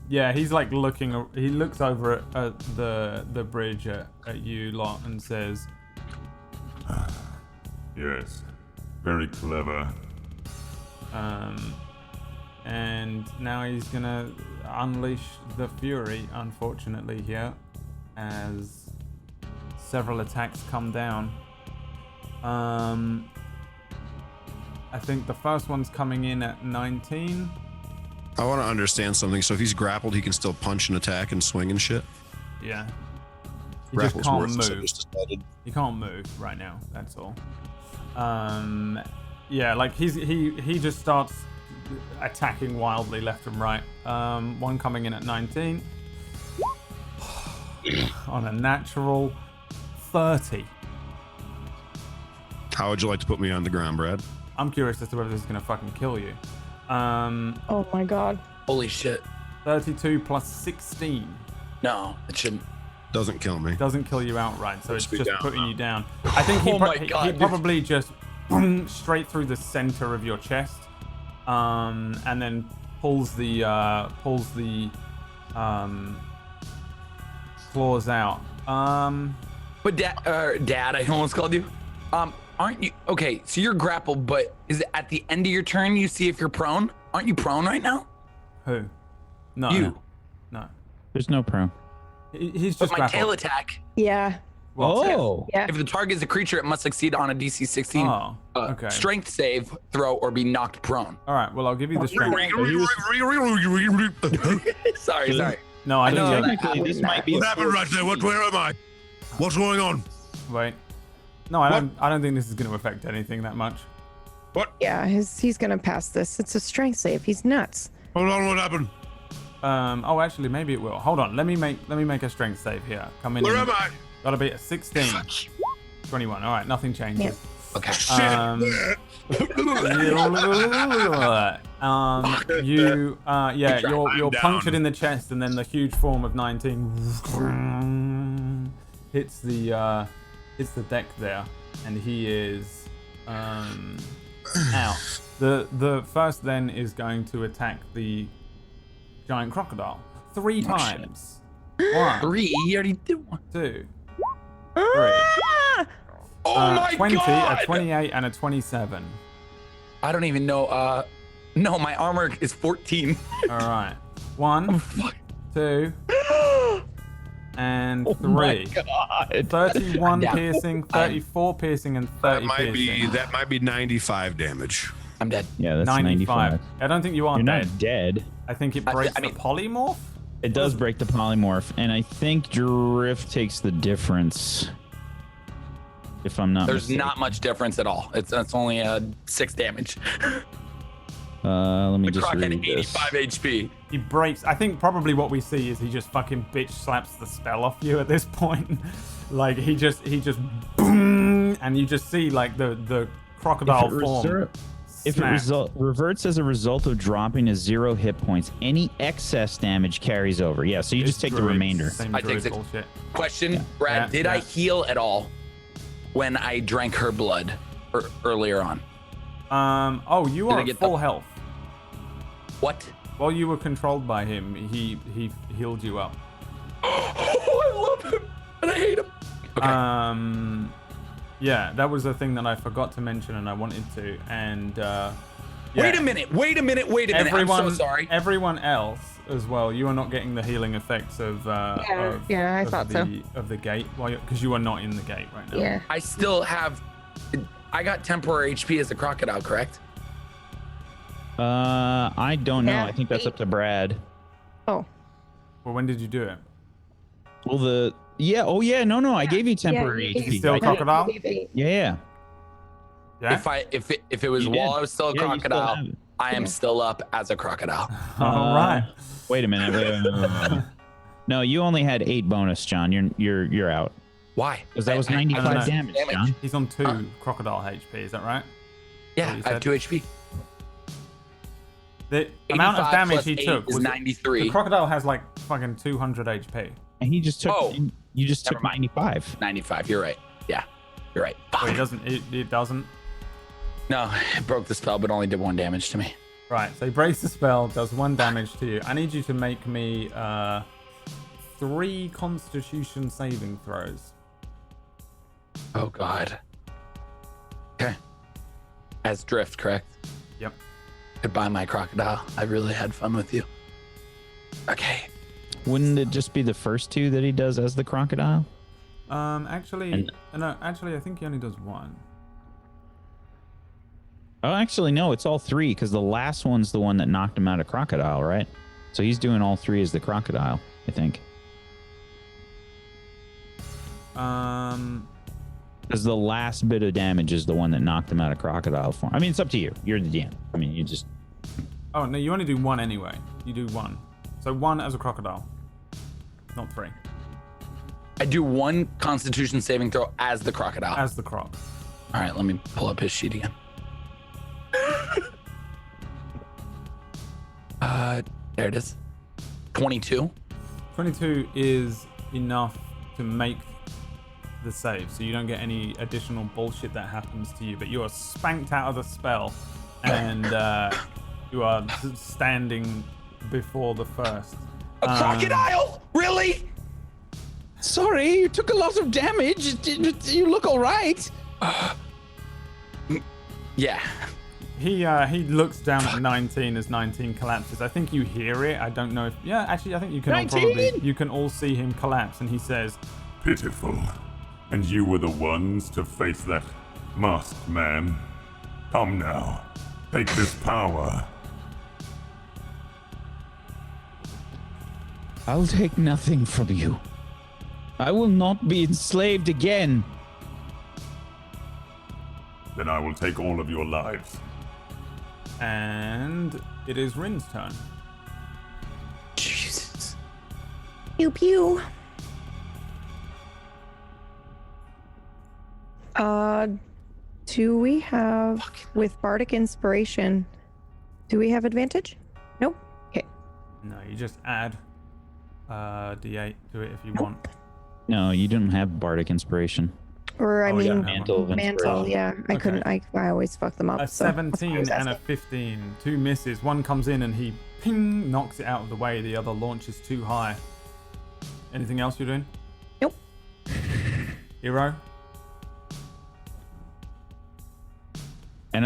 Yeah, he's like looking. He looks over at the bridge at you lot and says, Yes, very clever. and now he's gonna unleash the fury. Unfortunately, here, as several attacks come down. I think the first one's coming in at 19. I want to understand something. So if he's grappled, he can still punch and attack and swing and shit. Yeah. He just Grapple's can't worthless, I move. just decided. He can't move right now. That's all. Yeah, like he just starts attacking wildly left and right. One coming in at 19 on a natural 30. How would you like to put me on the ground, Brad? I'm curious as to whether this is gonna fucking kill you. Oh my god. Holy shit. 32 plus 16 No, it shouldn't. Doesn't kill me. doesn't kill you outright, so it's Puts me just down, putting huh? you down. I think Oh my God, he dude. probably just straight through the center of your chest, and then pulls the claws out. But Dad, I almost called you. Aren't you okay? So you're grappled, but is it at the end of your turn you see if you're prone? Aren't you prone right now? Who? No. You. No. There's no pro. He's But just my grappled. tail attack. Yeah. Oh. Yeah. If the target is a creature, it must succeed on a DC 16 Oh, okay. strength save throw or be knocked prone. All right. Well, I'll give you the strength. Sorry. No, I know didn't. that. Technically, this might be. What happened right there? Where am I? What's going on? Wait. No, I don't think this is going to affect anything that much. Yeah, he's gonna pass this. It's a strength save. He's nuts. Hold on, what happened? Oh, actually, maybe it will. Hold on. Let me make a strength save here. Come in. Where am I? Gotta be a 16. 21. All right. Nothing changes. Okay. You're down. punctured in the chest, and then the huge form of 19 hits the deck there, and he is out. The first then is going to attack the giant crocodile 3 times. 1, 3. You already did one. 2, 3. Oh my 20, god! a 28, and a 27. I don't even know. No, my armor is 14. All right. 1, 2, and 3. my God. 31 I'm down. piercing, 34 piercing, and 30 piercing. That might be 95 damage. I'm dead. Yeah, that's 95. 95. I don't think you are You're dead. not dead. I think it breaks I mean- the polymorph. It does break the polymorph, and I think Drift takes the difference. If I'm not There's mistaken. not much difference at all. It's only 6 damage. Let me The just croc had read this. 85 HP. He breaks. I think probably what we see is he just fucking bitch slaps the spell off you at this point. Like he just boom, and you just see like the crocodile form. If it snap. reverts as a result of dropping to 0 hit points, any excess damage carries over. Yeah, so you just It's take the druid, remainder. Same I take druid six. bullshit. Question, Brad, Yeah, did I yeah. heal at all when I drank her blood earlier on? Oh, you Did I are at get full the- health. What? While you were controlled by him, he healed you up. Oh, I love him, and I hate him. Okay. Yeah, that was a thing that I forgot to mention, and I wanted to. And yeah. Wait a minute. Everyone, I'm so sorry. Everyone else as well. You are not getting the healing effects of I thought so. of the gate, because you are not in the gate right now. Yeah. I still have. I got temporary HP as a crocodile, correct? I don't know. Yeah, I think that's up to Brad. Oh. Well, when did you do it? Well, no, I gave you temporary Yeah, HP. Still I did. crocodile? Yeah. Yeah. If it was You while did. I was still a Yeah, you still crocodile, have it. I am still up as a crocodile. All right. Wait a minute. Wait. No, you only had 8 bonus, John. You're out. Why? Because that was I- I- 95 damage, John. He's on 2 crocodile HP. Is that right? Yeah, you I have said? 2 HP. The amount of 85 damage plus he 8 took is was 93. The crocodile has like fucking 200 HP. And he just took. Oh. You just Never took mind. 95. 95. You're right. Yeah, you're right. Well, he doesn't. It doesn't. No, it broke the spell, but only did 1 damage to me. Right. So he breaks the spell, does 1 damage to you. I need you to make me 3 Constitution saving throws. Oh God. Okay. As Drift, correct? Yep. Goodbye, my crocodile. I really had fun with you. Okay. Wouldn't it just be the first 2 that he does as the crocodile? Actually, no. Actually, I think he only does 1. Oh, actually, no. It's all 3 because the last one's the one that knocked him out of crocodile, right? So he's doing all 3 as the crocodile, I think. Because the last bit of damage is the one that knocked him out of crocodile form. I mean, it's up to you. You're the DM. I mean, you just. Oh no, you only do 1 anyway. You do 1. So 1 as a crocodile, not 3. I do 1 Constitution saving throw as the crocodile. As the croc. All right, let me pull up his sheet again. There it is. 22. 22 is enough to make the save, so you don't get any additional bullshit that happens to you, but you are spanked out of the spell, and you are standing before the first. A crocodile? Really? Sorry, you took a lot of damage. You look all right. Yeah. He looks down at 19 as 19 collapses. I think you hear it. I don't know if... Yeah, actually, I think you can all 19? you can all see him collapse, and he says, Pitiful. And you were the ones to face that masked man. Come now. Take this power. I'll take nothing from you. I will not be enslaved again. Then I will take all of your lives. and it is Rin's turn. Jesus. Pew pew. Do we have, with Bardic Inspiration, do we have advantage? Nope. Okay. No, you just add D8 to it if you want. No, you don't have Bardic Inspiration. Or I Oh, yeah, mean, Mantle of Mantle, Inspiration. yeah. I Okay. couldn't, I always fuck them up. A so that's why I 17 was and a asking. 15. Two misses. One comes in and he ping knocks it out of the way. The other launches too high. Anything else you're doing? Nope. Hero? And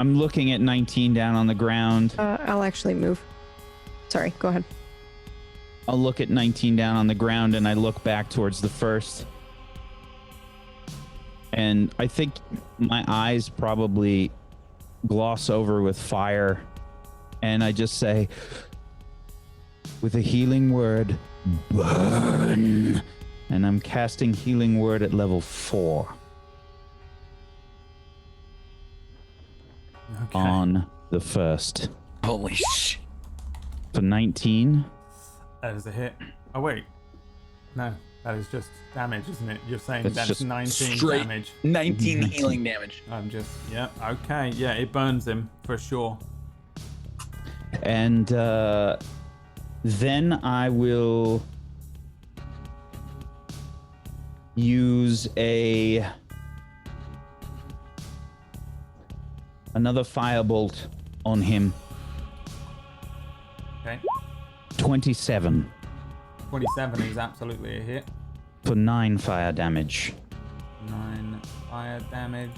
I'm looking at 19 down on the ground. I'll actually move. Sorry, go ahead. I'll look at 19 down on the ground and I look back towards the first. And I think my eyes probably gloss over with fire. And I just say, with a healing word, burn. And I'm casting healing word at level 4 Okay. on the first. Holy shit. For 19. That is a hit. Oh, wait. No, that is just damage, isn't it? You're saying It's that's just 19 Straight damage. 19 healing damage. I'm just, yeah, okay. Yeah, it burns him for sure. And then I will use another firebolt on him. Okay. 27 27 is absolutely a hit. for 9 fire damage. 9 fire damage.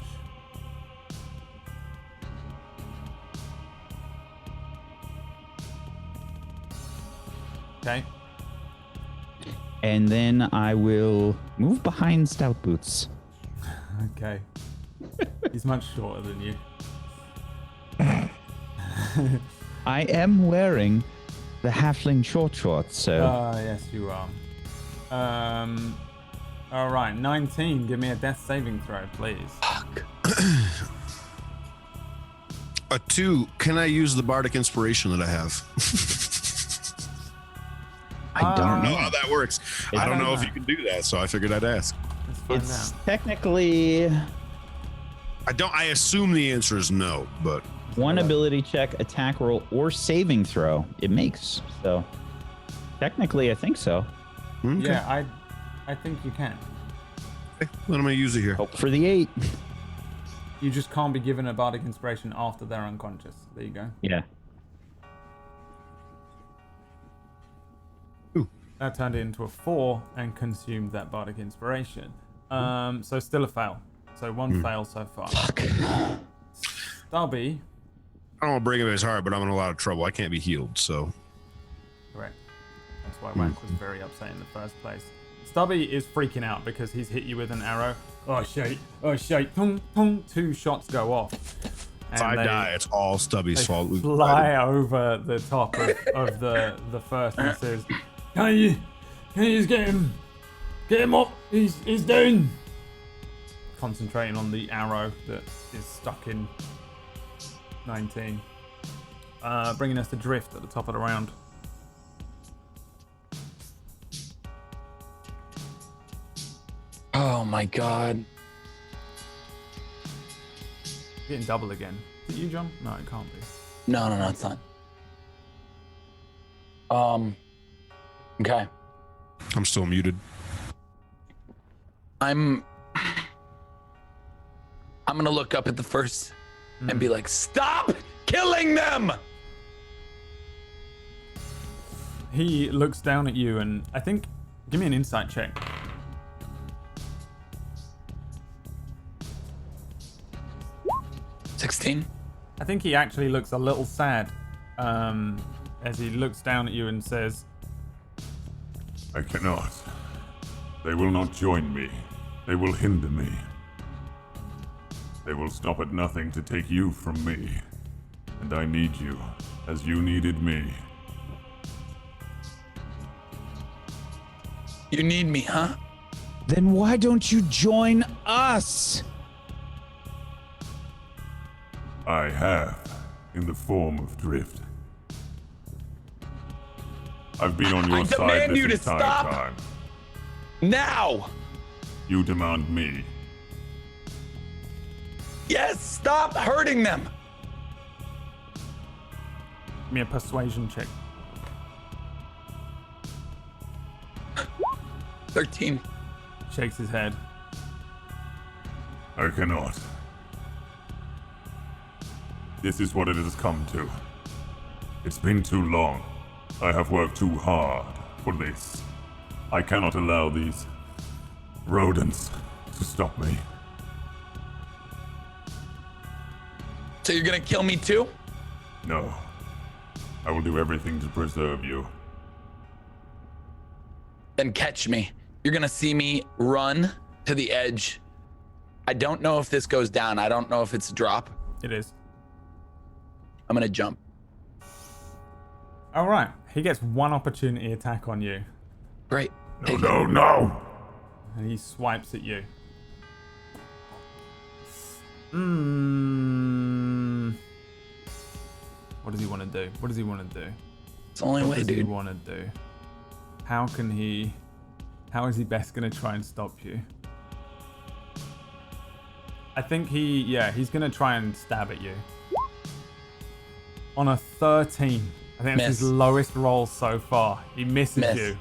Okay. And then I will move behind Stout Boots. Okay. He's much shorter than you. I am wearing the halfling short shorts, so Yes, you are. All right, 19. Give me a death saving throw, please. A 2. Can I use the bardic inspiration that I have? I don't I don't know know. how that works. I don't know if know. you can do that, so I figured I'd ask. Let's find It's out. technically I assume the answer is no, but one ability check, attack roll, or saving throw it makes. So technically, I think so. okay. Yeah, I think you can. Okay, then I'm gonna use it here. Hope for the 8. You just can't be given a bardic inspiration after they're unconscious. There you go. Yeah. That turned it into a 4 and consumed that bardic inspiration. So still a fail. So one fail so far. Stubby. I don't want to break it his heart, but I'm in a lot of trouble. I can't be healed, so Correct. That's why Wank was very upset in the first place. Stubby is freaking out because he's hit you with an arrow. Oh shit! Oh shit! Tung, tung. 2 shots go off. if I die, it's all Stubby's fault. They fly over the top of the first and says, Can you just get him up? He's down. Concentrating on the arrow that is stuck in 19. Bringing us to Drift at the top of the round. Oh my god. Getting double again. Is it you, John? No, it can't be. No, it's not. Okay. I'm still muted. I'm gonna look up at the first and be like, stop killing them! He looks down at you and I think, give me an insight check. 16. I think he actually looks a little sad as he looks down at you and says, I cannot. They will not join me. They will hinder me. They will stop at nothing to take you from me. And I need you, as you needed me. You need me, huh? Then why don't you join us? I have, in the form of Drift. I've been on your I side demand this you to entire stop. time. Now! You demand me. Yes, stop hurting them! give me a persuasion check. 13. Shakes his head. I cannot. This is what it has come to. It's been too long. I have worked too hard for this. I cannot allow these rodents to stop me. So you're gonna kill me too? No. I will do everything to preserve you. Then catch me. You're gonna see me run to the edge. I don't know if this goes down. I don't know if it's a drop. It is. I'm gonna jump. All right. He gets one opportunity attack on you, Great. No, Take no, it. no! and he swipes at you. What does he want to do? What does he want to do? It's the only What way, does he dude. want to do? How is he best going to try and stop you? I think he's going to try and stab at you. On a 13. I think that's his Miss. lowest roll so far. He misses Miss. you.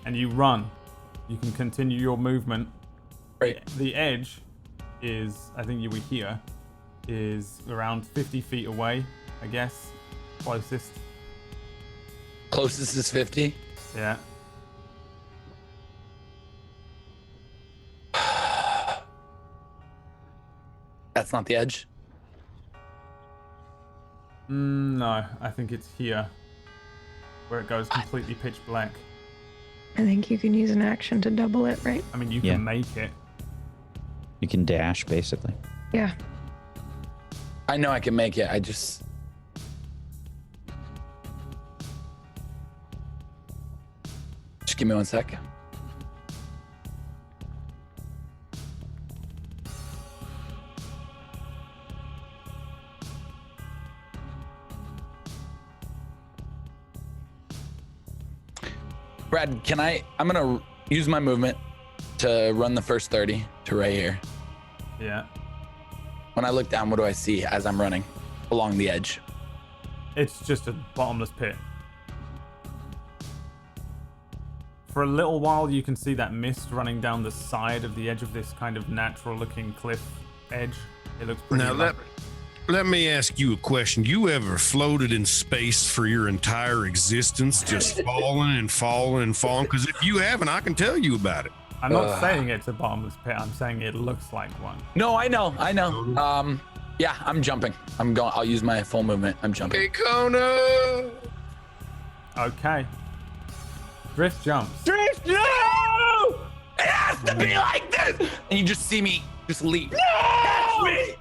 And you run. You can continue your movement. Great. The edge is, I think you were here, is around 50 feet away, I guess. Closest. Closest is 50. Yeah. That's not the edge. No, I think it's here. Where it goes completely pitch black. I think you can use an action to double it, right? I mean, you Yeah. can make it. You can dash, basically. Yeah. I know I can make it. I just. Just give me 1 sec. Brad, I'm gonna use my movement to run the first 30 to right here. Yeah. When I look down, what do I see as I'm running along the edge? It's just a bottomless pit. For a little while, you can see that mist running down the side of the edge of this kind of natural-looking cliff edge. It looks pretty Now elaborate. let me ask you a question. You ever floated in space for your entire existence, just falling and falling and falling? Because if you haven't, I can tell you about it. I'm not saying it's a bottomless pit. I'm saying it looks like one. No, I know. Yeah, I'm jumping. I'll use my full movement. I'm jumping. Hey, Kona! Okay. Drift jumps. Drift, no! It has to be like this! And you just see me just leap. No! Catch me!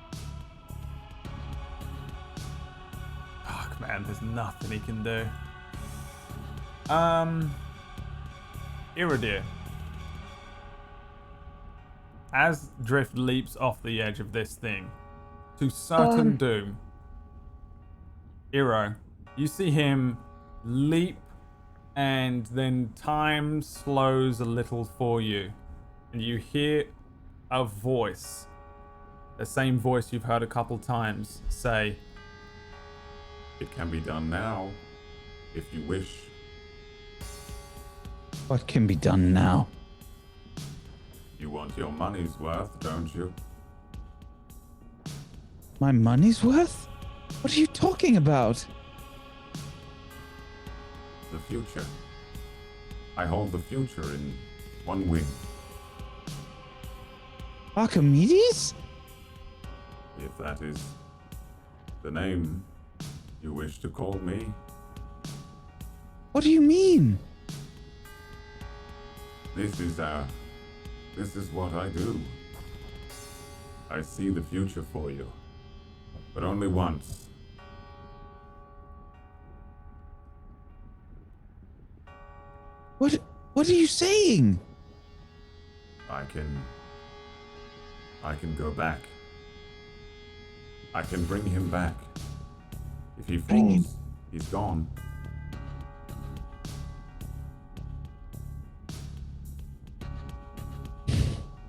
Fuck, man, there's nothing he can do. Iridir. As Drift leaps off the edge of this thing, to certain doom, Iro, you see him leap, and then time slows a little for you, and you hear a voice, the same voice you've heard a couple times, say, It can be done now, if you wish. What can be done now? You want your money's worth, don't you? My money's worth? What are you talking about? The future. I hold the future in one wing. Archimedes? If that is the name you wish to call me. What do you mean? This is what I do. I see the future for you, but only once. What are you saying? I can go back. I can bring him back. If he Bring him- falls, he's gone.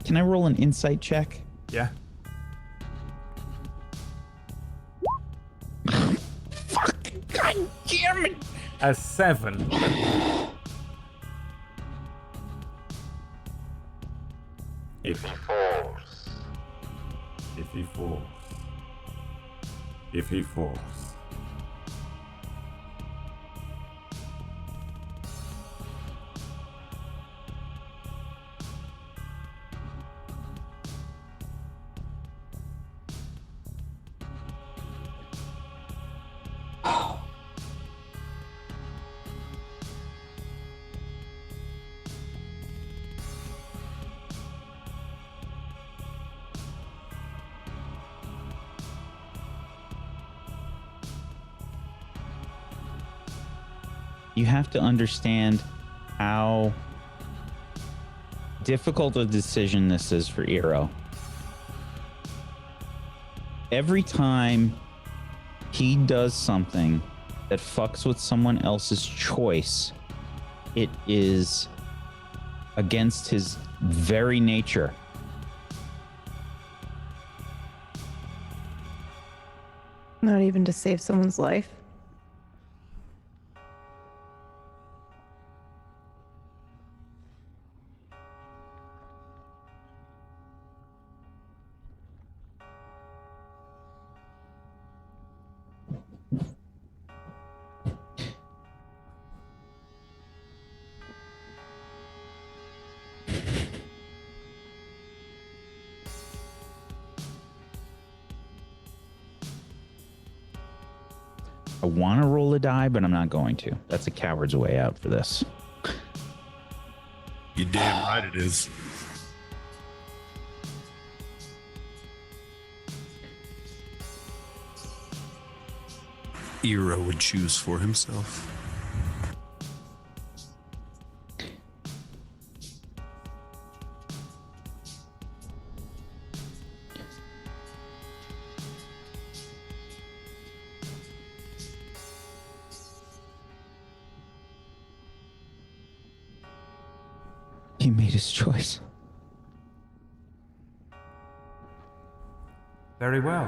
Can I roll an insight check? Yeah. Fuck! God damn it! A 7. If he falls. If he falls. If he falls. You have to understand how difficult a decision this is for Eero. Every time he does something that fucks with someone else's choice, it is against his very nature. Not even to save someone's life. I want to roll a die, but I'm not going to. That's a coward's way out for this. You damn right it is. Eero would choose for himself. He made his choice. Very well.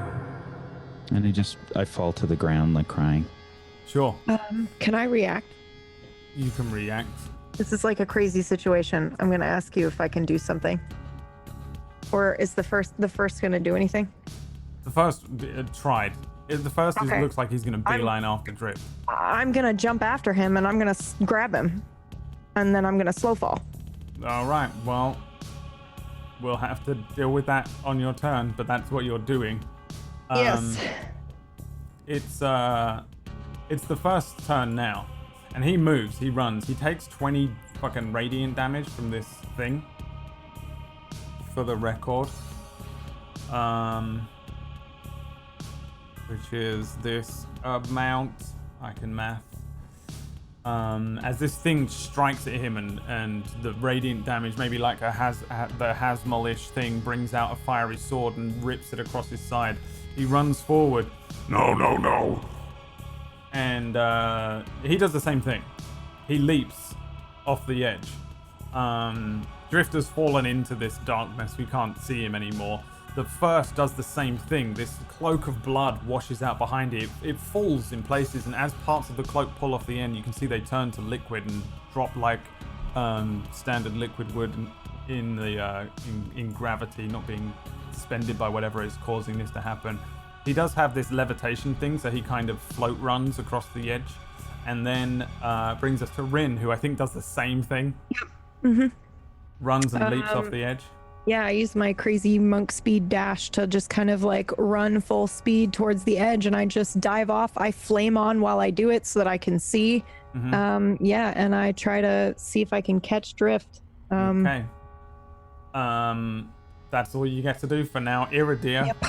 And I fall to the ground like crying. Sure. Can I react? You can react. This is like a crazy situation. I'm gonna ask you if I can do something. Or is the first gonna do anything? The first tried. The first Okay. looks like he's going to beeline after Drip. I'm gonna jump after him and I'm gonna grab him, and then I'm gonna slow fall. All right. Well, we'll have to deal with that on your turn, but that's what you're doing. Yes. It's the first turn now, and he moves. He runs. He takes 20 fucking radiant damage from this thing. For the record, which is this amount. I can math. As this thing strikes at him, and the radiant damage, maybe like the Hasmol-ish thing, brings out a fiery sword and rips it across his side. He runs forward. No, no, no. And he does the same thing. He leaps off the edge. Drifter's fallen into this darkness. We can't see him anymore. The first does the same thing. This cloak of blood washes out behind it. It falls in places, and as parts of the cloak pull off the end, you can see they turn to liquid and drop like standard liquid would in gravity, not being suspended by whatever is causing this to happen. He does have this levitation thing, so he kind of float runs across the edge, and then brings us to Rin, who I think does the same thing. Mm-hmm. Runs and leaps off the edge. Yeah, I use my crazy monk speed dash to just kind of like run full speed towards the edge, and I just dive off. I flame on while I do it so that I can see. Yeah, and I try to see if I can catch drift. Okay. That's all you get to do for now, Iridia. Yep.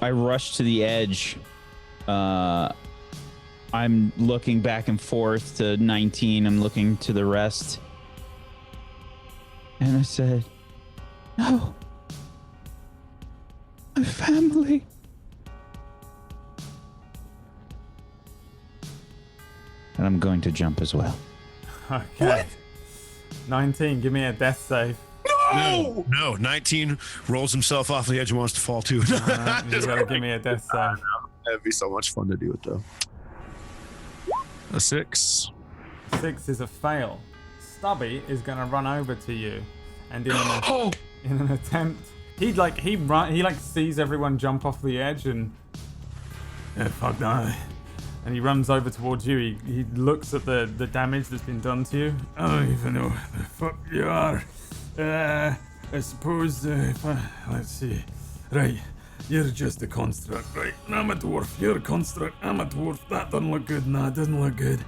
I rush to the edge. I'm looking back and forth to 19. I'm looking to the rest. And I said, no. My family. And I'm going to jump as well. Okay. What? 19, give me a death save. No, 19 rolls himself off the edge and wants to fall too. You gotta give me a death save. That'd be so much fun to do it though. A 6. 6 is a fail. Stubby is gonna run over to you, and in an attempt, he sees everyone jump off the edge and fuck that. And he runs over towards you. He looks at the damage that's been done to you. I don't even know who the fuck you are. I suppose let's see. Right, you're just a construct, right? I'm a dwarf. You're a construct. I'm a dwarf. That doesn't look good. Nah, it doesn't look good.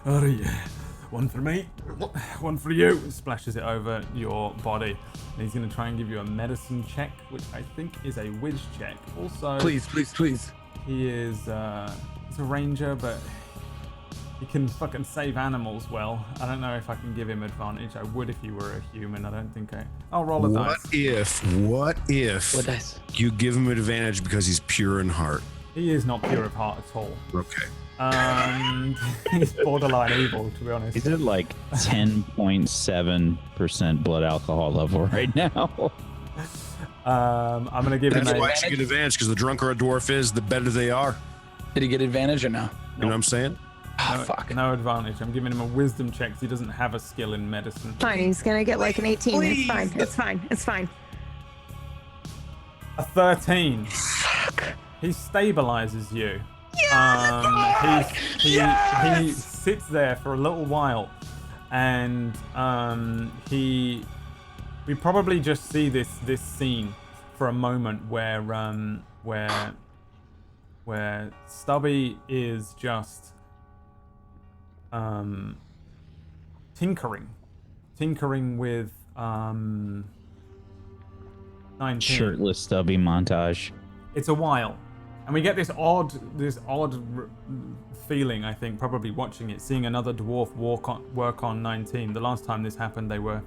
All right, one for me, one for you. Splashes it over your body. And he's gonna try and give you a medicine check, which I think is a whiz check. Also, Please. he is he's a ranger, but he can fucking save animals well. I don't know if I can give him advantage. I would if he were a human. I don't think I'll roll a dice. What if you give him advantage because he's pure in heart? He is not pure of heart at all. Okay. He's borderline evil, to be honest. He's at like 10.7% blood alcohol level right now. I'm gonna give him That's why you get advantage, because the drunker a dwarf is, the better they are. Did he get advantage or no? You know what I'm saying? Fuck. No advantage. I'm giving him a wisdom check because he doesn't have a skill in medicine. Fine, he's gonna get like an 18. It's fine. It's fine. It's fine. A 13. Fuck. He stabilizes you. He sits there for a little while, and we probably just see this scene for a moment where Stubby is just tinkering with 19. Shirtless Stubby montage. It's a while, and we get this odd feeling, I think, probably watching it, seeing another dwarf work on 19. The last time this happened, they were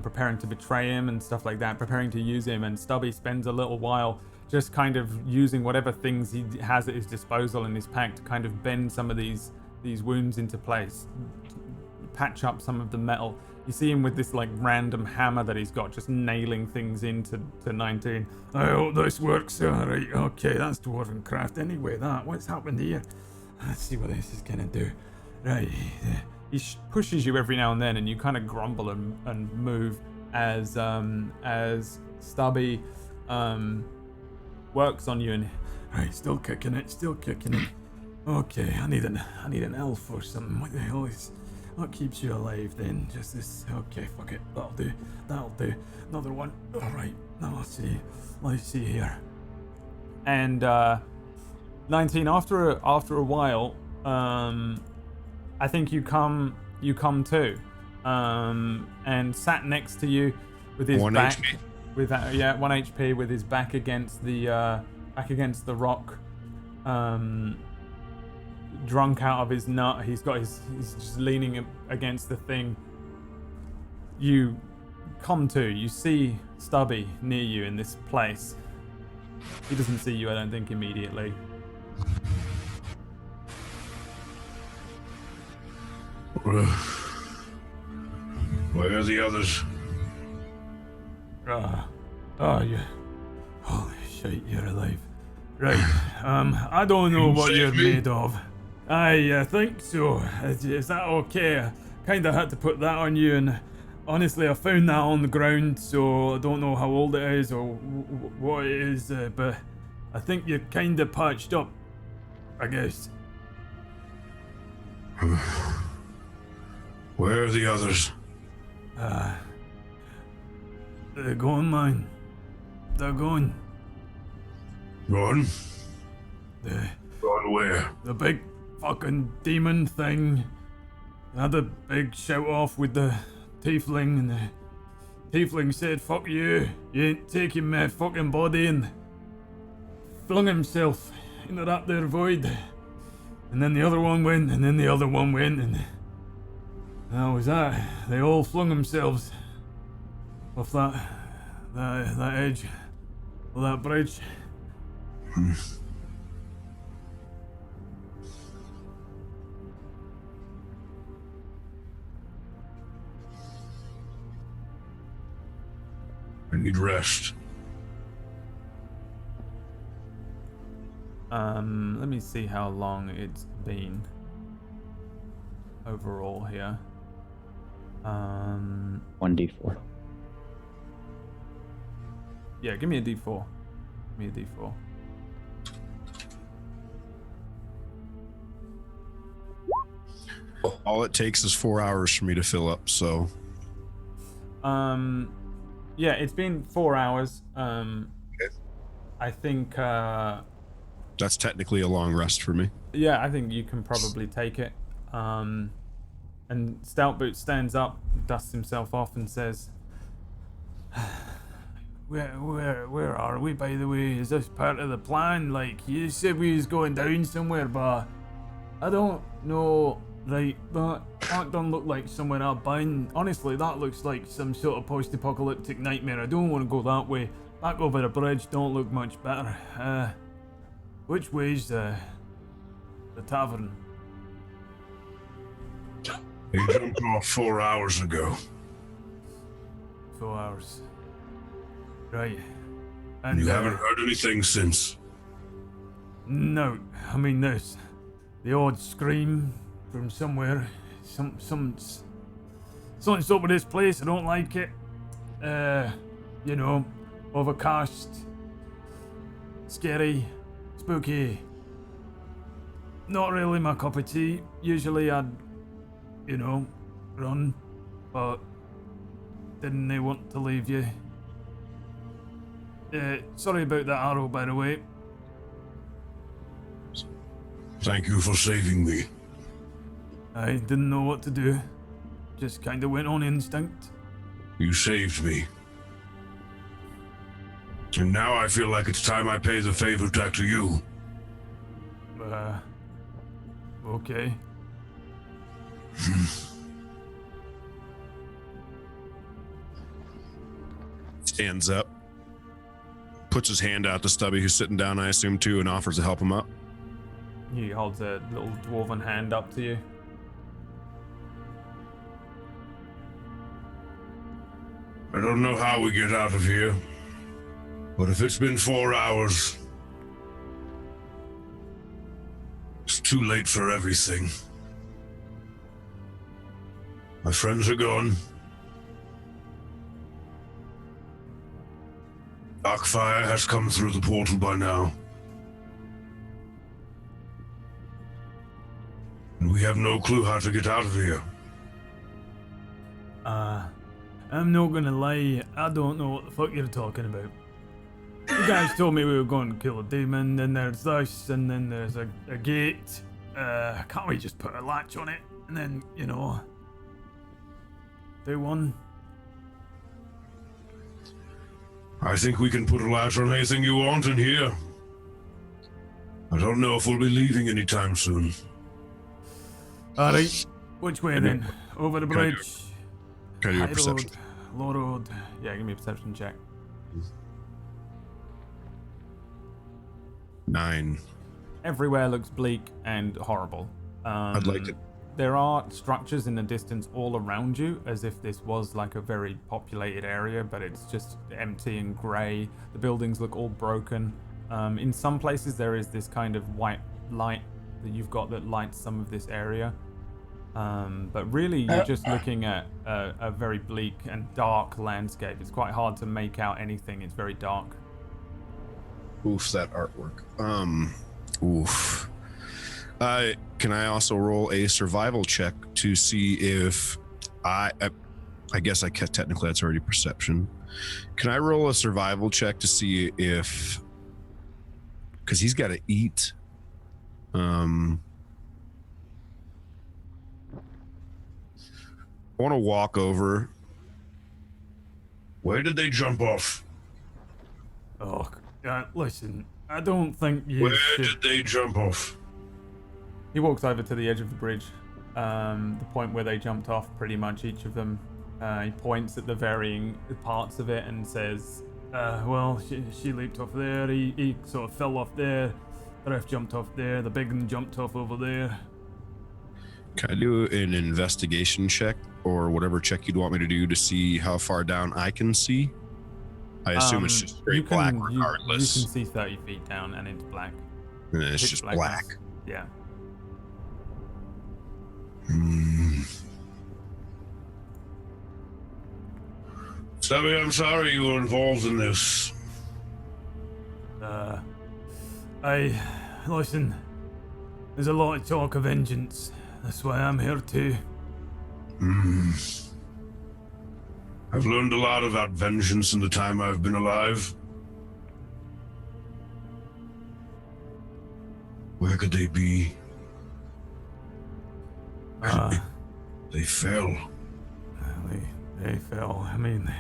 preparing to betray him and stuff like that, preparing to use him, and Stubby spends a little while just kind of using whatever things he has at his disposal in his pack to kind of bend some of these wounds into place, patch up some of the metal. You see him with this like random hammer that he's got, just nailing things into 19. I hope this works. All right, okay, that's dwarven craft anyway. What's happened here? Let's see what this is gonna do. Right, he pushes you every now and then, and you kind of grumble and move as Stubby works on you, and right, still kicking it. Okay, I need an elf or something. What the hell is? What keeps you alive then? Just this. Okay, fuck it. That'll do. Another one. All right. Now let's see here. And 19. After a while, I think you come to, and sat next to you with his 1 back. HP. With that, 1 HP, with his back against the rock, drunk out of his nut. He's just leaning against the thing. You see Stubby near you in this place. He doesn't see you, I don't think, immediately. Where are the others? Yeah. Holy shit, you're alive. Right, I don't know what you're made of. I think so. Is that okay? I kinda had to put that on you, and honestly, I found that on the ground, so I don't know how old it is or what it is, but I think you're kind of patched up, I guess. Where are the others? They're gone, man. They're gone. Gone? The Gone where? big fucking demon thing. I had a big shout off with the tiefling, and the tiefling said, "Fuck you, you ain't taking my fucking body," and flung himself into that there void. And then the other one went, and then the other one went, and that was that. They all flung themselves off that edge of that bridge. I need rest. Let me see how long it's been overall here. 1d4. Yeah, give me a d4. Give me a d4. All it takes is 4 hours for me to fill up, so. Yeah, it's been 4 hours. Okay. I think, That's technically a long rest for me. yeah, I think you can probably take it. And Stout Boot stands up, dusts himself off, and says, Where are we, by the way? Is this part of the plan? Like, you said we was going down somewhere, but I don't know. Right, that don't look like somewhere I've been. Honestly, that looks like some sort of post-apocalyptic nightmare. I don't want to go that way. Back over the bridge don't look much better. Which way's the tavern? He jumped off 4 hours ago. 4 hours. Right. And You haven't heard anything since. No, I mean there's the odd scream from somewhere. Something's up with this place. I don't like it. You know, overcast, scary, spooky. Not really my cup of tea. Usually I'd, you know, run, but didn't they want to leave you? Sorry about that arrow, by the way. Thank you for saving me. I didn't know what to do. Just kind of went on instinct. You saved me. And now I feel like it's time I pay the favor back to you. Okay. Stands up, puts his hand out to Stubby, who's sitting down, I assume, too, and offers to help him up. He holds a little dwarven hand up to you. I don't know how we get out of here, but if it's been 4 hours, it's too late for everything. My friends are gone. Darkfire has come through the portal by now. And we have no clue how to get out of here. I'm not gonna lie, I don't know what the fuck you're talking about. You guys told me we were going to kill a demon, then there's this, and then there's a gate. Can't we just put a latch on it, and then, you know, do one? I think we can put a latch on anything you want in here. I don't know if we'll be leaving anytime soon. Alright, which way then? Over the bridge? Can I do a High perception? road, low road. Yeah, give me a perception check. 9. Everywhere looks bleak and horrible. I'd like to. There are structures in the distance all around you, as if this was like a very populated area, but it's just empty and grey. The buildings look all broken. In some places there is this kind of white light that you've got that lights some of this area. But really, you're just looking at a very bleak and dark landscape. It's quite hard to make out anything. It's very dark. Oof, that artwork. Oof. Can I also roll a survival check to see if I guess technically that's already perception. Can I roll a survival check to see if, because he's got to eat. I want to walk over. Where did they jump off? Oh, listen, I don't think you Where should... did they jump off? He walks over to the edge of the bridge, the point where they jumped off, pretty much each of them. He points at the varying parts of it and says, well, she leaped off there, he sort of fell off there, the ref jumped off there, the big one jumped off over there. Can I do an investigation check or whatever check you'd want me to do to see how far down I can see? I assume it's just straight black regardless. You can see 30 feet down and it's black. And then it's Pitch just blackness. black. Yeah. Stubby, I'm sorry you were involved in this. Listen, there's a lot of talk of vengeance. That's why I'm here too. I've learned a lot about vengeance in the time I've been alive. Where could they be? They fell. They fell. I mean,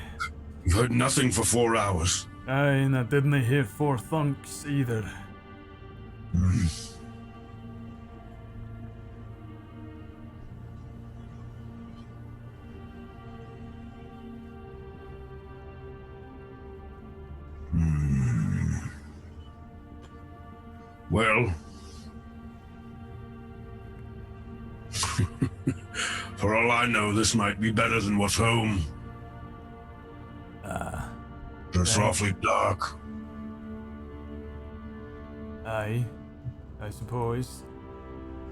You've heard nothing for 4 hours. and I didn't hear 4 thunks either. Well, for all I know, this might be better than what's home. It's awfully dark. Aye, I suppose.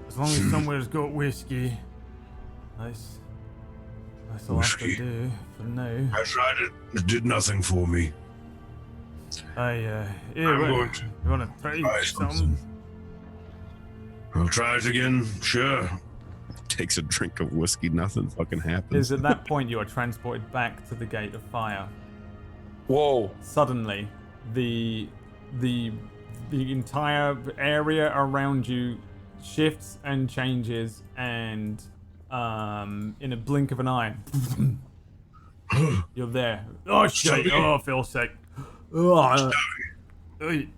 As long as somewhere's got whiskey, that's all I have to Whiskey? do for now. I tried it. It did nothing for me. Here, I'm what- going to you wanna try try some? something. I'll try it again, sure. Takes a drink of whiskey, nothing fucking happens. Is at that point you are transported back to the Gate of Fire. Whoa. Suddenly, the entire area around you shifts and changes, and in a blink of an eye, you're there. Oh shit! Stubby. Oh, I feel sick. Oh, hey,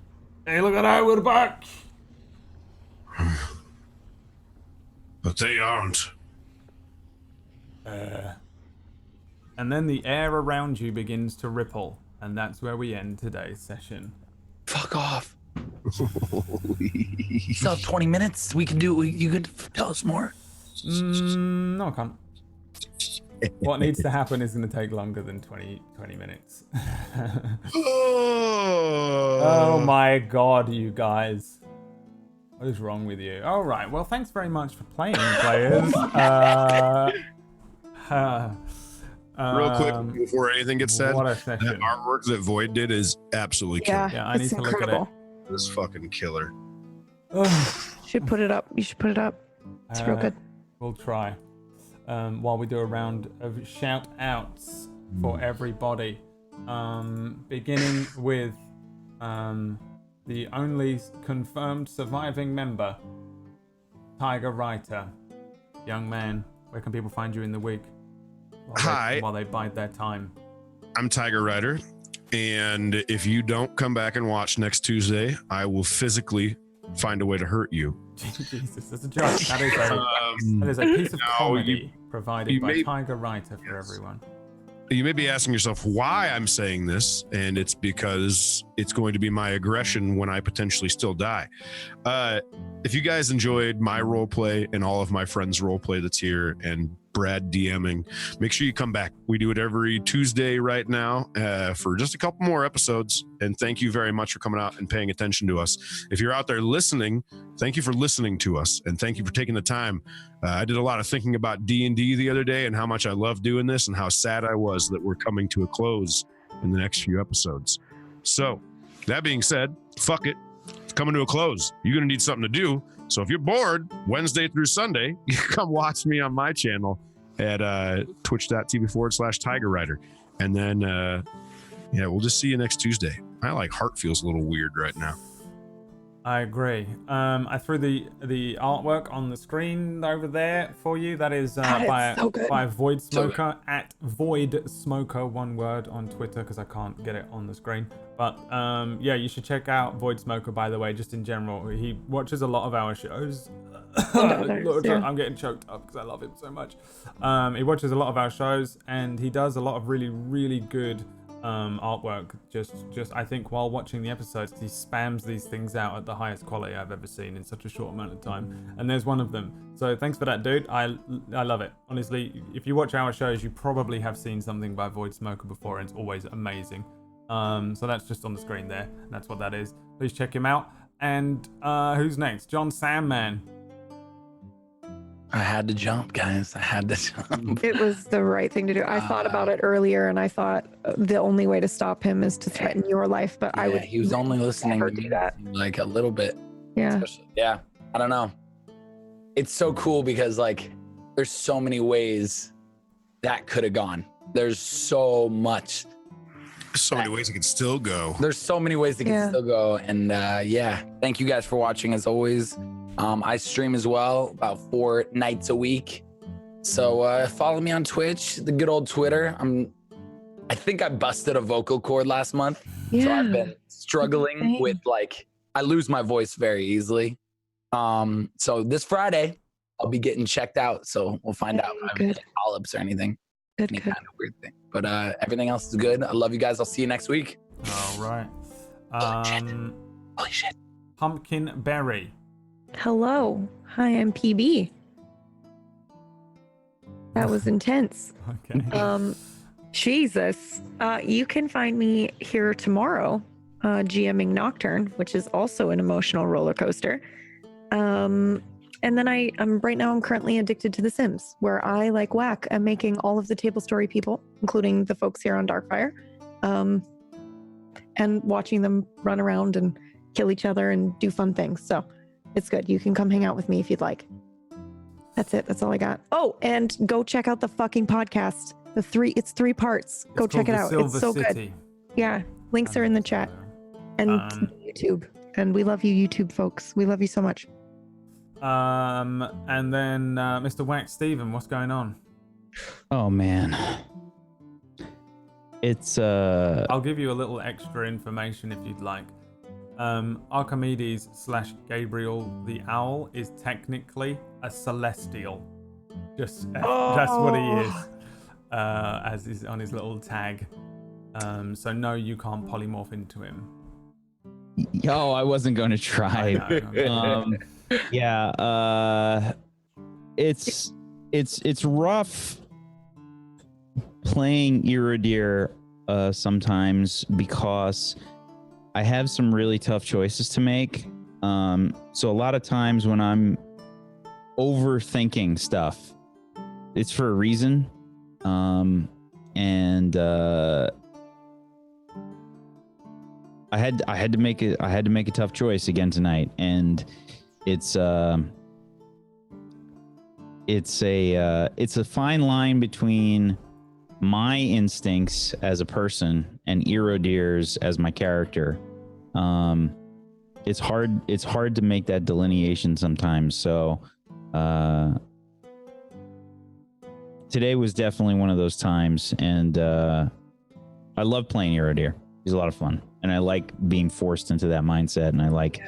look at that! We're back. But they aren't. And then the air around you begins to ripple, and that's where we end today's session. Fuck off. Still have 20 minutes. We can do. You could tell us more. No, I can't. What needs to happen is going to take longer than 20 minutes. Oh my god, you guys. What is wrong with you? All right, well, thanks very much for playing, players. Real quick before anything gets said, What a that session. artwork that Void did is absolutely killer. Yeah, I need it's to look at it. incredible. This fucking killer. Should put it up. You should put it up. It's real good. We'll try. While we do a round of shout outs for everybody. Beginning with the only confirmed surviving member, Tiger Writer. Young man, where can people find you in the week? While they bide their time. I'm Tiger Rider, and if you don't come back and watch next Tuesday, I will physically find a way to hurt you. Jesus, that's a joke. That is a piece of comedy provided by Tiger Writer for everyone. You may be asking yourself why I'm saying this, and it's because it's going to be my aggression when I potentially still die. If you guys enjoyed my role play and all of my friends' role play that's here, and Brad DMing. Make sure you come back. We do it every Tuesday right now for just a couple more episodes. And thank you very much for coming out and paying attention to us. If you're out there listening, thank you for listening to us. And thank you for taking the time. I did a lot of thinking about D&D the other day and how much I love doing this and how sad I was that we're coming to a close in the next few episodes. So that being said, fuck it. It's coming to a close. You're going to need something to do. So if you're bored Wednesday through Sunday, you come watch me on my channel at twitch.tv/Tiger Rider. And then, we'll just see you next Tuesday. My heart feels a little weird right now. I agree. I threw the artwork on the screen over there for you. That is by Void Smoker at Void Smoker, one word, on Twitter because I can't get it on the screen. But you should check out Void Smoker, by the way, just in general. He watches a lot of our shows. I'm getting choked up because I love him so much. He watches a lot of our shows and he does a lot of really, really good artwork. Just I think while watching the episodes, he spams these things out at the highest quality I've ever seen in such a short amount of time, and there's one of them. So thanks for that, dude. I love it. Honestly, if you watch our shows, you probably have seen something by Void Smoker before, and it's always amazing. So that's just on the screen there. That's what that is. Please check him out. And who's next? John Sandman. I had to jump, guys. I had to jump. It was the right thing to do. I thought about it earlier, and I thought the only way to stop him is to threaten your life. But I would. He was only listening to do me that. like a little bit. Yeah. Yeah. I don't know. It's so cool because there's so many ways that could have gone. There's so much. So many ways it could still go. There's so many ways it can still go. And thank you guys for watching as always. I stream as well about 4 nights a week. So follow me on Twitch, the good old Twitter. I think I busted a vocal cord last month. Yeah. So I've been struggling with I lose my voice very easily. So this Friday I'll be getting checked out. So we'll find out if I have any polyps or anything. Any kind of weird thing. But everything else is good. I love you guys. I'll see you next week. All right. Holy shit. Pumpkin Berry. Hello. Hi, I'm PB. That was intense. Okay. Jesus. You can find me here tomorrow, GMing Nocturne, which is also an emotional roller coaster. And then I'm currently addicted to The Sims, where I, like whack, am making all of the Tablestory people, including the folks here on Darkfire, and watching them run around and kill each other and do fun things. So it's good. You can come hang out with me if you'd like. That's it. That's all I got. Oh, and go check out the fucking podcast. It's 3 parts. Go check it out. It's so good. Yeah. Links are in the chat. And YouTube. And we love you, YouTube folks. We love you so much. And then Mr. Wax Steven, what's going on? Oh man. It's I'll give you a little extra information if you'd like. Archimedes / Gabriel the Owl is technically a celestial. That's what he is. As is on his little tag. So no, you can't polymorph into him. Yo, I wasn't going to try. It's rough playing Iridir sometimes because I have some really tough choices to make. So a lot of times when I'm overthinking stuff, it's for a reason. I had to make a tough choice again tonight, and it's a fine line between my instincts as a person and Iridir's as my character. It's hard to make that delineation sometimes. So today was definitely one of those times, and I love playing Iridir. He's a lot of fun, and I like being forced into that mindset, and I like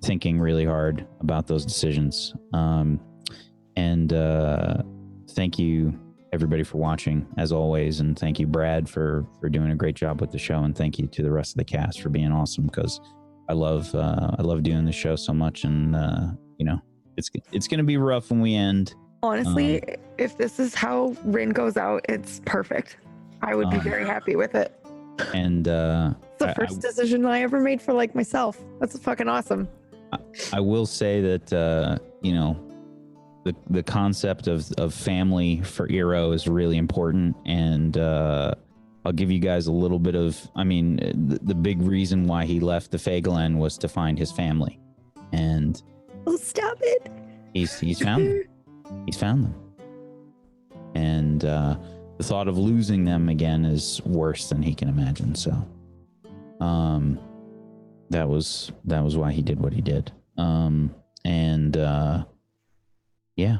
thinking really hard about those decisions. Thank you everybody for watching as always, and thank you Brad for doing a great job with the show, and thank you to the rest of the cast for being awesome, because I love doing the show so much, and it's going to be rough when we end. Honestly, if this is how Rin goes out, it's perfect. I would be very happy with it. And It's the first decision I ever made for like myself. That's fucking awesome. I will say that you know, the concept of family for Eero is really important, and I'll give you guys a little bit of. I mean, the big reason why he left the Fagalen was to find his family, and Oh, stop it! he's found them. He's found them, and the thought of losing them again is worse than he can imagine. So, that was why he did what he did. Yeah.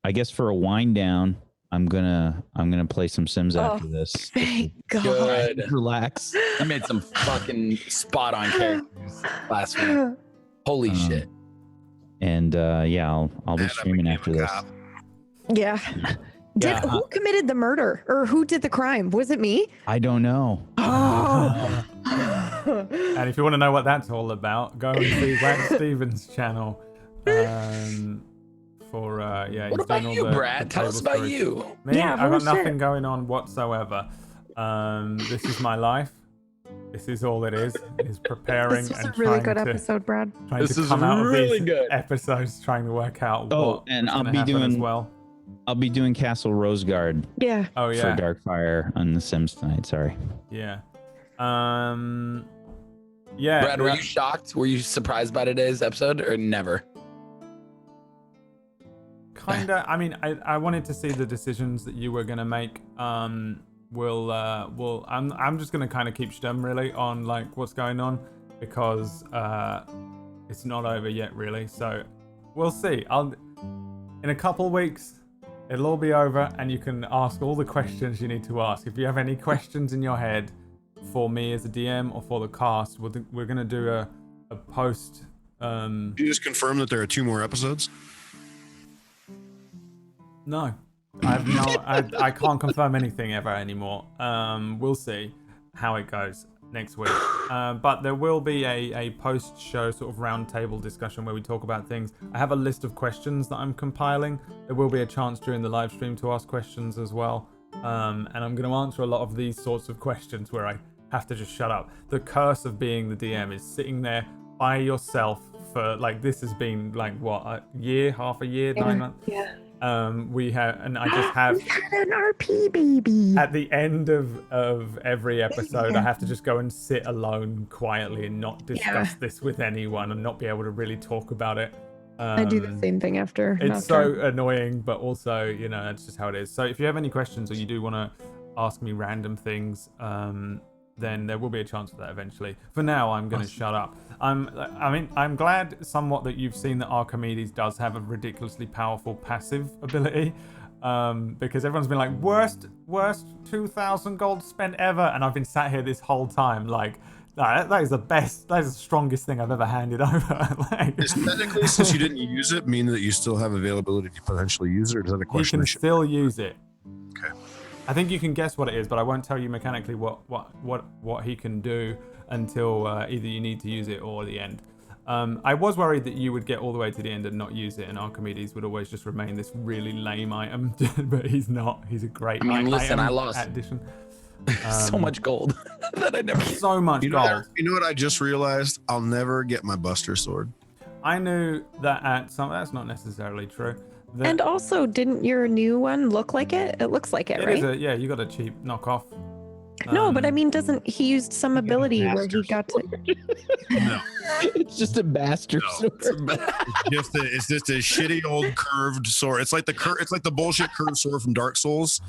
I guess for a wind down, I'm gonna play some Sims after this. Thank God. Good. Relax. I made some fucking spot on characters last week. Holy shit. And yeah, I'll be streaming after this. Yeah. Who committed the murder or who did the crime? Was it me? I don't know. Oh. And if you want to know what that's all about, go and see Wax Stevens' channel. What about you, Brad? Tell us about you. Me, Yeah, I've got nothing bullshit. going on whatsoever. This is my life. This is all it is preparing This was and a really trying good to, episode, Brad. trying This to is come out really of these good. episodes, trying to work out Oh, what and what's I'll gonna be happen as doing- well. I'll be doing Castle Roseguard Yeah. Oh for yeah, Darkfire on The Sims tonight. Sorry. yeah. Yeah. Brad, were you shocked? Were you surprised by today's episode or never? Kinda. I mean, I wanted to see the decisions that you were gonna make. I'm just gonna kind of keep stum really on like what's going on because it's not over yet really. So we'll see. In a couple weeks it'll all be over and you can ask all the questions you need to ask. If you have any questions in your head for me as a DM or for the cast, we're gonna do a post. You just confirm that there are 2 more episodes? No, I can't confirm anything ever anymore. We'll see how it goes next week. But there will be a post-show sort of roundtable discussion where we talk about things. I have a list of questions that I'm compiling. There will be a chance during the live stream to ask questions as well. And I'm going to answer a lot of these sorts of questions where I have to just shut up. The curse of being the DM is sitting there by yourself for like this has been like what, a year, half a year, 9 months. Yeah. We have, and I just have We had an RP baby. at the end of every episode, I have to just go and sit alone quietly and not discuss this with anyone and not be able to really talk about it. I do the same thing after. It's so annoying, but also, you know, that's just how it is. So if you have any questions or you do want to ask me random things, then there will be a chance for that eventually. For now, I'm going to shut up. I'm glad somewhat that you've seen that Archimedes does have a ridiculously powerful passive ability, because everyone's been like, worst 2,000 gold spent ever, and I've been sat here this whole time like, that is the best, that is the strongest thing I've ever handed over. Like, Is technically, since you didn't use it, mean that you still have availability to potentially use it, or is that a you question? can still use it. Okay. I think you can guess what it is, but I won't tell you mechanically what he can do until either you need to use it or the end. I was worried that you would get all the way to the end and not use it, and Archimedes would always just remain this really lame item, but he's not. He's a great Listen, item I lost addition. so much gold that I never. So much You know, gold. you know what I just realized? I'll never get my Buster Sword. I knew that at some. That's not necessarily true. And also, didn't your new one look like it? It looks like it, It right? is yeah, you got a cheap knockoff. No, but I mean, doesn't he used some ability where he got to? No, It's just a bastard No. sword. it's just a shitty old curved sword. It's like the bullshit curved sword from Dark Souls.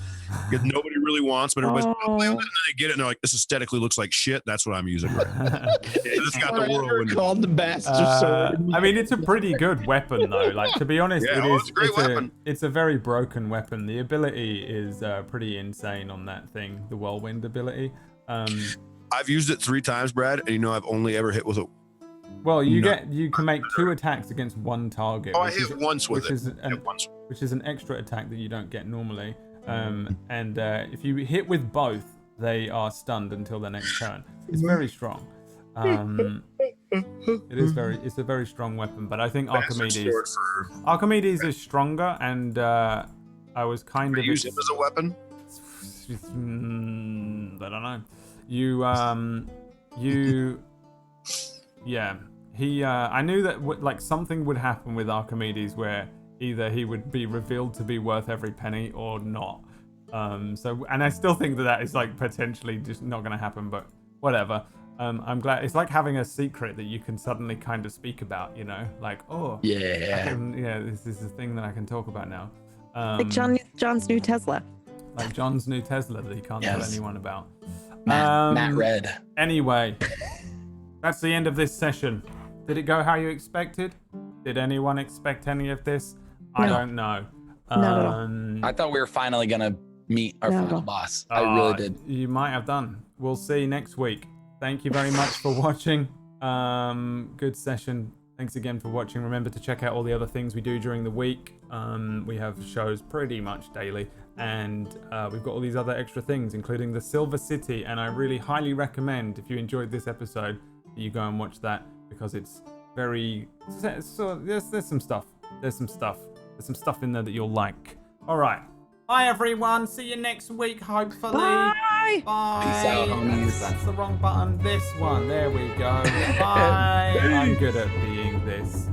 That nobody really wants, but everybody's Oh. play with it, and then they get it, and they're like, "This aesthetically looks like shit." That's what I'm using. Right now. It's got the whirlwind. Called the bastard sword. I mean, it's a pretty good weapon, though. Like, to be honest, Yeah, it's a great weapon. It's a very broken weapon. The ability is pretty insane on that thing, the whirlwind ability. I've used it 3 times, Brad, and you know I've only ever hit with it. Well, you No. you can make 2 attacks against 1 target. Oh, I which hit is- once with which it. is an, Once. which is an extra attack that you don't get normally. And if you hit with both, they are stunned until their next turn. It's very strong. It's a very strong weapon, but I think Archimedes is stronger, and I was kind of use him as a weapon. I don't know. Yeah. I knew that like something would happen with Archimedes where either he would be revealed to be worth every penny or not. And I still think that is like potentially just not going to happen, but whatever. I'm glad. It's like having a secret that you can suddenly kind of speak about, like, oh, this is a thing that I can talk about now. Like John's new Tesla. Like John's new Tesla that he can't tell anyone about. Matt Red. Anyway, that's the end of this session. Did it go how you expected? Did anyone expect any of this? I don't know. Not at all. I thought we were finally gonna meet our final boss. I really did. You might have done. We'll see next week. Thank you very much for watching. Good session. Thanks again for watching. Remember to check out all the other things we do during the week. We have shows pretty much daily, and we've got all these other extra things, including the Silver City. And I really highly recommend, if you enjoyed this episode, that you go and watch that, because it's very. So there's some stuff. There's some stuff in there that you'll like. All right. Bye, everyone. See you next week, hopefully. Bye. Bye. Peace out, homies. That's the wrong button. This one. There we go. Bye. I'm good at being this.